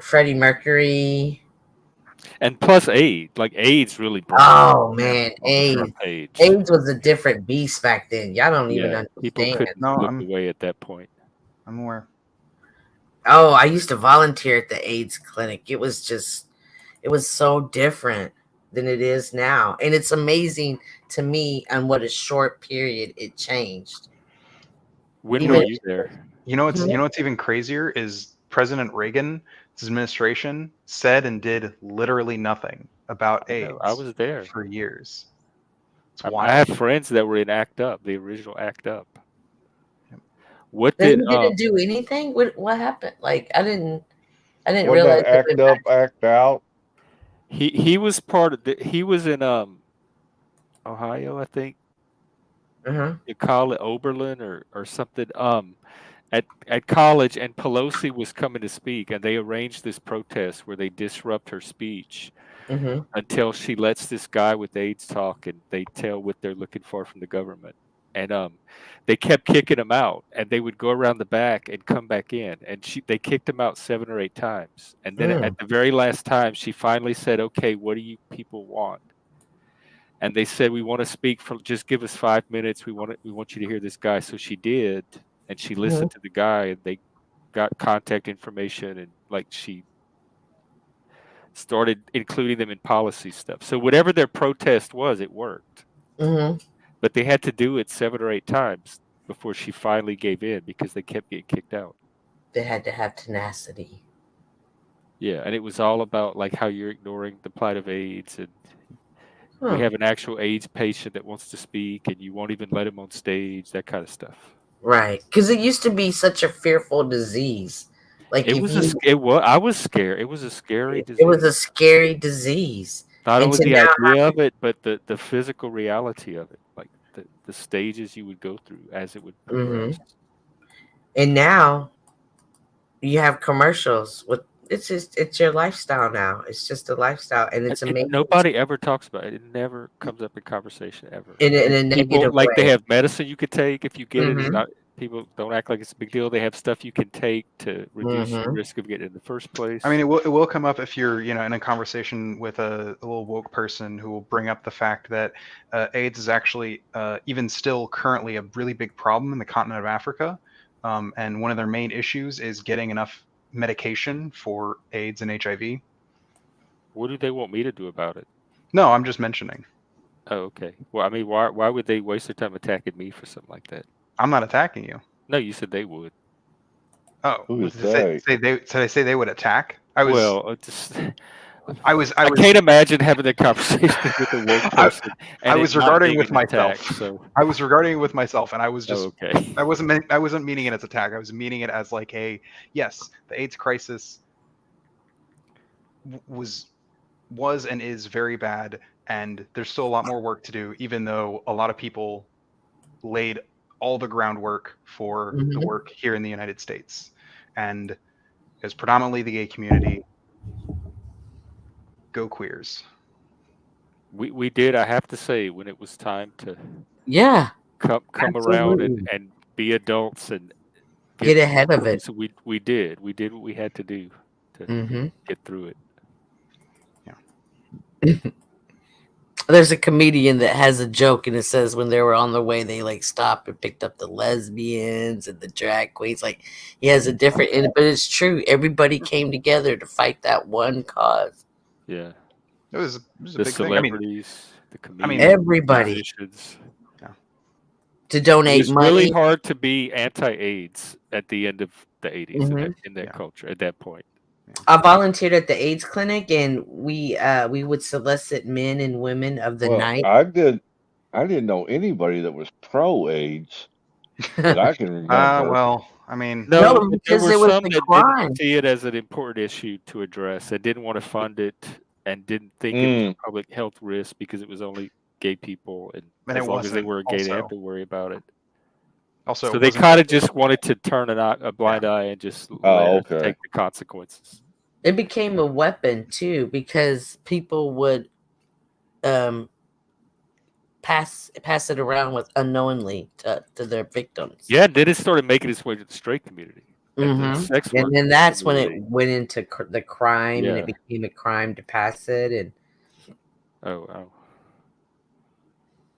Freddie Mercury. And plus AIDS. Like AIDS really broke. Oh man, AIDS was a different beast back then. Y'all don't even understand. People couldn't look away at that point. I'm aware. Oh, I used to volunteer at the AIDS clinic. It was so different than it is now. And it's amazing to me on what a short period it changed. When were you there? You know what's even crazier is President Reagan's administration said and did literally nothing about AIDS. I was there for years. I have friends that were in ACT UP, the original ACT UP. What he did didn't do anything? What happened? Like I didn't What realize that ACT UP, ACT out. He was part of he was in Ohio, I think. You call it Oberlin or something. At college, and Pelosi was coming to speak, and they arranged this protest where they disrupt her speech until she lets this guy with AIDS talk, and they tell what they're looking for from the government. And they kept kicking him out, and they would go around the back and come back in, and they kicked him out 7 or 8 times. And then at the very last time, she finally said, "Okay, what do you people want?" And they said, "We want to speak from. Just give us 5 minutes. We want you to hear this guy." So she did, and she listened to the guy, and they got contact information, and like she started including them in policy stuff. So whatever their protest was, it worked. But they had to do it 7 or 8 times before she finally gave in because they kept getting kicked out. They had to have tenacity. Yeah, and it was all about like how you're ignoring the plight of AIDS, and we Huh. have an actual AIDS patient that wants to speak, and you won't even let him on stage. That kind of stuff. Right, because it used to be such a fearful disease. Like It if was you, it was I was scared. It was a scary it was a disease. scary disease, Not and only to the now, idea of it, but the physical reality of it, like the stages you would go through as it would progress. and now you have commercials with. It's your lifestyle now. It's just a lifestyle, and it's amazing. Nobody ever talks about it. It never comes up in conversation ever. In a People negative like they way. have medicine you could take if you get it. It's Mhm. not people don't act like it's a big deal. They have stuff you can take to reduce your Mhm. risk of getting it in the first place. I mean, it will come up if you're, in a conversation with a little woke person who will bring up the fact that AIDS is actually even still currently a really big problem in the continent of Africa, and one of their main issues is getting enough medication for AIDS and HIV. What do they want me to do about it? No, I'm just mentioning. Oh, okay. Well, I mean, why would they waste their time attacking me for something like that? I'm not attacking you. No, you said they would. Oh, Who is did they say they would attack? I can't imagine having that conversation with a woke person and I it was not regarding being with an myself. attack. So I was regarding it with myself, and I was just okay. I wasn't meaning it as attack. I was meaning it as like yes, the AIDS crisis was and is very bad, and there's still a lot more work to do, even though a lot of people laid all the groundwork for the work here in the United States. And it's predominantly the gay community. Go queers. We did, I have to say, when it was time to Yeah, come around absolutely. and be adults and Get ahead of it. so we did what we had to do to get through it. There's a comedian that has a joke, and it says when they were on the way, they like stopped and picked up the lesbians and the drag queens. Like he has a different, but it's true. Everybody came together to fight that one cause. Yeah. It was a The big celebrities, thing. the comedians, everybody musicians. to donate It was money. really hard to be anti-AIDS at the end of the 80s in that culture at that point. I volunteered at the AIDS clinic, and we would solicit men and women of the night. I didn't know anybody that was pro-AIDS that I can remember. Well, I mean, no, because there it were was some the that crime. didn't see it as an important issue to address. They didn't want to fund it and didn't think it was a public health risk because it was only gay people, and as long as they were gay, they have to worry about it. Also, so they kind of just wanted to turn a blind eye and just let us take the consequences. It became a weapon too, because people would pass it around with unknowingly to their victims. Yeah, then it started making its way to the straight community. And then that's when it went into the crime, and it became a crime to pass it. And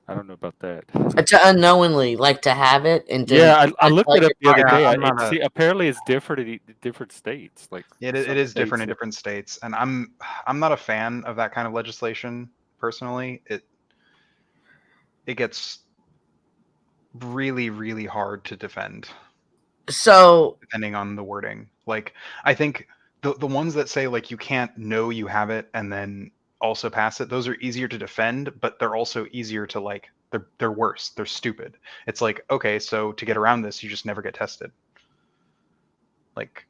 I don't know about that. To unknowingly, like to have it, and I looked it up the other day. Apparently, it's different in different states. Like it is different in different states, and I'm not a fan of that kind of legislation personally. It gets really, really hard to defend. So depending on the wording, like I think the ones that say like you can't know you have it and then also pass it, those are easier to defend, but they're also easier to like they're worse. They're stupid. It's like, okay, so to get around this, you just never get tested. Like,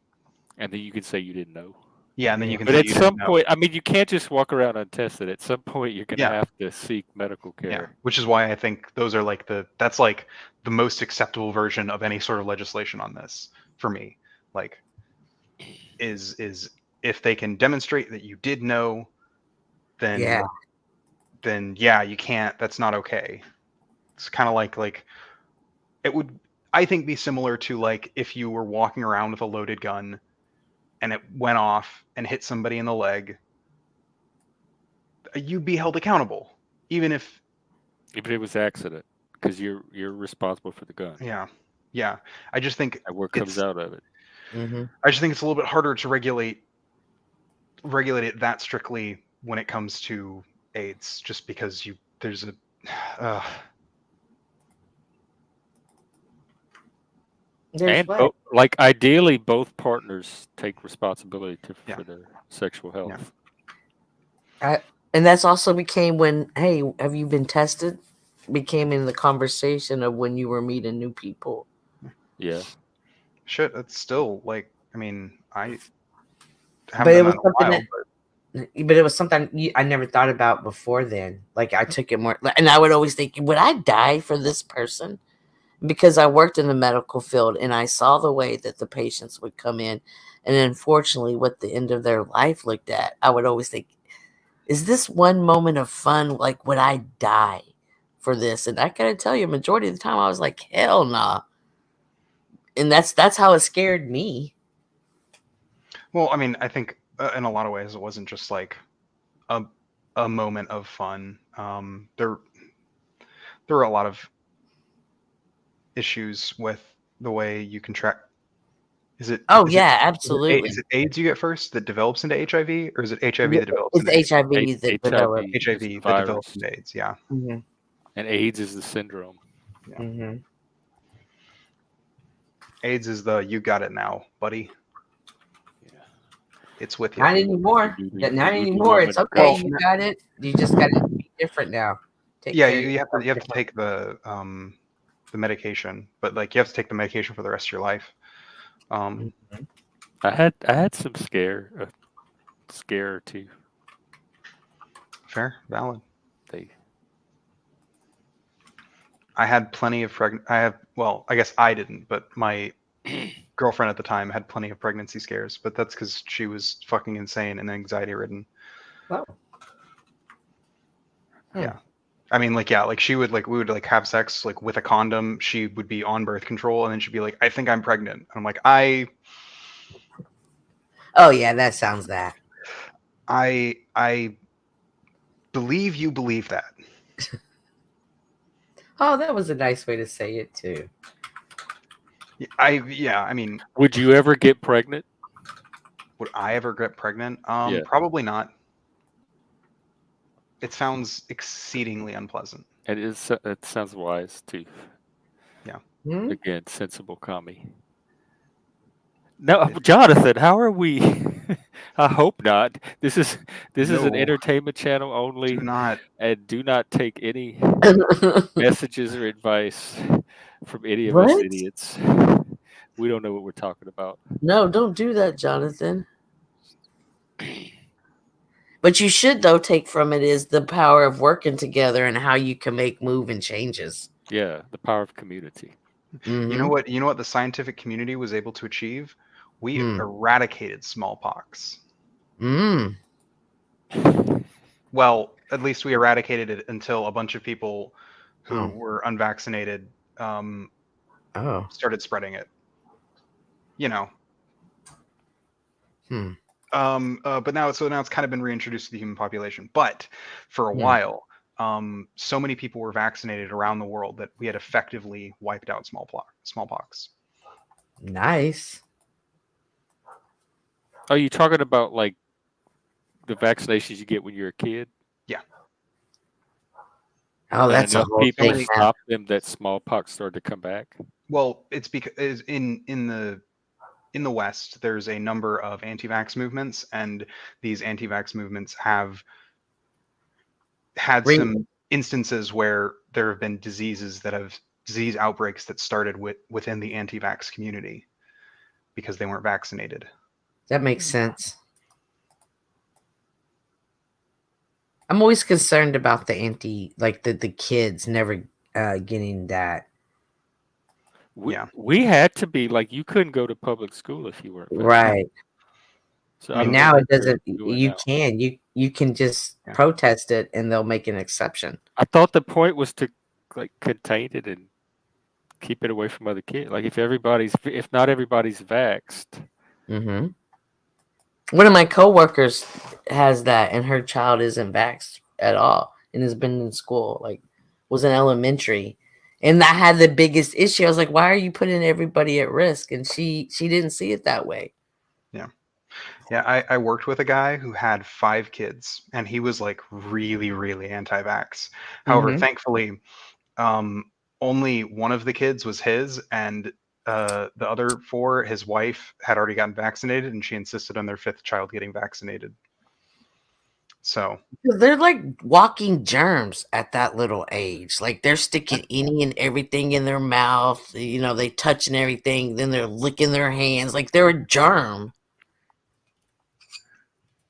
and then you can say you didn't know. Yeah, and then you can. But at some point, I mean, you can't just walk around untested. At some point, you're gonna have to seek medical care. Yeah, which is why I think those are like that's like the most acceptable version of any sort of legislation on this for me. Like, is if they can demonstrate that you did know, then you can't. That's not okay. It's kind of like it would, I think, be similar to like if you were walking around with a loaded gun and it went off and hit somebody in the leg, you'd be held accountable, even if it was accident, because you're responsible for the gun. Yeah. I just think what comes out of it. I just think it's a little bit harder to regulate it that strictly when it comes to AIDS, just because there's a There's what? like ideally, both partners take responsibility for their sexual health. And that's also became when, hey, have you been tested? Became in the conversation of when you were meeting new people. Yeah. Shit, it's still like, I mean, I But haven't it done was that in a something while. but it was something I never thought about before then. Like I took it more, and I would always think, would I die for this person? Because I worked in the medical field and I saw the way that the patients would come in, and unfortunately, what the end of their life looked at. I would always think, is this one moment of fun? Like, would I die for this? And I gotta tell you, majority of the time, I was like, hell nah. And that's how it scared me. Well, I mean, I think in a lot of ways, it wasn't just like a moment of fun. There were a lot of issues with the way you contract. Is it? Oh Is yeah, it, absolutely. is it AIDS you get first that develops into HIV, or is it HIV that develops It's into AIDS? HIV that develops. HIV that develops into AIDS. Yeah. Mm-hmm. And AIDS is the syndrome. Yeah. Mm-hmm. AIDS is the you got it now, buddy. Yeah. It's with you. Not anymore. Not anymore. It's okay. You got it. You just got to be different now. You have to take the medication, but like you have to take the medication for the rest of your life. I had some scare or two. Fair, valid. I had plenty of I guess I didn't, but my girlfriend at the time had plenty of pregnancy scares, but that's because she was fucking insane and anxiety ridden. Oh. Yeah. I mean, like she would we would have sex with a condom. She would be on birth control, and then she'd be like, "I think I'm pregnant." And I'm like, Oh yeah, that sounds that. I believe you believe that. Oh, that was a nice way to say it too. I mean, would you ever get pregnant? Would I ever get pregnant? Yeah. Probably not. It sounds exceedingly unpleasant. It sounds wise too. Yeah. Again, sensible commie. No, Jonathan, how are we? I hope not. This is an entertainment channel only. Do not take any messages or advice from any of us idiots. We don't know what we're talking about. No, don't do that, Jonathan. But you should, though, take from it is the power of working together and how you can make moving changes. Yeah, the power of community. Mm-hmm. You know what the scientific community was able to achieve? We eradicated smallpox. Well, at least we eradicated it until a bunch of people who were unvaccinated started spreading it. You know. But now it's kind of been reintroduced to the human population. But for a while, so many people were vaccinated around the world that we had effectively wiped out smallpox. Nice. Are you talking about like the vaccinations you get when you're a kid? Yeah. Oh, that's a whole people thing. stopped them that smallpox started to come back. Well, it's because in the West, there's a number of anti-vax movements, and these anti-vax movements have had some instances where there have been disease outbreaks that started within the anti-vax community because they weren't vaccinated. That makes sense. I'm always concerned about the kids never getting that. We had to be you couldn't go to public school if you weren't vaccinated. Right. So and now it doesn't. You can just protest it, and they'll make an exception. I thought the point was to contain it and keep it away from other kids. Like if not everybody's vaxxed. Mm-hmm. One of my coworkers has that, and her child isn't vaxxed at all, and has been in school, was in elementary, and I had the biggest issue. I was like, "Why are you putting everybody at risk?" And she didn't see it that way. Yeah, I worked with a guy who had 5 kids, and he was really, really anti-vax. However, thankfully, only one of the kids was his, and the other 4, his wife had already gotten vaccinated, and she insisted on their 5th child getting vaccinated. So they're like walking germs at that little age. Like they're sticking any and everything in their mouth. They touching everything. Then they're licking their hands. Like they're a germ.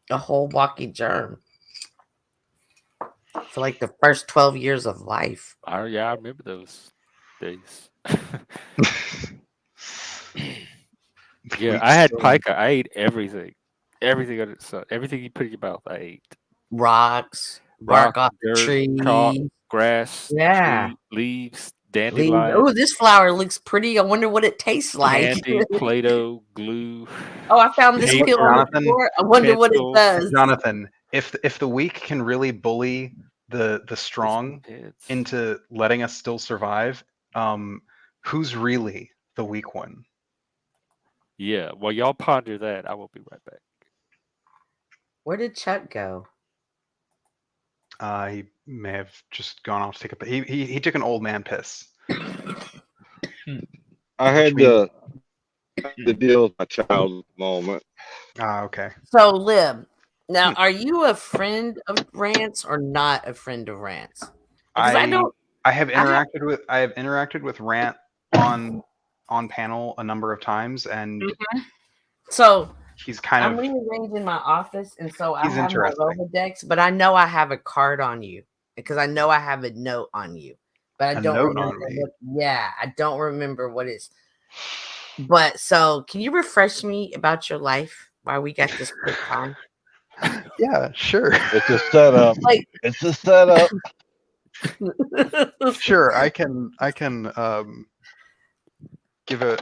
A whole walking germ. For like the first 12 years of life. I remember those days. Yeah, I had pica. I ate everything. Everything under the sun. Everything you put in your mouth, I ate. Rocks, bark off dirt, trees, chalk, grass, yeah, tree, leaves, dandelions. Oh, this flower looks pretty. I wonder what it tastes like. Candy, Play-Doh, glue. Oh, I found this pill on the floor. I wonder what it does. Jonathan, if the weak can really bully the strong into letting us still survive, who's really the weak one? Yeah, well, y'all ponder that. I will be right back. Where did Chuck go? He may have just gone off to take a. He took an old man piss. I had to deal with my child at the moment. Okay. So, Lib, now are you a friend of Rants or not a friend of Rants? I have interacted with Rant on panel a number of times, and so he's kind I'm of rearranging my office, and so I he's have my Rolodex, but I know I have a card on you because I know I have a note on you, but I don't remember I don't remember what it's. But so, can you refresh me about your life while we got this quick time? Yeah, sure. It's a setup. It's a setup. Sure, I can give a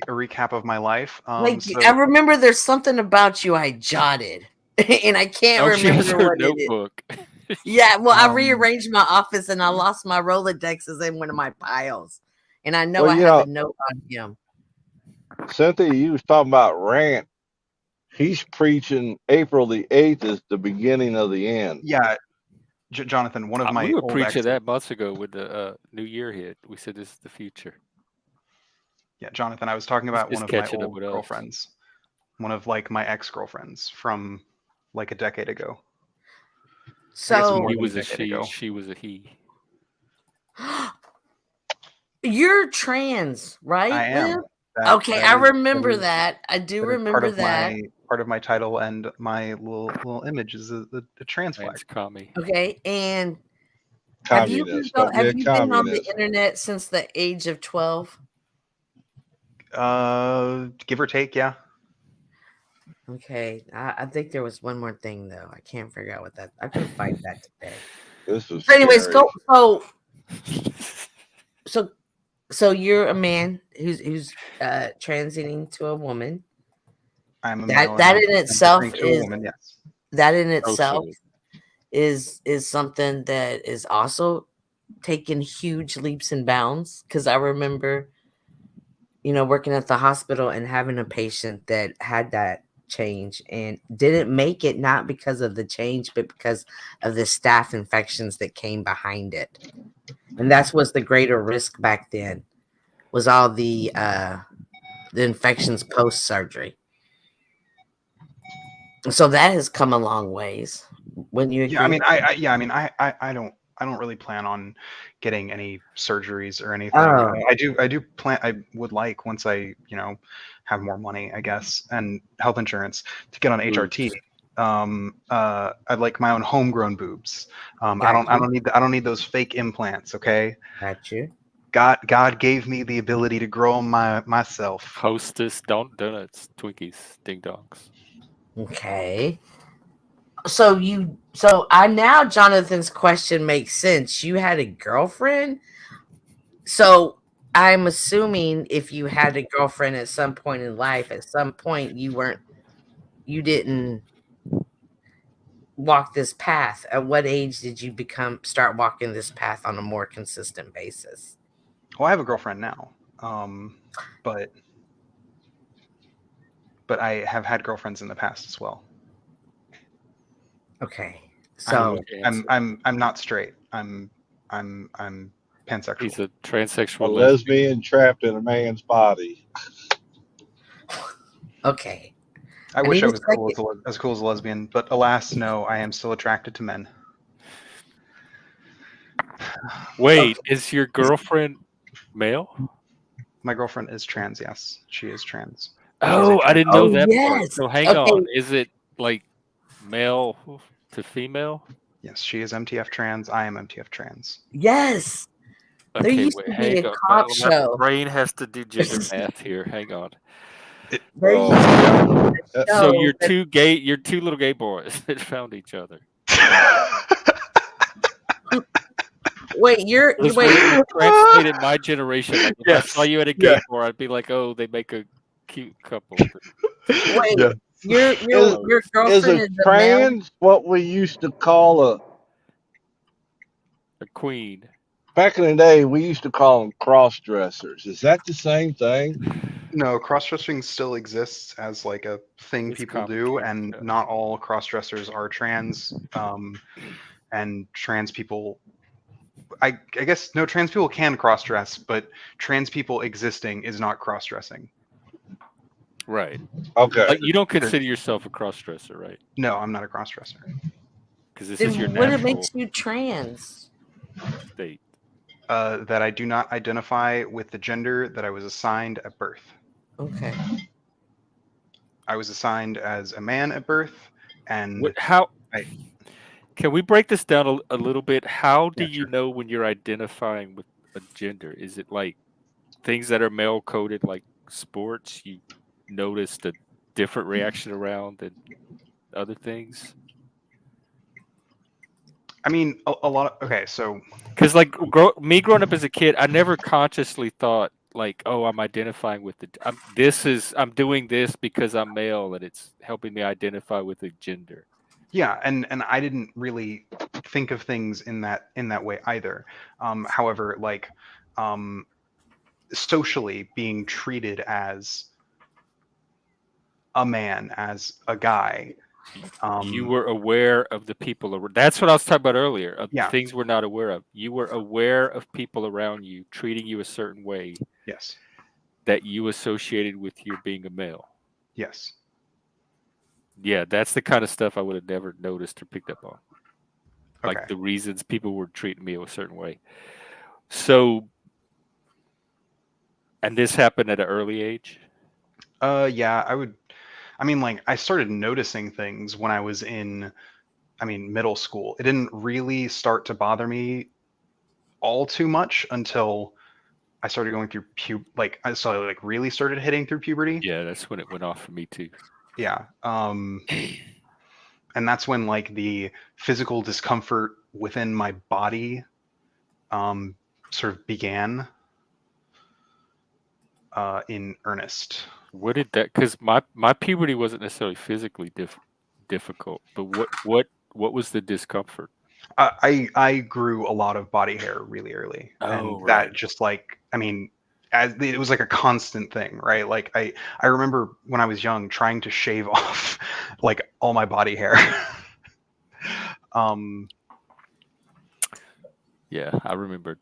recap of my life. I remember there's something about you I jotted, and I can't remember what notebook. it is. Yeah, well, I rearranged my office and I lost my Rolodexes in one of my piles, and I know I have a note on him. Cynthia, you was talking about Rant. He's preaching April the 8th is the beginning of the end. Yeah, Jonathan, one of my we were preaching that months ago with the New Year hit. We said this is the future. Yeah, Jonathan, I was talking about one of my old girlfriends. One of my ex-girlfriends from like a decade ago. So he was a she, she was a he. You're trans, right? I am. Okay, I remember that. I do remember that. Part of my title and my little image is the trans flag. Okay, and have you been on the internet since the age of 12? Give or take, yeah. Okay, I think there was one more thing though. I can't figure out what that. I could find that today. This was. Anyways, so you're a man who's transiting to a woman. I'm a that in itself is woman, yes. That in itself is something that is also taking huge leaps and bounds. Because I remember, working at the hospital and having a patient that had that change and didn't make it, not because of the change, but because of the staph infections that came behind it. And that was the greater risk back then, was all the infections post surgery. So that has come a long ways. When you agree? I don't really plan on getting any surgeries or anything. I do plan. I would like, once I have more money, I guess, and health insurance, to get on HRT. I'd like my own homegrown boobs. I don't need those fake implants. Okay. Got you. God gave me the ability to grow them myself. Hostess, donuts, Twinkies, ding dongs. Okay. So now Jonathan's question makes sense. You had a girlfriend. So I'm assuming if you had a girlfriend at some point in life, at some point you didn't walk this path. At what age did you start walking this path on a more consistent basis? Well, I have a girlfriend now, but I have had girlfriends in the past as well. Okay, so I'm not straight. I'm pansexual. He's a transsexual A lesbian trapped in a man's body. Okay. I wish need I a was as cool as a lesbian, but alas, no, I am still attracted to men. Wait, is your girlfriend male? My girlfriend is trans, yes. She is trans. Oh, I didn't know Oh, that part. yes. So hang Okay. on. Is it like male to female? Yes, she is MTF trans. I am MTF trans. Yes. There Okay, used wait, to be hang a on. cop My show. brain has to do gender math here. Hang on. There Oh, used to yeah. be a So show you're that- you're two little gay boys that found each other. Wait, Because wait. when you translated my generation, like if I saw Yes, you at a gay bar, I'd be like, oh, they make a cute couple. Wait. Yeah. Your Is girlfriend a is a male. trans what we used to call A queen. back in the day? We used to call them cross dressers. Is that the same thing? No, cross-dressing still exists as like a thing It's people do, complicated. and not all cross-dressers are trans. And trans people, I guess no, trans people can cross-dress, but trans people existing is not cross-dressing. Right. Okay. Like you don't consider yourself a cross dresser, right? No, I'm not a cross-dresser. Because this Then is your what natural makes you trans? state. That I do not identify with the gender that I was assigned at birth. Okay. I was assigned as a man at birth, and How I- can we break this down a little bit? How do Yeah, you sure. know when you're identifying with a gender? Is it like things that are male coded, like sports? You noticed a different reaction around than other things? I mean, a lot of, okay, so Because like me growing up as a kid, I never consciously thought like, oh, I'm identifying with I'm doing this because I'm male and it's helping me identify with a gender. yeah, and I didn't really think of things in that way either. However, like socially being treated as a man, as a guy. You were aware of the people around. That's what I was talking about earlier. Of Yeah. things we're not aware of. You were aware of people around you treating you a certain way Yes. that you associated with your being a male. Yes. Yeah, that's the kind of stuff I would have never noticed or picked up on. Like Okay. the reasons people were treating me a certain way. So, and this happened at an early age? Yeah, I mean, like, I started noticing things when I was in, middle school. It didn't really start to bother me all too much until I started going through I saw like really started hitting through puberty. Yeah, that's when it went off for me too. Yeah. And that's when like the physical discomfort within my body sort of began in earnest. What did that? Because my puberty wasn't necessarily physically difficult, but what was the discomfort? I grew a lot of body hair really early, and that just like as it was like a constant thing, right? Like I remember when I was young trying to shave off like all my body hair. Yeah, I remember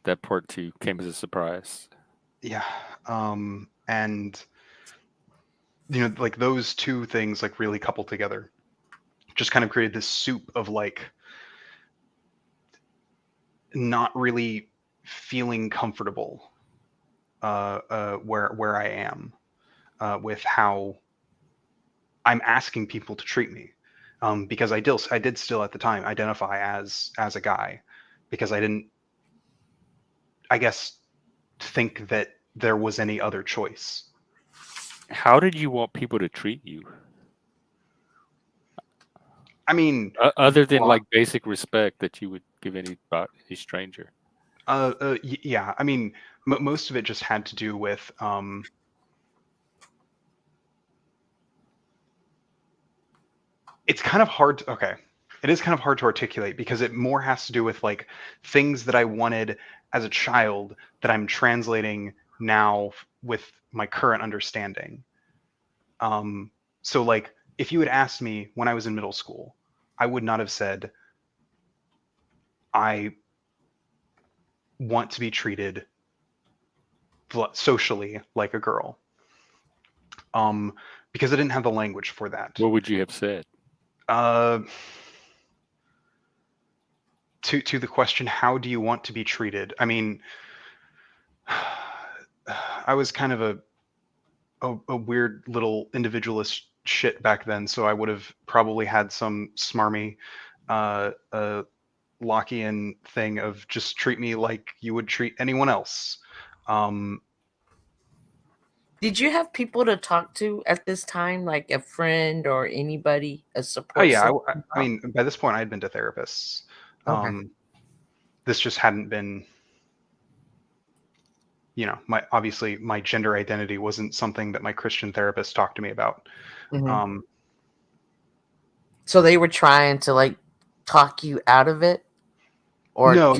that part too. Came as a surprise. Yeah, and like those two things like really coupled together, just kind of created this soup of like not really feeling comfortable where I am with how I'm asking people to treat me, because I did still at the time identify as a guy, because I didn't, I guess, think that there was any other choice. How did you want people to treat you? I mean, other than like basic respect that you would give any stranger. Yeah. I mean, most of it just had to do with it's kind of hard to, okay. It is kind of hard to articulate because it more has to do with like things that I wanted as a child that I'm translating now with my current understanding. So like if you had asked me when I was in middle school, I would not have said I want to be treated socially like a girl. Because I didn't have the language for that. What would you have said? To the question, how do you want to be treated? I mean, I was kind of a weird little individualist shit back then, so I would have probably had some smarmy Lockean thing of just treat me like you would treat anyone else. Did you have people to talk to at this time, like a friend or anybody, a support? Oh yeah, I mean, by this point I had been to therapists. Okay. This just hadn't been, you know, obviously my gender identity wasn't something that my Christian therapist talked to me about. Mm-hmm. So they were trying to like talk you out of it, or no.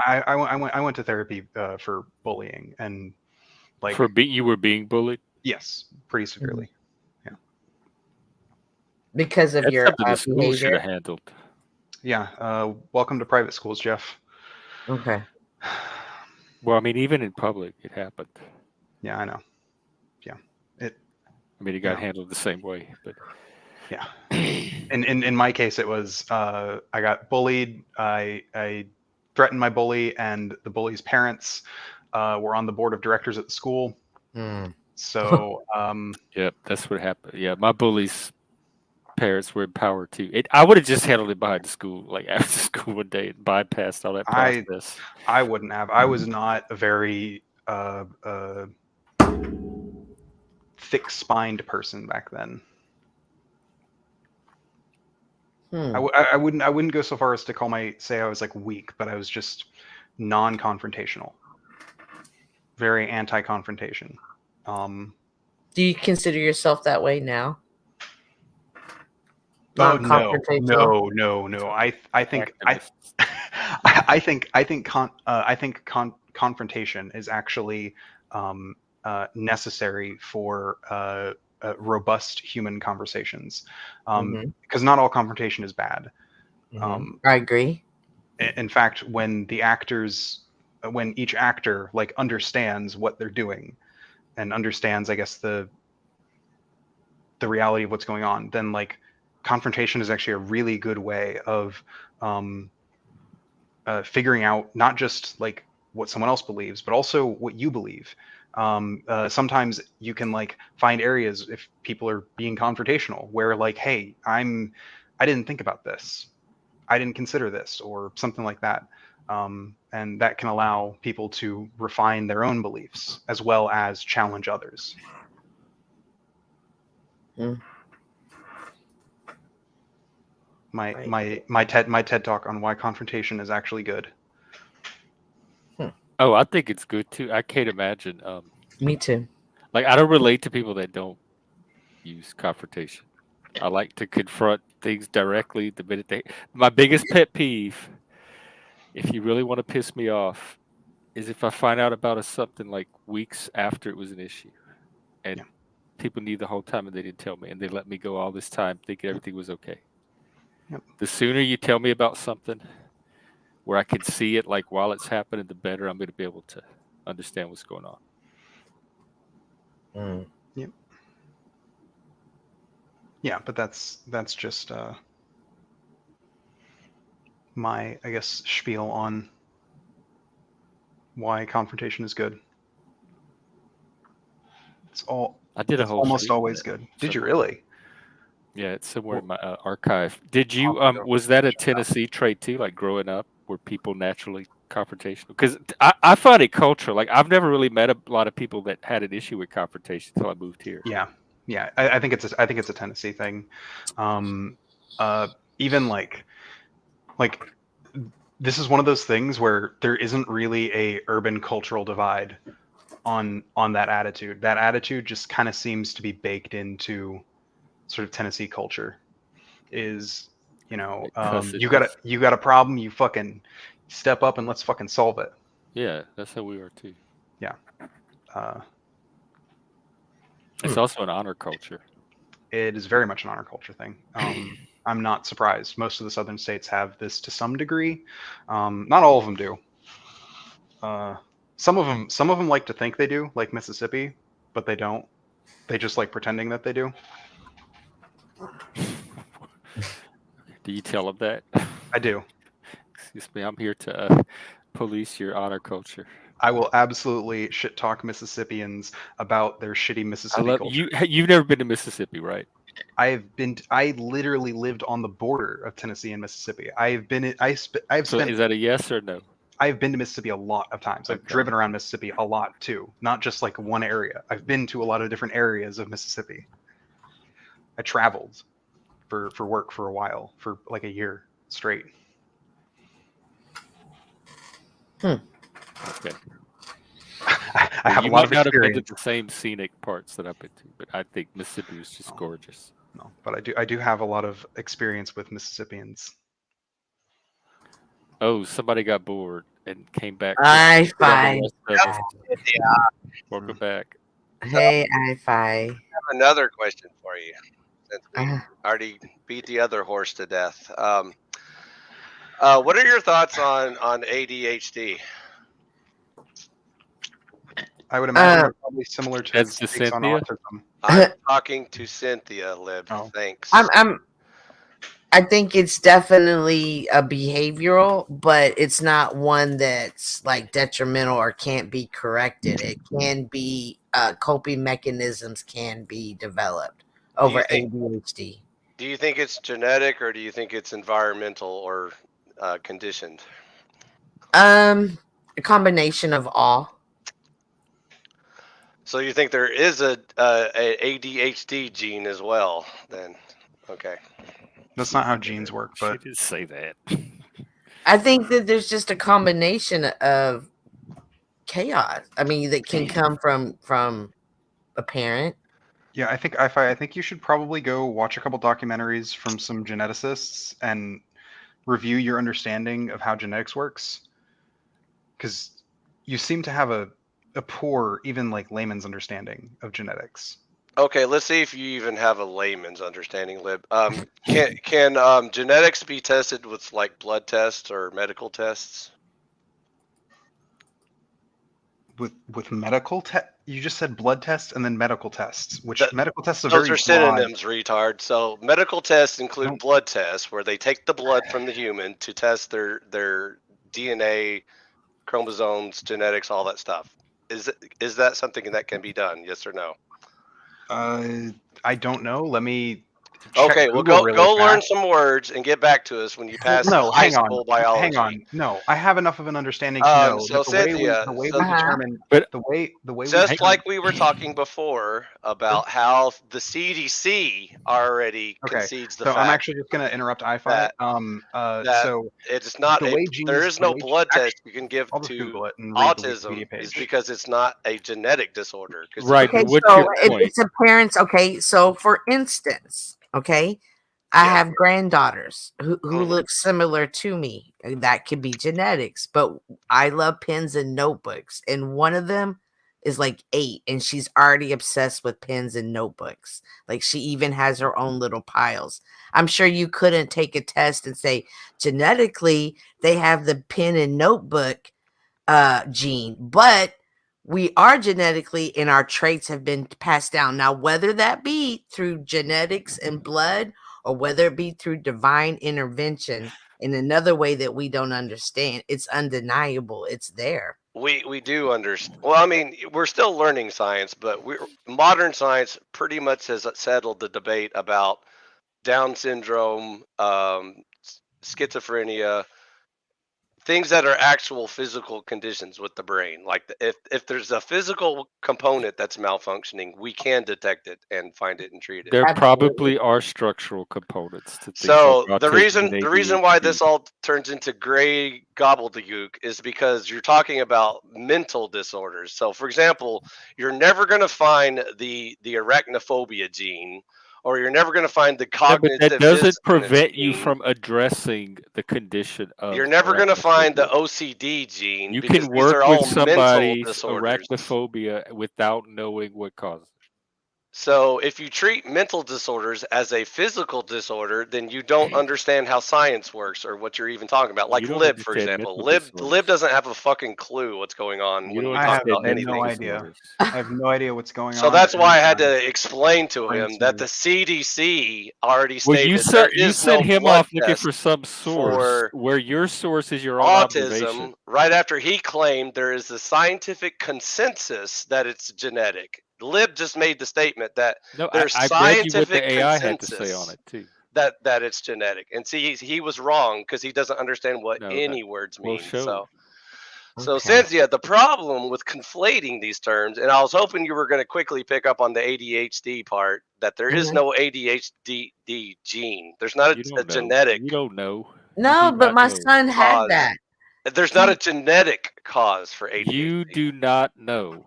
I went to therapy for bullying and like you were being bullied. Yes, pretty severely. Yeah, because of That's your something the school should behavior. have handled. Yeah. Welcome to private schools, Jeff. Okay. Well, I mean, even in public, it happened. Yeah, I know. Yeah, it got handled the same way, but yeah. In my case, it was I got bullied. I threatened my bully, and the bully's parents were on the board of directors at the school. So yeah, that's what happened. Yeah, my bully's parents were empowered too. I would have just handled it behind the school, like after school one day, and bypassed all that process. I wouldn't have. I was not a very thick-spined person back then. I wouldn't go so far as to say I was like weak, but I was just non-confrontational, very anti-confrontation. Do you consider yourself that way now? Oh no. I think confrontation is actually necessary for robust human conversations, because not all confrontation is bad. I agree. In fact, when each actor like understands what they're doing and understands, I guess, the reality of what's going on, then like confrontation is actually a really good way of figuring out not just like what someone else believes, but also what you believe. Sometimes you can like find areas, if people are being confrontational, where like, hey, I didn't think about this, I didn't consider this, or something like that. And that can allow people to refine their own beliefs as well as challenge others. My TED talk on why confrontation is actually good. Oh, I think it's good too. I can't imagine. Me too. Like, I don't relate to people that don't use confrontation. I like to confront things directly the minute my biggest pet peeve, if you really want to piss me off, is if I find out about something like weeks after it was an issue, and people knew the whole time and they didn't tell me, and they let me go all this time thinking everything was okay. The sooner you tell me about something where I can see it like while it's happening, the better I'm going to be able to understand what's going on. Yeah, but that's just my, I guess, spiel on why confrontation is good. It's almost always good. Did you really? Yeah, it's somewhere in my archive. Did you? Was that a Tennessee trait too? Like growing up, were people naturally confrontational? Because I find it cultural. Like I've never really met a lot of people that had an issue with confrontation until I moved here. Yeah. I think it's a Tennessee thing. Even like this is one of those things where there isn't really a urban cultural divide on that attitude. That attitude just kind of seems to be baked into sort of Tennessee culture. Is, you know, you got a problem, you fucking step up and let's fucking solve it. Yeah, that's how we are too. Yeah. It's also an honor culture. It is very much an honor culture thing. I'm not surprised. Most of the southern states have this to some degree. Not all of them do. Some of them like to think they do, like Mississippi, but they don't. They just like pretending that they do. Do you tell them that? I do. Excuse me, I'm here to police your honor culture. I will absolutely shit talk Mississippians about their shitty Mississippi culture. you. You've never been to Mississippi, right? I literally lived on the border of Tennessee and Mississippi. I've So is that a yes or no? I've been to Mississippi a lot of times. I've driven around Mississippi a lot too, not just like one area. I've been to a lot of different areas of Mississippi. I traveled for work for a while, for like a year straight. Okay. I have a lot of experience. You might not have been to the same scenic parts that I've been to, but I think Mississippi is just gorgeous. No, but I do have a lot of experience with Mississippians. Oh, somebody got bored and came back. iPhi. Welcome back. Hey, iPhi. I have another question for you, since we already beat the other horse to death. What are your thoughts on ADHD? I would imagine they're probably similar to That's to takes on Cynthia? autism. I'm talking to Cynthia, Lib. Oh. Thanks. I think it's definitely a behavioral, but it's not one that's like detrimental or can't be corrected. It can be coping mechanisms can be developed over ADHD. Do you think it's genetic, or do you think it's environmental or conditioned? A combination of all. So you think there is a ADHD gene as well? Then, okay. That's not how genes work, but She did say that. I think that there's just a combination of chaos. I mean, that can come from a parent. yeah, I think you should probably go watch a couple documentaries from some geneticists and review your understanding of how genetics works, because you seem to have a poor, even like layman's understanding of genetics. Okay, let's see if you even have a layman's understanding, Lib. Can genetics be tested with like blood tests or medical tests? With medical test, you just said blood tests and then medical tests, which medical tests are Those very are synonyms, retard. So medical tests include blood tests, where they take the blood from the human to test their DNA, chromosomes, genetics, all that stuff. Is that something that can be done? Yes or no? I don't know. Let me. Okay, well, go learn some words and get back to us when you pass high school biology. Hang on. No, I have enough of an understanding to know So that Cynthia, the way we determine, the way just like we were talking before about how the CDC already concedes the fact. I'm actually just going to interrupt iPhi. So it's not there is no blood test you can give to autism is because it's not a genetic disorder. Right. Okay, so it's a parent's. Okay, so for instance, okay, I have granddaughters who look similar to me. That could be genetics, but I love pens and notebooks, and one of them is like 8, and she's already obsessed with pens and notebooks. Like, she even has her own little piles. I'm sure you couldn't take a test and say genetically they have the pen and notebook gene, but we are genetically, and our traits have been passed down. Now, whether that be through genetics and blood, or whether it be through divine intervention in another way that we don't understand, it's undeniable. It's there. We do understand. Well, I mean, we're still learning science, but modern science pretty much has settled the debate about Down syndrome, schizophrenia, things that are actual physical conditions with the brain. Like if there's a physical component that's malfunctioning, we can detect it and find it and treat it. There probably are structural components to things. So like the reason why this all turns into gray gobbledygook is because you're talking about mental disorders. So for example, you're never going to find the arachnophobia gene, or you're never going to find the cognitive. But that doesn't prevent you from addressing the condition of. You're never going to find the OCD gene. You can work with somebody's arachnophobia without knowing what causes it. So if you treat mental disorders as a physical disorder, then you don't understand how science works or what you're even talking about. Like You don't Lib, for understand example. mental Lib disorders. doesn't have a fucking clue what's going on You when don't we I talk have about understand no anything. mental idea. disorders. I have no idea what's going So on. that's why I had and, to explain to explain him to that me. the CDC already Well, stated you there is sent no him blood off looking test for some source for where your source is your own observation. autism right after he claimed there is a scientific consensus that it's genetic. Lib just made the statement that No, there's I read you what the scientific AI had to say on consensus it too. that it's genetic. And see, he was wrong because he doesn't understand what No, any words well, mean. show. So Okay. Cynthia, the problem with conflating these terms, and I was hoping you were going to quickly pick up on the ADHD part, that there is Mhm. no ADHD gene. There's not You a don't know. genetic You don't know. No, You do but not my know. son had cause. that. There's not a genetic cause for ADHD. You do not know. There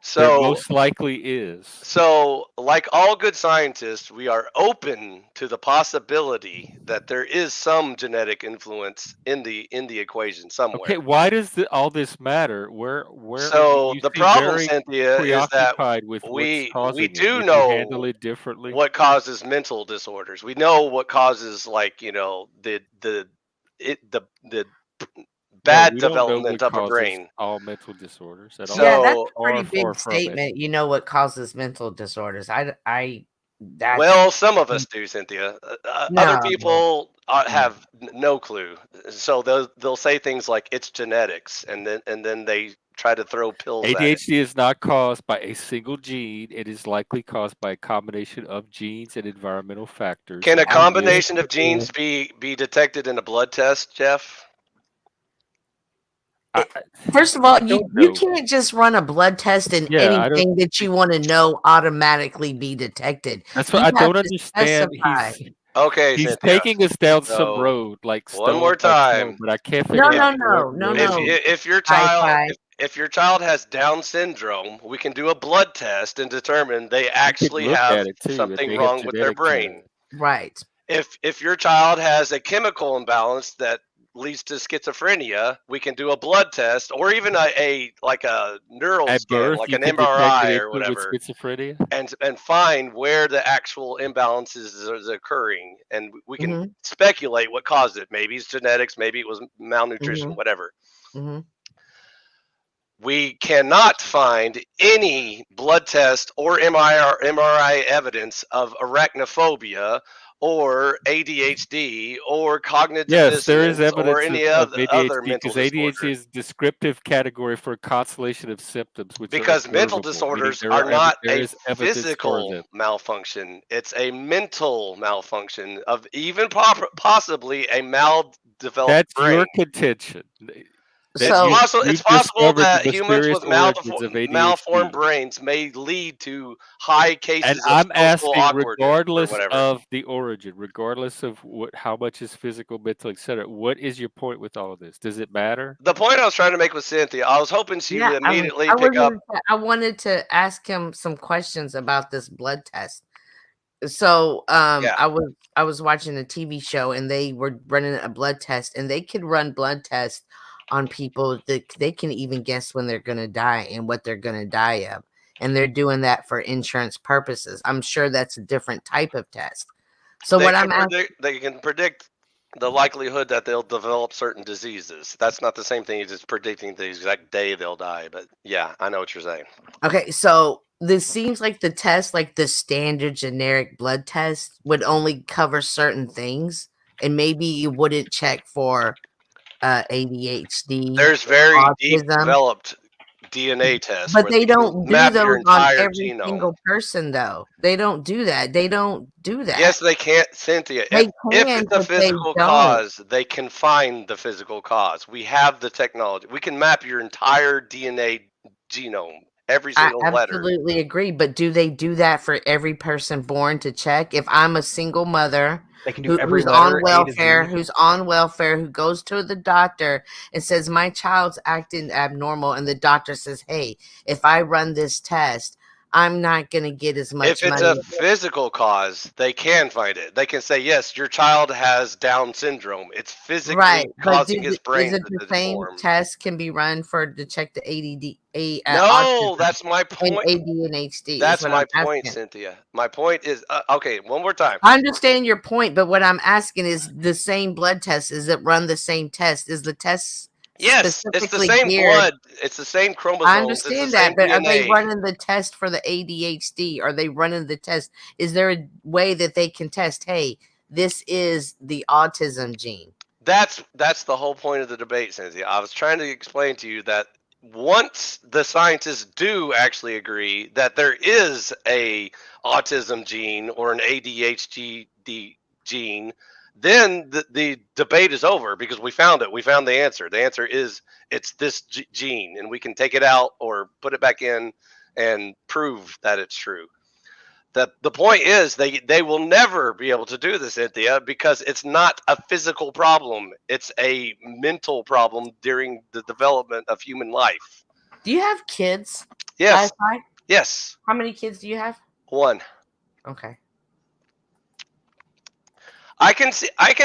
So, most likely is. so like all good scientists, we are open to the possibility that there is some genetic influence in the equation somewhere. Okay, why does all this matter? Where So you the seem problem, very Cynthia, is that preoccupied with what's we causing it. do Would you handle know it differently? what causes mental disorders. We know what causes, like, the No, bad we don't know development what of a causes brain. all mental disorders at all. Yeah, that's So, a pretty Far big from it. statement. You know what causes mental disorders? That's well, some of us do, Cynthia. Other no. people have no clue. So they'll say things like it's genetics, and then they try to throw pills at it. ADHD is not caused by a single gene. It is likely caused by a combination of genes and environmental factors. Can a and combination of genes be detected in a blood test, Jeff? First of all, you know. can't just run a blood test and Yeah, I don't anything that you want to know automatically be detected. That's what You I have don't to understand. specify. Okay, He's Cynthia. taking us down some So, road, like one stone more by stone, time. but I can't No, figure out no, what no, road. no. If your child iPhi. if your child has Down syndrome, we can do a blood test and determine they You actually can look have at it too if something they have wrong with their genetic brain. Right. If your child has a chemical imbalance that leads to schizophrenia, we can do a blood test or even a neural At scan, birth, like you an can detect an MRI or infant with whatever, schizophrenia. and find where the actual imbalances is occurring, and we can Mhm. speculate what caused it. Maybe it's genetics, maybe it was malnutrition, Mhm. whatever. Mhm. We cannot find any blood test or MRI evidence of arachnophobia or ADHD or cognitive Yes, there is dissonance or evidence any of other ADHD mental because ADHD disorder. is a descriptive category for a constellation of symptoms which are Because mental observable, meaning disorders are not there a is evidence for physical them. malfunction. It's a mental malfunction of even possibly a maldeveloped That's brain. your contention. It's So possible discovered the that humans mysterious with origins of malformed ADHD. brains may lead to high And cases of I'm social asking, awkwardness or regardless whatever. of the origin, regardless of how much is physical, mental, etc., what is your point with all of this? Does it matter? The point I was trying to make with Cynthia, I was hoping she would immediately pick up. I wanted to ask him some questions about this blood test. So Yeah. I was watching a TV show and they were running a blood test, and they could run blood tests on people that they can even guess when they're gonna die and what they're gonna die of. And they're doing that for insurance purposes. I'm sure that's a different type of test. So They what can I'm they can predict the likelihood that they'll develop certain diseases. That's not the same thing as just predicting the exact day they'll die. But yeah, I know what you're saying. Okay, so this seems like the test, like the standard generic blood test, would only cover certain things, and maybe it wouldn't check for ADHD. There's very deep autism. developed DNA tests, But where they can don't do map your those on entire every genome. single person, though. They don't do that. They don't do that. Yes, they can't, Cynthia. They If can, it's a but they physical don't. cause, they can find the physical cause. We have the technology. We can map your entire DNA genome, every I single letter. absolutely agree. But do they do that for every person born to check? If I'm a single mother They can do every who's letter, on A to welfare, Z. who goes to the doctor and says, my child's acting abnormal, and the doctor says, hey, if I run this test, I'm not going to get as much If it's money. a physical cause, they can find it. They can say, yes, your child has Down syndrome. It's physically Right, but causing his brain is it to the same deform. test can be run to check the ADD, No, autism that's my and point. ADHD? That's Is what my I'm point, asking. Cynthia. My point is, okay, one more time. I understand your point, but what I'm asking is the same blood test. Is it run the same test? Is the test Yes, it's the specifically same geared? blood. It's the same chromosomes. I It's the understand same that, but are they DNA. running the test for the ADHD? Are they running the test? Is there a way that they can test, hey, this is the autism gene? That's the whole point of the debate, Cynthia. I was trying to explain to you that once the scientists do actually agree that there is a autism gene or an ADHD gene, then the debate is over because we found it. We found the answer. The answer is it's this gene, and we can take it out or put it back in and prove that it's true. The point is they will never be able to do this, Cynthia, because it's not a physical problem. It's a mental problem during the development of human life. Do you have kids? Yes. iPhi? Yes. How many kids do you have? One. Okay. I can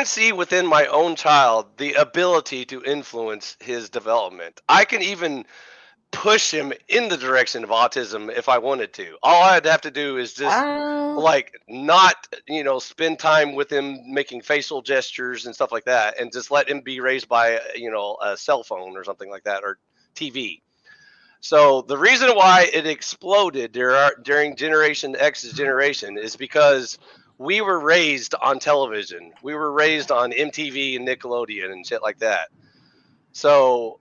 see within my own child the ability to influence his development. I can even push him in the direction of autism if I wanted to. All I'd have to do is just like not, spend time with him making facial gestures and stuff like that, and just let him be raised by, a cell phone or something like that, or TV. So the reason why it exploded during Generation X's generation is because we were raised on television. We were raised on MTV and Nickelodeon and shit like that. So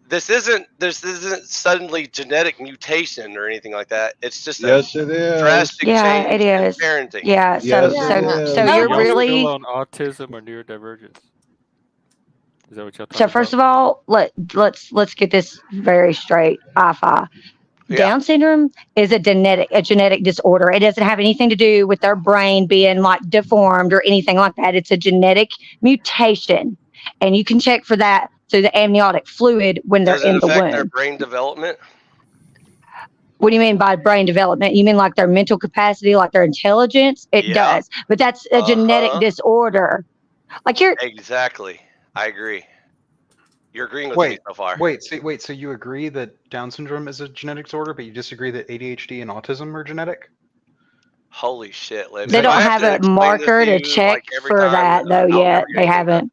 this isn't suddenly genetic mutation or anything like that. It's just Yes, it is. drastic change it in is. parenting. Yeah. So Yes, it is. so Are you're y'all really still on autism or neurodivergence? Is that what y'all talking so. First of all, let's get this very straight. iPhi. Yeah. Down syndrome is a genetic disorder. It doesn't have anything to do with their brain being like deformed or anything like that. It's a genetic mutation, and you can check for that through the amniotic fluid when they're Does it in the affect their womb. brain development? What do you mean by brain development? You mean like their mental capacity, like their intelligence? It does, but that's a genetic disorder. Like Exactly. I agree. You're agreeing with me so far. So you agree that Down syndrome is a genetic disorder, but you disagree that ADHD and autism are genetic? Holy shit, Liv. They don't have a marker to check for that though yet. They haven't.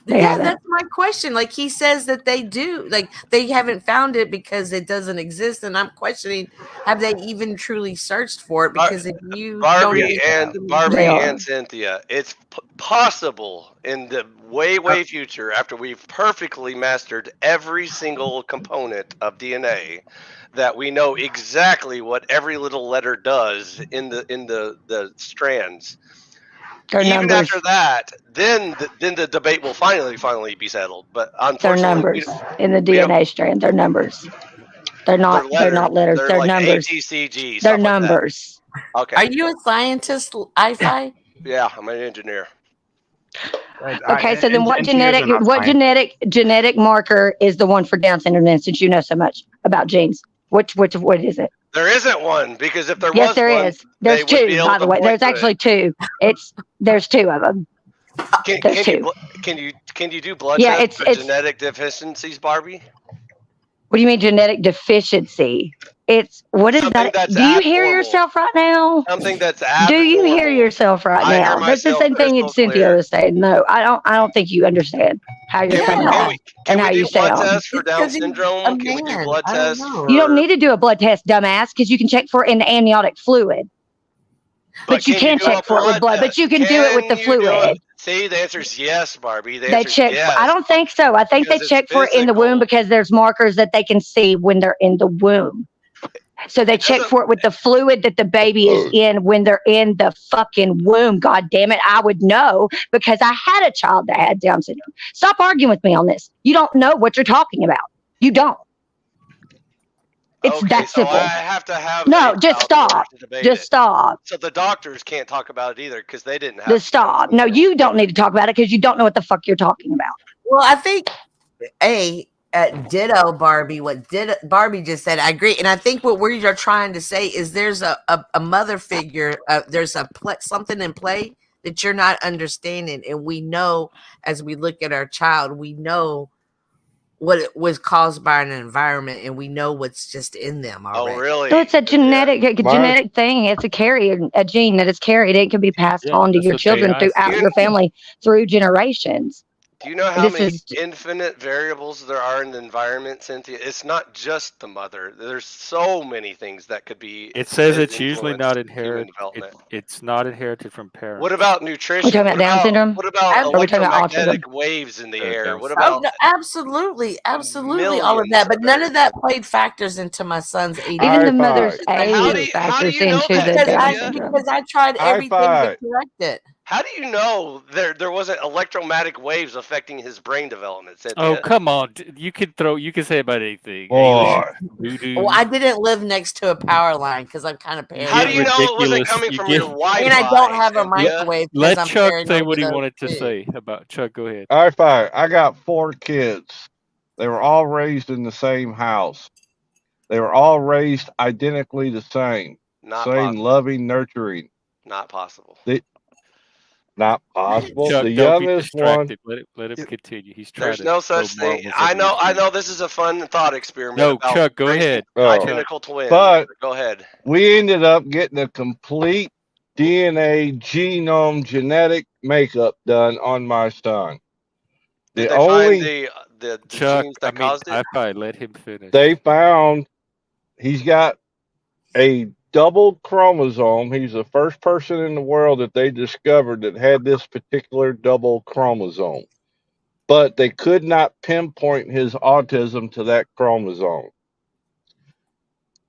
That's my question. Like he says that they do. Like they haven't found it because it doesn't exist, and I'm questioning: have they even truly searched for it? Because if you Barbie and Cynthia, it's possible in the way future, after we've perfectly mastered every single component of DNA, that we know exactly what every little letter does in the strands. Even after that, then the debate will finally be settled. But unfortunately, they're numbers in the DNA strand. They're numbers. They're not letters. They're like numbers. ATCG, they're numbers. Like okay. Are you a scientist, iPhi? Yeah, I'm an engineer. Okay, so then what genetic marker is the one for Down syndrome then, since you know so much about genes? What is it? There isn't one, because if there was yes, there one, is. There's two, by the way. There's actually two. There's two of them. Can you do blood tests for genetic deficiencies, Barbie? What do you mean genetic deficiency? What is something that? Do you hear yourself right now? Something that's abnormal. Do you hear yourself right now? That's the same thing that Cynthia was saying. No, I don't think you understand how you're coming off and how you sound. Can we do blood tests for Down syndrome? Can we do blood tests? You don't need to do a blood test, dumbass, because you can check for it in the amniotic fluid. But you can check for it with blood. But you can do it with the fluid. See, the answer is yes, Barbie. They check. I don't think so. I think they check for it in the womb because there's markers that they can see when they're in the womb. So they check for it with the fluid that the baby is in when they're in the fucking womb. God damn it. I would know because I had a child that had Down syndrome. Stop arguing with me on this. You don't know what you're talking about. You don't. It's that simple. I have to have just stop. Just stop. So the doctors can't talk about it either because they didn't have Just stop. No, you don't need to talk about it because you don't know what the fuck you're talking about. Well, I think Ditto, Barbie. Barbie just said, I agree. And I think what we are trying to say is there's a mother figure, there's something in play that you're not understanding. And we know, as we look at our child, we know what it was caused by an environment, and we know what's just in them already. Oh, really? So it's a genetic thing. It's a gene that is carried. It can be passed on to your children throughout your family through generations. Do you know how many infinite variables there are in the environment, Cynthia? It's not just the mother. There's so many things that could be. It says it's usually not inherited. It's not inherited from parents. What about nutrition? We're talking about Down syndrome? What about electromagnetic waves in the air? What about absolutely all of that? But none of that played factors into my son's ADHD. Even the mother's age factors into the Down syndrome. Because I tried everything to correct it. How do you know there wasn't electromagnetic waves affecting his brain development, Cynthia? Oh, come on. You can say about anything. Boy. Well, I didn't live next to a power line because I'm kind of paranoid. How do you know it wasn't coming from your Wi-Fi? And I don't have a microwave. Let Chuck say what he wanted to say about Chuck. Go ahead. iPhi, I got 4 kids. They were all raised in the same house. They were all raised identically the same. Loving, nurturing. Not possible. Not possible. Chuck, the don't youngest be one. Let him continue. He's trying. There's no such thing. I know. This is a fun thought experiment. No, Chuck, go ahead. Identical twins. But go ahead. We ended up getting a complete DNA, genome, genetic makeup done on my son. Did they find the Chuck, genes that caused it? I probably let him finish. They found he's got a double chromosome. He's the first person in the world that they discovered that had this particular double chromosome. But they could not pinpoint his autism to that chromosome,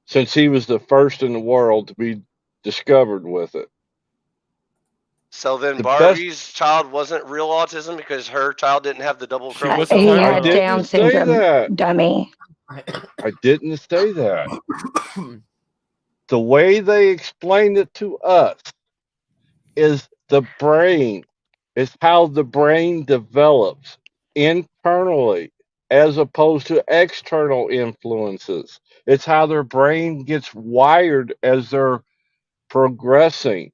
since he was the first in the world to be discovered with it. So then Barbie's child wasn't real autism because her child didn't have the double chromosome? He had Down syndrome, dummy. I didn't say that. The way they explained it to us is the brain. It's how the brain develops internally as opposed to external influences. It's how their brain gets wired as they're progressing.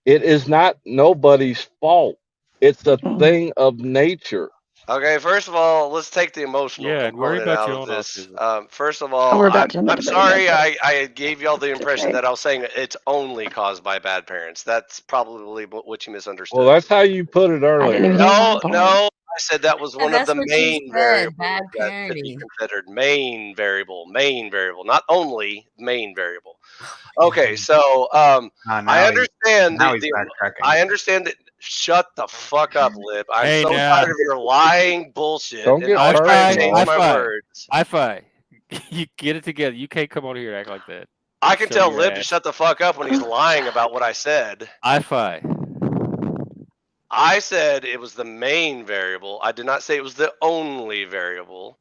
It is not nobody's fault. It's a thing of nature. Okay, first of all, let's take the emotional component out of this. First of all, I'm sorry I gave y'all the impression that I was saying it's only caused by bad parents. That's probably what you misunderstood. Well, that's how you put it earlier. No, I said that was one of the main variables that he considered. Main variable, not only main variable. Okay, so I understand. I understand that. Shut the fuck up, Lib. I'm so tired of your lying bullshit. Don't get trying to change my words. iPhi, you get it together. You can't come on here and act like that. I can tell Lib to shut the fuck up when he's lying about what I said. iPhi. I said it was the main variable. I did not say it was the only variable.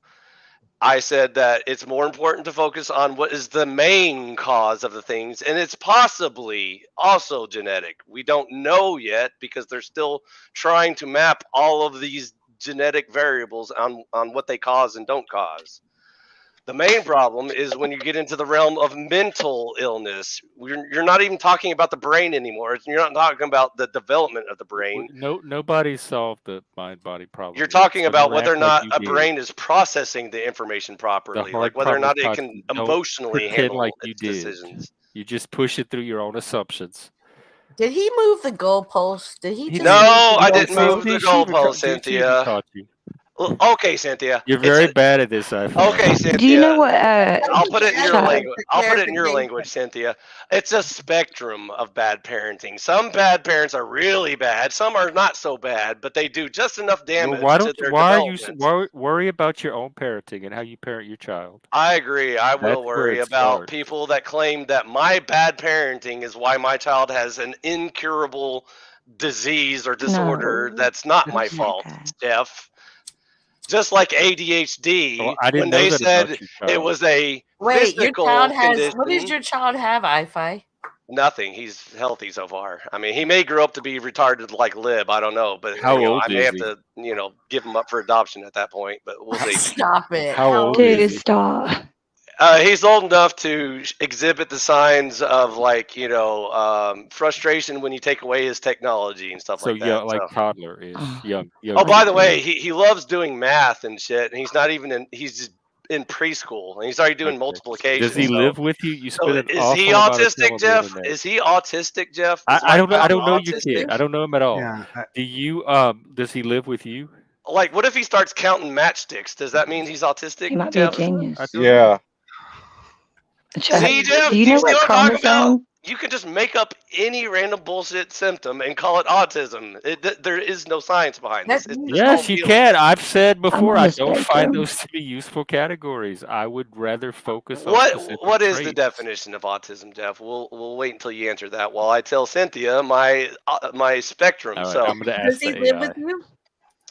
I said that it's more important to focus on what is the main cause of the things, and it's possibly also genetic. We don't know yet because they're still trying to map all of these genetic variables on what they cause and don't cause. The main problem is when you get into the realm of mental illness. You're not even talking about the brain anymore. You're not talking about the development of the brain. Nobody solved the mind-body problem. You're talking about whether or not a brain is processing the information properly, like whether or not it can emotionally handle its decisions. You just push it through your own assumptions. Did he move the goalpost? Did he? No, I didn't move the goalpost, Cynthia. Okay, Cynthia. You're very bad at this, iPhone. Okay, Cynthia. Do you know what? I'll put it in your language. Cynthia. It's a spectrum of bad parenting. Some bad parents are really bad. Some are not so bad, but they do just enough damage to their development. Why worry about your own parenting and how you parent your child? I agree. I will worry about people that claim that my bad parenting is why my child has an incurable disease or disorder. That's not my fault, Steph. Just like ADHD, when they said it was a physical condition. What does your child have, iPhi? Nothing. He's healthy so far. I mean, he may grow up to be retarded like Lib. I don't know, but How old I may is have he? to, give him up for adoption at that point. But we'll see. Stop it. How old Dude, is he? stop. He's old enough to exhibit the signs of frustration when you take away his technology and stuff So like that. young, like toddler-ish, young. Oh, by the way, he loves doing math and shit, and he's not even in. He's just in preschool, and he's already doing multiplication. Does he live with you? You spend an is awful he amount of time autistic, on the Jeff? internet. Is he autistic, Jeff? I don't know. I don't know your kid. I don't know him at all. Yeah. Do you? Does he live with you? Like, what if he starts counting matchsticks? Does that mean he's autistic? He might be a Jeff? genius. Yeah. See, Jeff, do you know what I'm talking about? chromosome? You can just make up any random bullshit symptom and call it autism. There is no science behind this. It's just Yes, all you can. I've said before, on I the don't find spectrum. those to be useful categories. I would rather focus on What specific What is the traits. definition of autism, Jeff? We'll wait until you answer that while I tell Cynthia my spectrum. All right, So I'm going to Does ask he the live AI. with you?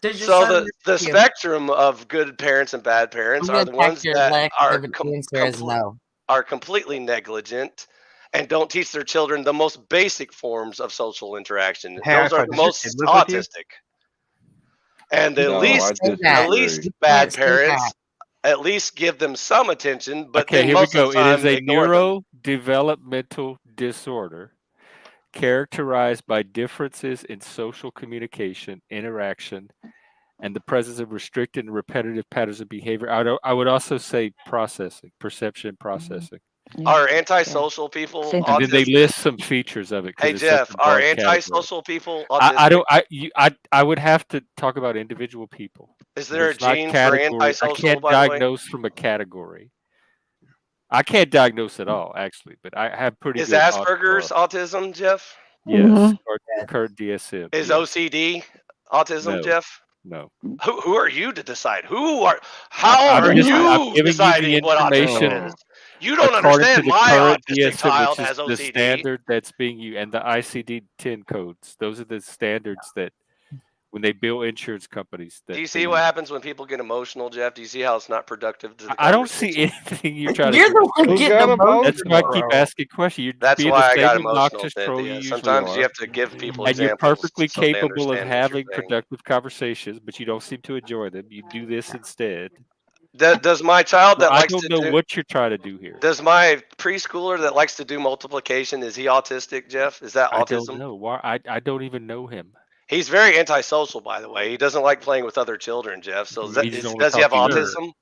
Does your So son live the with you? spectrum of good parents and bad parents I'm are gonna the ones check your that lack are of answer as no. are completely negligent and don't teach their children the most basic forms of social interaction. Hey, Those are iPhi, the does your most kid live with you? autistic. And the No, I least Say that. the least You bad can't say parents that. at least give them some attention, but Okay, then here we most of go. the It time is a ignore them. neurodevelopmental disorder characterized by differences in social communication, interaction, and the presence of restricted and repetitive patterns of behavior. I would also say perception processing. Are antisocial people Cynthia. And then they autistic? list some features of it Hey because it's such Jeff, a are broad category. antisocial people autistic? I don't. I would have to talk about individual people. Is there a There's not gene for category. I antisocial, can't by the way? diagnose from a category. I can't diagnose at all, actually, but I have pretty Is good. Asperger's autism, Jeff? Yes, current DSM. Is yes. OCD autism, No. Jeff? No. Who are you to decide? How I'm are just- I'm you giving you the deciding what autism information is? You don't according to understand the my current autistic DSM, child which has is the OCD. standard that's being used, and the ICD-10 codes. Those are the standards that when they bill insurance companies. That Do you see what happens when people get emotional, Jeff? Do you see how it's not productive to the I don't see conversation? anything you're trying You're to the one Who getting got emotional. That's why I keep Bro. asking questions. You're That's being why the I got same emotional, obnoxious troll you Cynthia. usually Sometimes are. you have to give people And you're examples perfectly so they capable of understand what you're having saying. productive conversations, but you don't seem to enjoy them. You do this instead. Does my child that I likes don't to know do what you're trying to do here. Does my preschooler that likes to do multiplication, is he autistic, Jeff? Is that I autism? don't know. Why? I don't even know him. He's very antisocial, by the way. He doesn't like playing with other children, Jeff. So He's only does he have talking- autism?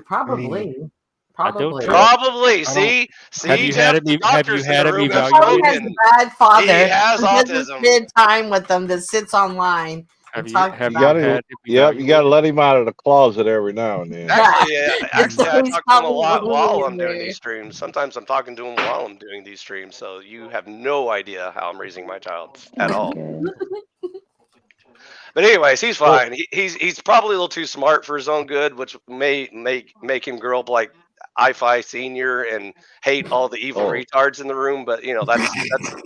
Probably. I don't Probably. know. Probably. I don't- See, Have you Jeff, had him? the Have you doctors had in the him room have Probably evaluated? has spoken. a bad father. He has who doesn't autism. spend time with them that sits online. Have and you talks have You you about gotta, had him you got to evaluated? let him out of the closet every now and then. Actually, And so I he's talk to him a probably lot while really I'm doing weird. these streams. Sometimes I'm talking to him while I'm doing these streams. So you have no idea how I'm raising my child at all. But anyways, he's fine. He's probably a little too smart for his own good, which may make him grow up like iPhi Senior and hate all the evil retards in the room. But that's Yeah,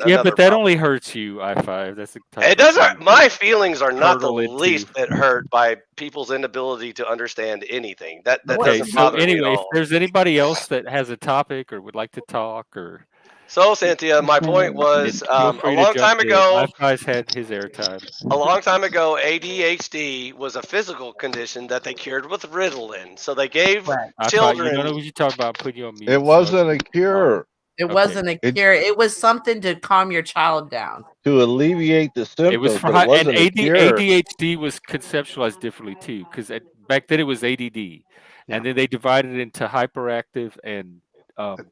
another but that problem. only hurts you. I5. That's the type It of doesn't. thing My feelings are not the hurtle into. least bit hurt by people's inability to understand anything. That Okay, doesn't so bother me at anyway, if all. there's anybody else that has a topic or would like to talk, or So Cynthia, my point was feel a free to long jump time in. ago. iPhi's had his airtime. A long time ago, ADHD was a physical condition that they cured with Ritalin. So they gave iPhi, children. you don't know what you talk about. Put you on mute. It wasn't a cure It Okay. wasn't a cure. It was something to calm your child down. to alleviate the symptoms, It was for but it wasn't and a cure. ADHD was conceptualized differently too, because back then it was ADD, and then they divided it into hyperactive and Attention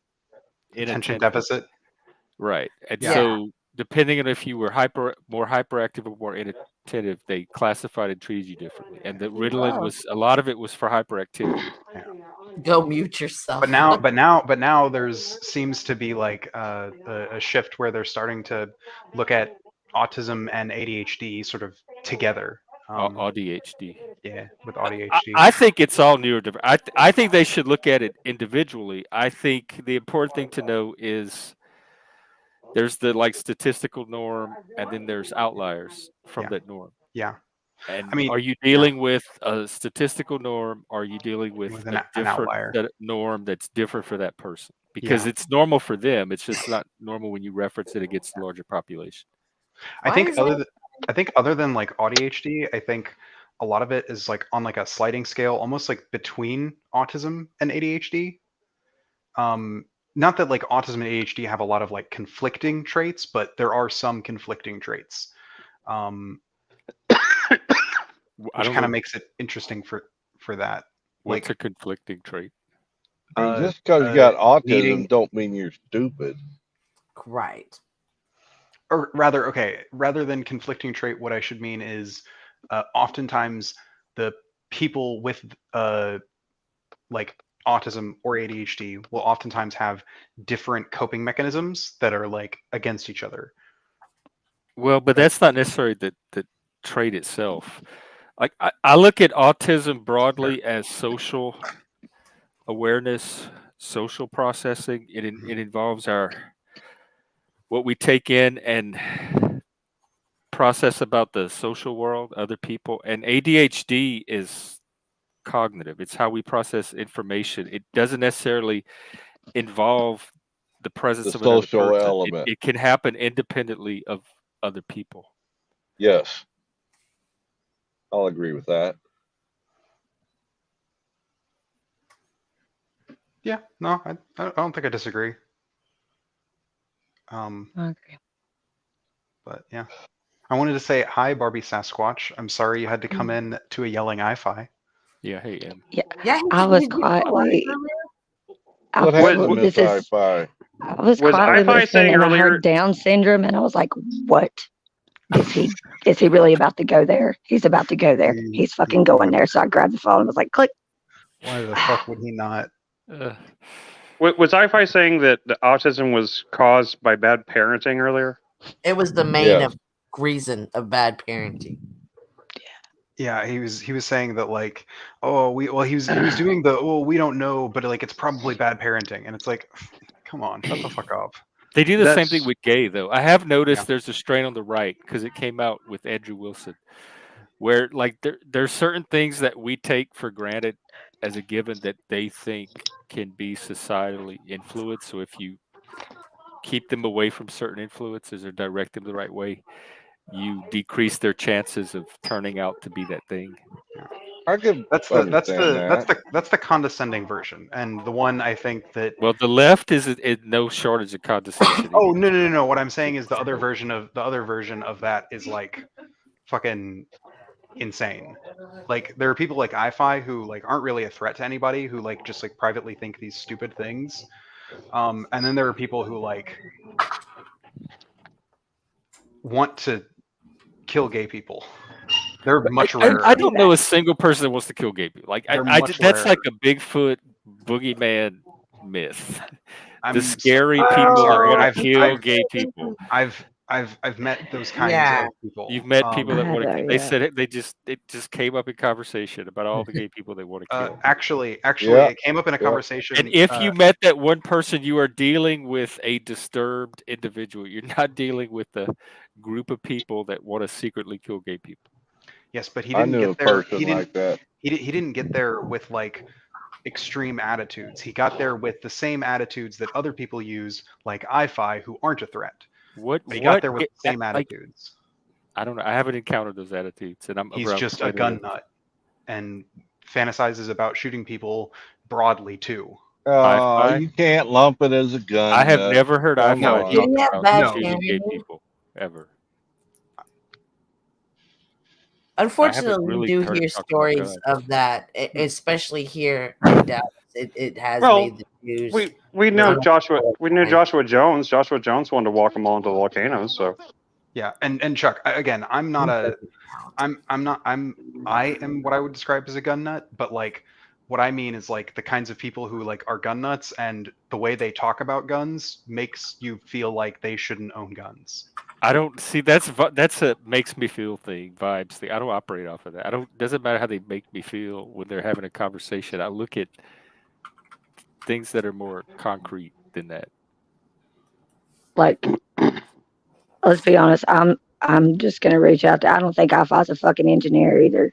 inattentive. deficit. Right, and Yeah. so depending on if you were more hyperactive or more inattentive, they classified and treated you differently. And the Ritalin was a lot of it was for hyperactivity. Go mute yourself. But now there's seems to be like a shift where they're starting to look at autism and ADHD sort of together. ADHD. Yeah, with ADHD. I think it's all neurodivergent. I think they should look at it individually. I think the important thing to know is there's the statistical norm, and then there's outliers from that norm. Yeah. And I mean, are you dealing with a statistical norm? Or are you dealing with an a different outlier norm that's different for that person? because it's normal for them. It's just not normal when you reference it against the larger population. I think other than like ADHD, I think a lot of it is like on like a sliding scale, almost like between autism and ADHD. Not that like autism and ADHD have a lot of like conflicting traits, but there are some conflicting traits, which kind of makes it interesting for that. What's a conflicting trait? Just because you got autism don't mean you're stupid. Right. Or rather than conflicting trait, what I should mean is oftentimes the people with like autism or ADHD will oftentimes have different coping mechanisms that are like against each other. Well, but that's not necessarily the trait itself. Like I look at autism broadly as social awareness, social processing. It involves what we take in and process about the social world, other people. And ADHD is cognitive. It's how we process information. It doesn't necessarily involve the presence of another social person. element. It can happen independently of other people. Yes. I'll agree with that. Yeah, no, I don't think I disagree. Okay. But yeah, I wanted to say hi, Barbie Sasquatch. I'm sorry you had to come in to a yelling iPhi. Yeah, hey, Em. Yeah, I was quietly. What happened, Miss iPhi? I was Was quietly iPhi listening, saying and I earlier- heard Down syndrome, and I was like, "What? Is he really about to go there? He's about to go there. He's fucking going there." So I grabbed the phone and was like, "Click." Why the fuck would he not? Was iPhi saying that the autism was caused by bad parenting earlier? It was the main reason of bad parenting. Yeah, he was saying that like, he was doing the we don't know, but like it's probably bad parenting, and it's like, come on, shut the fuck up. They do the same thing with gay, though. I have noticed there's a strain on the right because it came out with Andrew Wilson, where like there's certain things that we take for granted as a given that they think can be societally influenced. So if you keep them away from certain influences or direct them the right way, you decrease their chances of turning out to be that thing. I could that's the condescending version, and the one I think that the left is no shortage of condescension. Oh no! What I'm saying is the other version of that is like fucking insane. Like there are people like iPhi who like aren't really a threat to anybody, who like just like privately think these stupid things, and then there are people who like want to kill gay people. They're much rarer. I don't know a single person that wants to kill gay people. Like that's like a Bigfoot boogeyman myth. The scary people that want to kill gay people. I've met those kinds of people. You've met people that want to kill. They said it just came up in conversation about all the gay people they want to kill. Actually, it came up in a conversation. And if you met that one person, you are dealing with a disturbed individual. You're not dealing with a group of people that want to secretly kill gay people. Yes, but he didn't get there. He didn't get there with like extreme attitudes. He got there with the same attitudes that other people use, like iPhi, who aren't a threat. He got there with the same attitudes. I don't know. I haven't encountered those attitudes, and he's just a gun nut and fantasizes about shooting people broadly too. You can't lump it as a gun. I have never heard iPhi talk about shooting gay people ever. Unfortunately, we do hear stories of that, especially here in Dallas. It has made the news. We know Joshua. We knew Joshua Jones. Joshua Jones wanted to walk them all into volcanoes. So yeah, and Chuck, again, I am what I would describe as a gun nut, but like what I mean is like the kinds of people who like are gun nuts, and the way they talk about guns makes you feel like they shouldn't own guns. I don't see that's a makes me feel vibes thing. I don't operate off of that. Doesn't matter how they make me feel when they're having a conversation. I look at things that are more concrete than that. Like, let's be honest. I'm just gonna reach out to. I don't think iPhi's a fucking engineer either.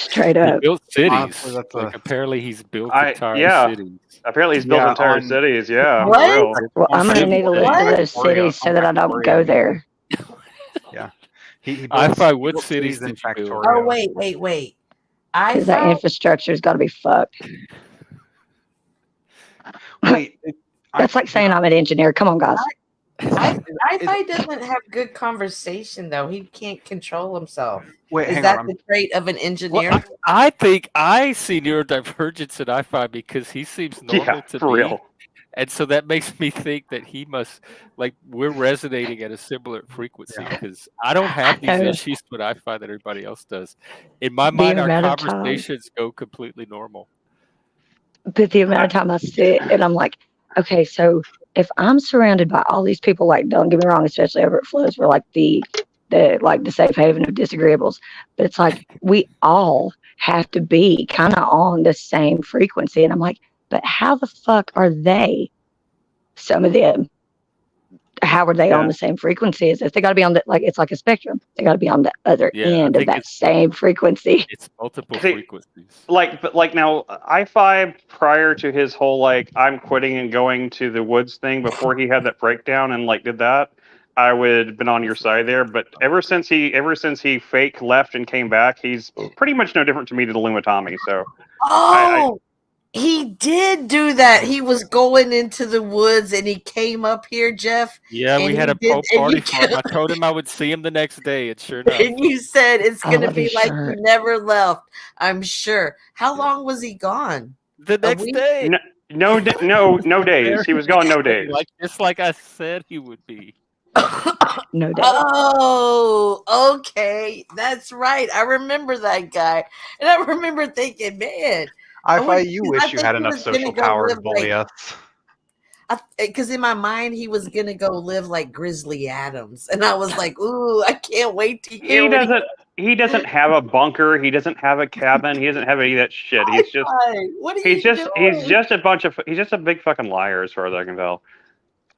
Straight He up. built cities. Honestly, that's like a- apparently he's built entire cities. Apparently he's built entire on- cities. Yeah, What? for real. Well, I'm gonna on need a list of What? those cities so that I don't go there. Yeah. He built, iPhi, he what built cities in did you build? Factorio. Oh wait. Because that iPhi. infrastructure's got to be fucked. Wait, That's like saying I'm an engineer. Come on, guys. iPhi doesn't have good conversation though. He can't control himself. Wait, Is hang that on. the trait of an engineer? Well, I think I see neurodivergence in iPhi because he seems normal to for me. real. And so that makes me think that he must, like, we're resonating at a similar frequency because I don't have these issues with iPhi that everybody else does. In my mind, our conversations go completely normal. But the amount of time I sit and I'm like, okay, so if I'm surrounded by all these people, like, don't get me wrong, especially over at Flows, we're like the safe haven of disagreeables. But it's like we all have to be kind of on the same frequency. And I'm like, but how the fuck are they? Some of them, how are they on the same frequency as if they got to be on the, like, it's like a spectrum. They got to be on the other end of that same frequency. It's multiple frequencies. But now, iPhi, prior to his whole, like, I'm quitting and going to the woods thing, before he had that breakdown and, like, did that, I would have been on your side there. But ever since he fake left and came back, he's pretty much no different to me to the Lumatomi. So, He did do that. He was going into the woods and he came up here, Jeff. Yeah, we had a party for him. I told him I would see him the next day, and sure enough. And you said it's going to be like he never left, I'm sure. How long was he gone? The next day. No days. He was gone no days. Just like I said he would be. No days. Oh, okay. That's right. I remember that guy. And I remember thinking, man. iPhi, you wish you had enough social power to bully us. Because in my mind, he was going to go live like Grizzly Adams. And I was like, ooh, I can't wait to hear He doesn't have a bunker. He doesn't have a cabin. He doesn't have any of that shit. He's just he's just a big fucking liar as far as I can tell.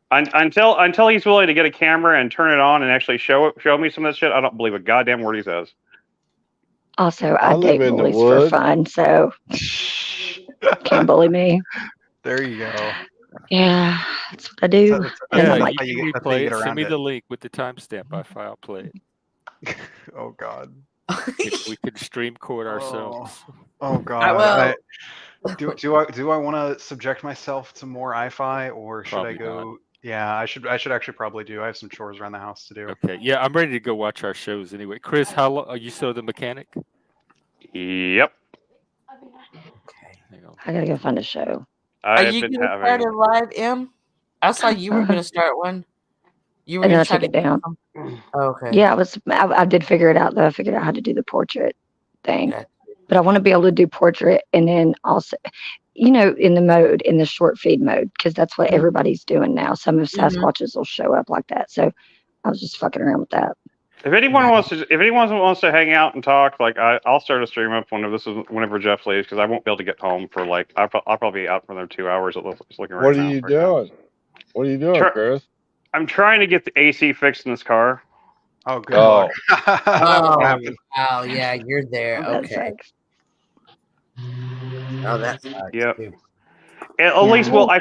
Until he's willing to get a camera and turn it on and actually show me some of this shit, I don't believe a goddamn word he says. Also, I date bullies for fun, so can't bully me. There you go. Yeah, that's what I do. Yeah, like, you can replay it. Send me the link with the timestamp. I'll play it. Oh God. If we could stream record ourselves. Oh God. Do I want to subject myself to more iPhi, or should I go? Not. Yeah, I should actually probably do. I have some chores around the house to do. Okay. Yeah, I'm ready to go watch our shows anyway. Chris, how long are you still the mechanic? Yep. Okay. I gotta go find a show. Are you going to start a live, M? I saw you were going to start one. You were going to try to take it down. Okay. Yeah, I did figure it out though. I figured out how to do the portrait thing. Okay. But I want to be able to do portrait and then also, in the short feed mode, because that's what everybody's doing now. Some of Sasquatches will show up like that. So I was just fucking around with that. If anyone wants to hang out and talk, like I'll start a stream up whenever Jeff leaves, because I won't be able to get home for like I'll probably be out for another 2 hours. Just looking right what now. Are you doing? What are you doing, Chris? I'm trying to get the AC fixed in this car. Oh, good luck. Oh, yeah, you're there. Okay. Oh, that's yep. At least I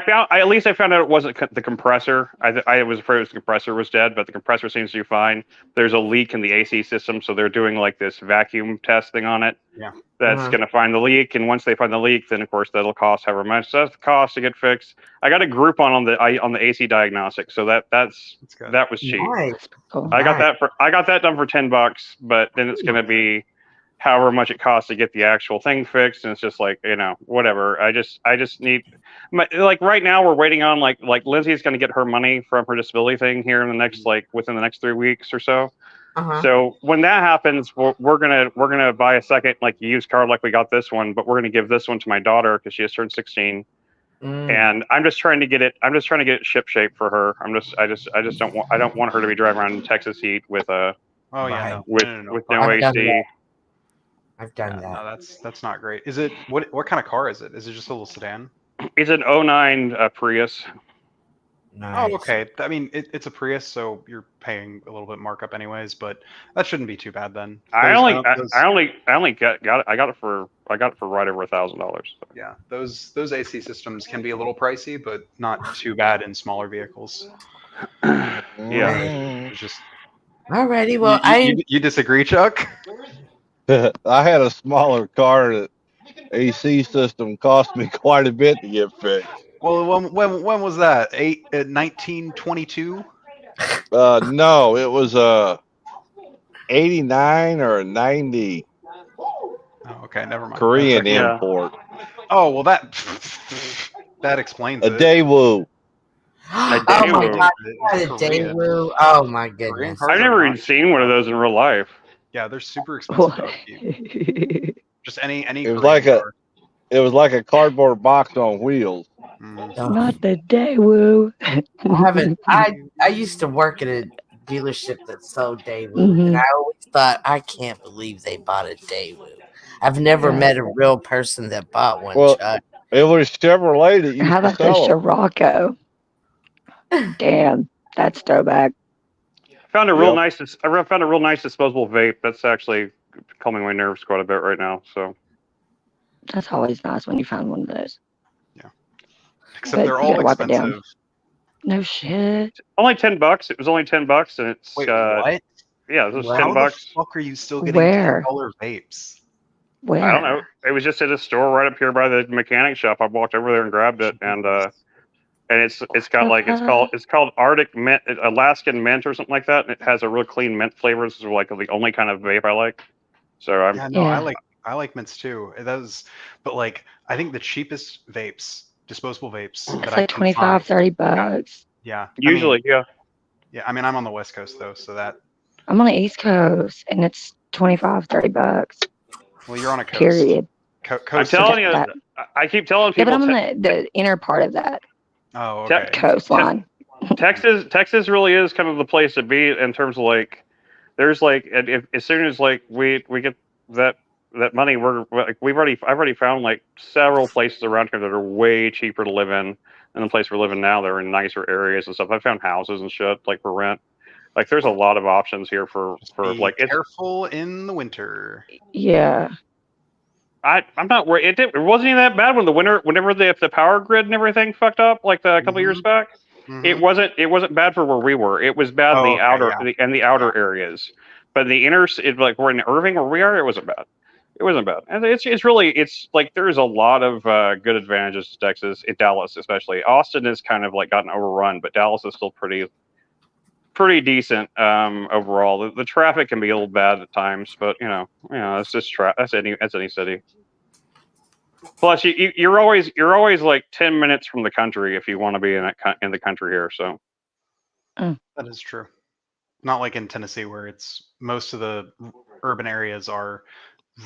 found out it wasn't the compressor. I was afraid the compressor was dead, but the compressor seems to be fine. There's a leak in the AC system, so they're doing like this vacuum test thing on it. Yeah. That's going to find the leak, and once they find the leak, then of course that'll cost however much that's the cost to get fixed. I got a Groupon on the AC diagnostic, so that was cheap. Nice. I got that done for $10, but then it's going to be however much it costs to get the actual thing fixed, and it's just like, whatever. I just need right now we're waiting on like Lindsay's going to get her money from her disability thing here in the next within the next 3 weeks or so. So when that happens, we're gonna buy a second used car like we got this one, but we're gonna give this one to my daughter because she has turned 16. And I'm just trying to get it ship shape for her. I don't want her to be driving around in Texas heat with no AC. I've done that. No, that's not great. Is it what kind of car is it? Is it just a little sedan? It's an 09 Prius. Nice. Oh, okay. I mean, it's a Prius, so you're paying a little bit markup anyways, but that shouldn't be too bad then. I only got it. I got it for right over $1,000. Yeah, those AC systems can be a little pricey, but not too bad in smaller vehicles. Yeah. It's just. Alrighty. Well, you disagree, Chuck? I had a smaller car that AC system cost me quite a bit to get fixed. Well, when was that? 1922? No, it was 89 or 90. Oh, okay, never mind. Korean import. Oh well, that explains it. A Daewoo. Oh my god, a Daewoo! Oh my goodness! I've never even seen one of those in real life. Yeah, they're super expensive to upkeep. Just any. It was like car. It was like a cardboard box on wheels. Not the Daewoo. I used to work at a dealership that sold Daewoo, and I always thought, I can't believe they bought a Daewoo. I've never met a real person that bought one. Well, Chuck. It was Chevrolet that used How about the Scirocco? Damn, that's throwback. I found a real nice disposable vape. That's actually calming my nerves quite a bit right now. So that's always nice when you find one of those. Yeah, except they're all expensive. No shit. Only $10. It was only $10, and it's Wait, what? Yeah, it was $10. How the fuck are you still getting $10 vapes? Where? I don't know. It was just at a store right up here by the mechanic shop. I walked over there and grabbed it, and it's got like it's called Arctic Mint, Alaskan Mint or something like that. And it has a real clean mint flavor. This is like the only kind of vape I like. So I like mints too. But like I think the cheapest vapes, disposable vapes, it's like $25, $30. Yeah. Usually, yeah. I mean, I'm on the West Coast though, so that. I'm on the East Coast, and it's $25, $30. Well, you're on a coast. Period. I'm telling you, I keep telling people. Yeah, but I'm on the inner part of that. Oh, okay. Coastline. Texas really is kind of the place to be in terms of like, there's like, as soon as like we get that money, I've already found like several places around here that are way cheaper to live in than the place we're living now. They're in nicer areas and stuff. I found houses and shit like for rent. Like there's a lot of options here for like careful in the winter. Yeah. I'm not worried. It wasn't even that bad whenever the power grid and everything fucked up like a couple years back. It wasn't bad for where we were. It was bad in the outer areas. But the inner, like we're in Irving where we are, it wasn't bad. It wasn't bad. And it's like there's a lot of good advantages to Texas, in Dallas especially. Austin is kind of like gotten overrun, but Dallas is still pretty decent overall. The traffic can be a little bad at times, but it's just that's any city. Plus, you're always like 10 minutes from the country if you want to be in the country here. So that is true. Not like in Tennessee where it's most of the urban areas are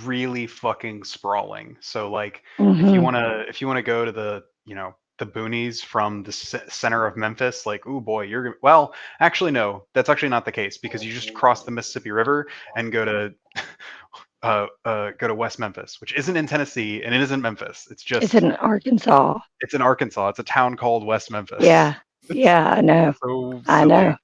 really fucking sprawling. So like if you want to go to the the boonies from the center of Memphis, like, oh boy, actually no, that's actually not the case because you just cross the Mississippi River and go to West Memphis, which isn't in Tennessee and it isn't Memphis. It's in Arkansas. It's in Arkansas. It's a town called West Memphis. Yeah, I know. So I know.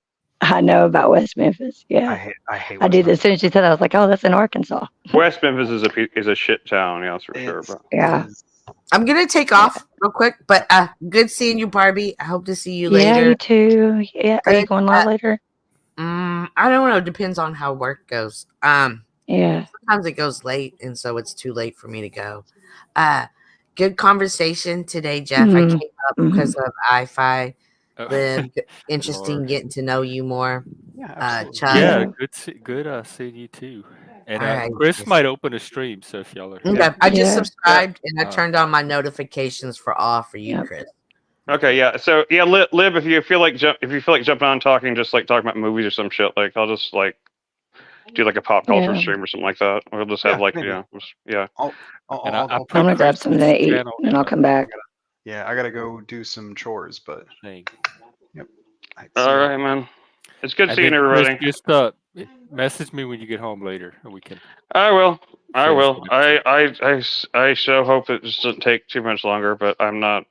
I know about West Memphis. Yeah, I hate. I did as soon as you said that. I was like, oh, that's in Arkansas. West Memphis is a shit town. Yeah, that's for sure. But. Yeah. I'm gonna take off real quick, but good seeing you, Barbie. I hope to see you later. Yeah, you too. Yeah, are you going live later? I don't know. It depends on how work goes. Yeah. Sometimes it goes late, and so it's too late for me to go. Good conversation today, Jeff. I came up because of iPhi. Interesting getting to know you more. Yeah, Chuck. Yeah, good seeing you too. And Chris might open a stream, so if y'all are here. Okay, I just subscribed and I turned on my notifications for all for you, Chris. Okay, yeah. So yeah, Lib, if you feel like jumping on talking, just like talking about movies or some shit, like I'll just like do like a pop culture stream or something like that. We'll just have like I'm gonna grab something to eat and I'll come back. Yeah, I gotta go do some chores, but yep. All right, man. It's good seeing everybody. Just message me when you get home later, and we can. I will. I so hope it just doesn't take too much longer, but I'm not.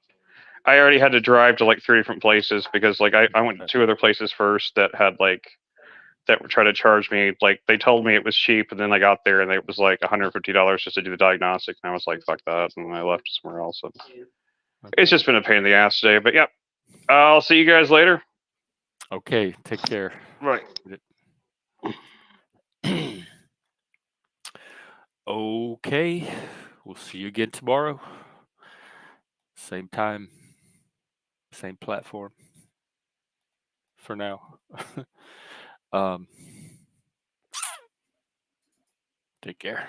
I already had to drive to like 3 different places because like I went to 2 other places first that had like that were trying to charge me. Like they told me it was cheap, and then I got there and it was like $150 just to do the diagnostic, and I was like, fuck that, and I left somewhere else. So it's just been a pain in the ass today, but yep. I'll see you guys later. Okay, take care. Right. Okay, we'll see you again tomorrow. Same time, same platform. For now. Take care.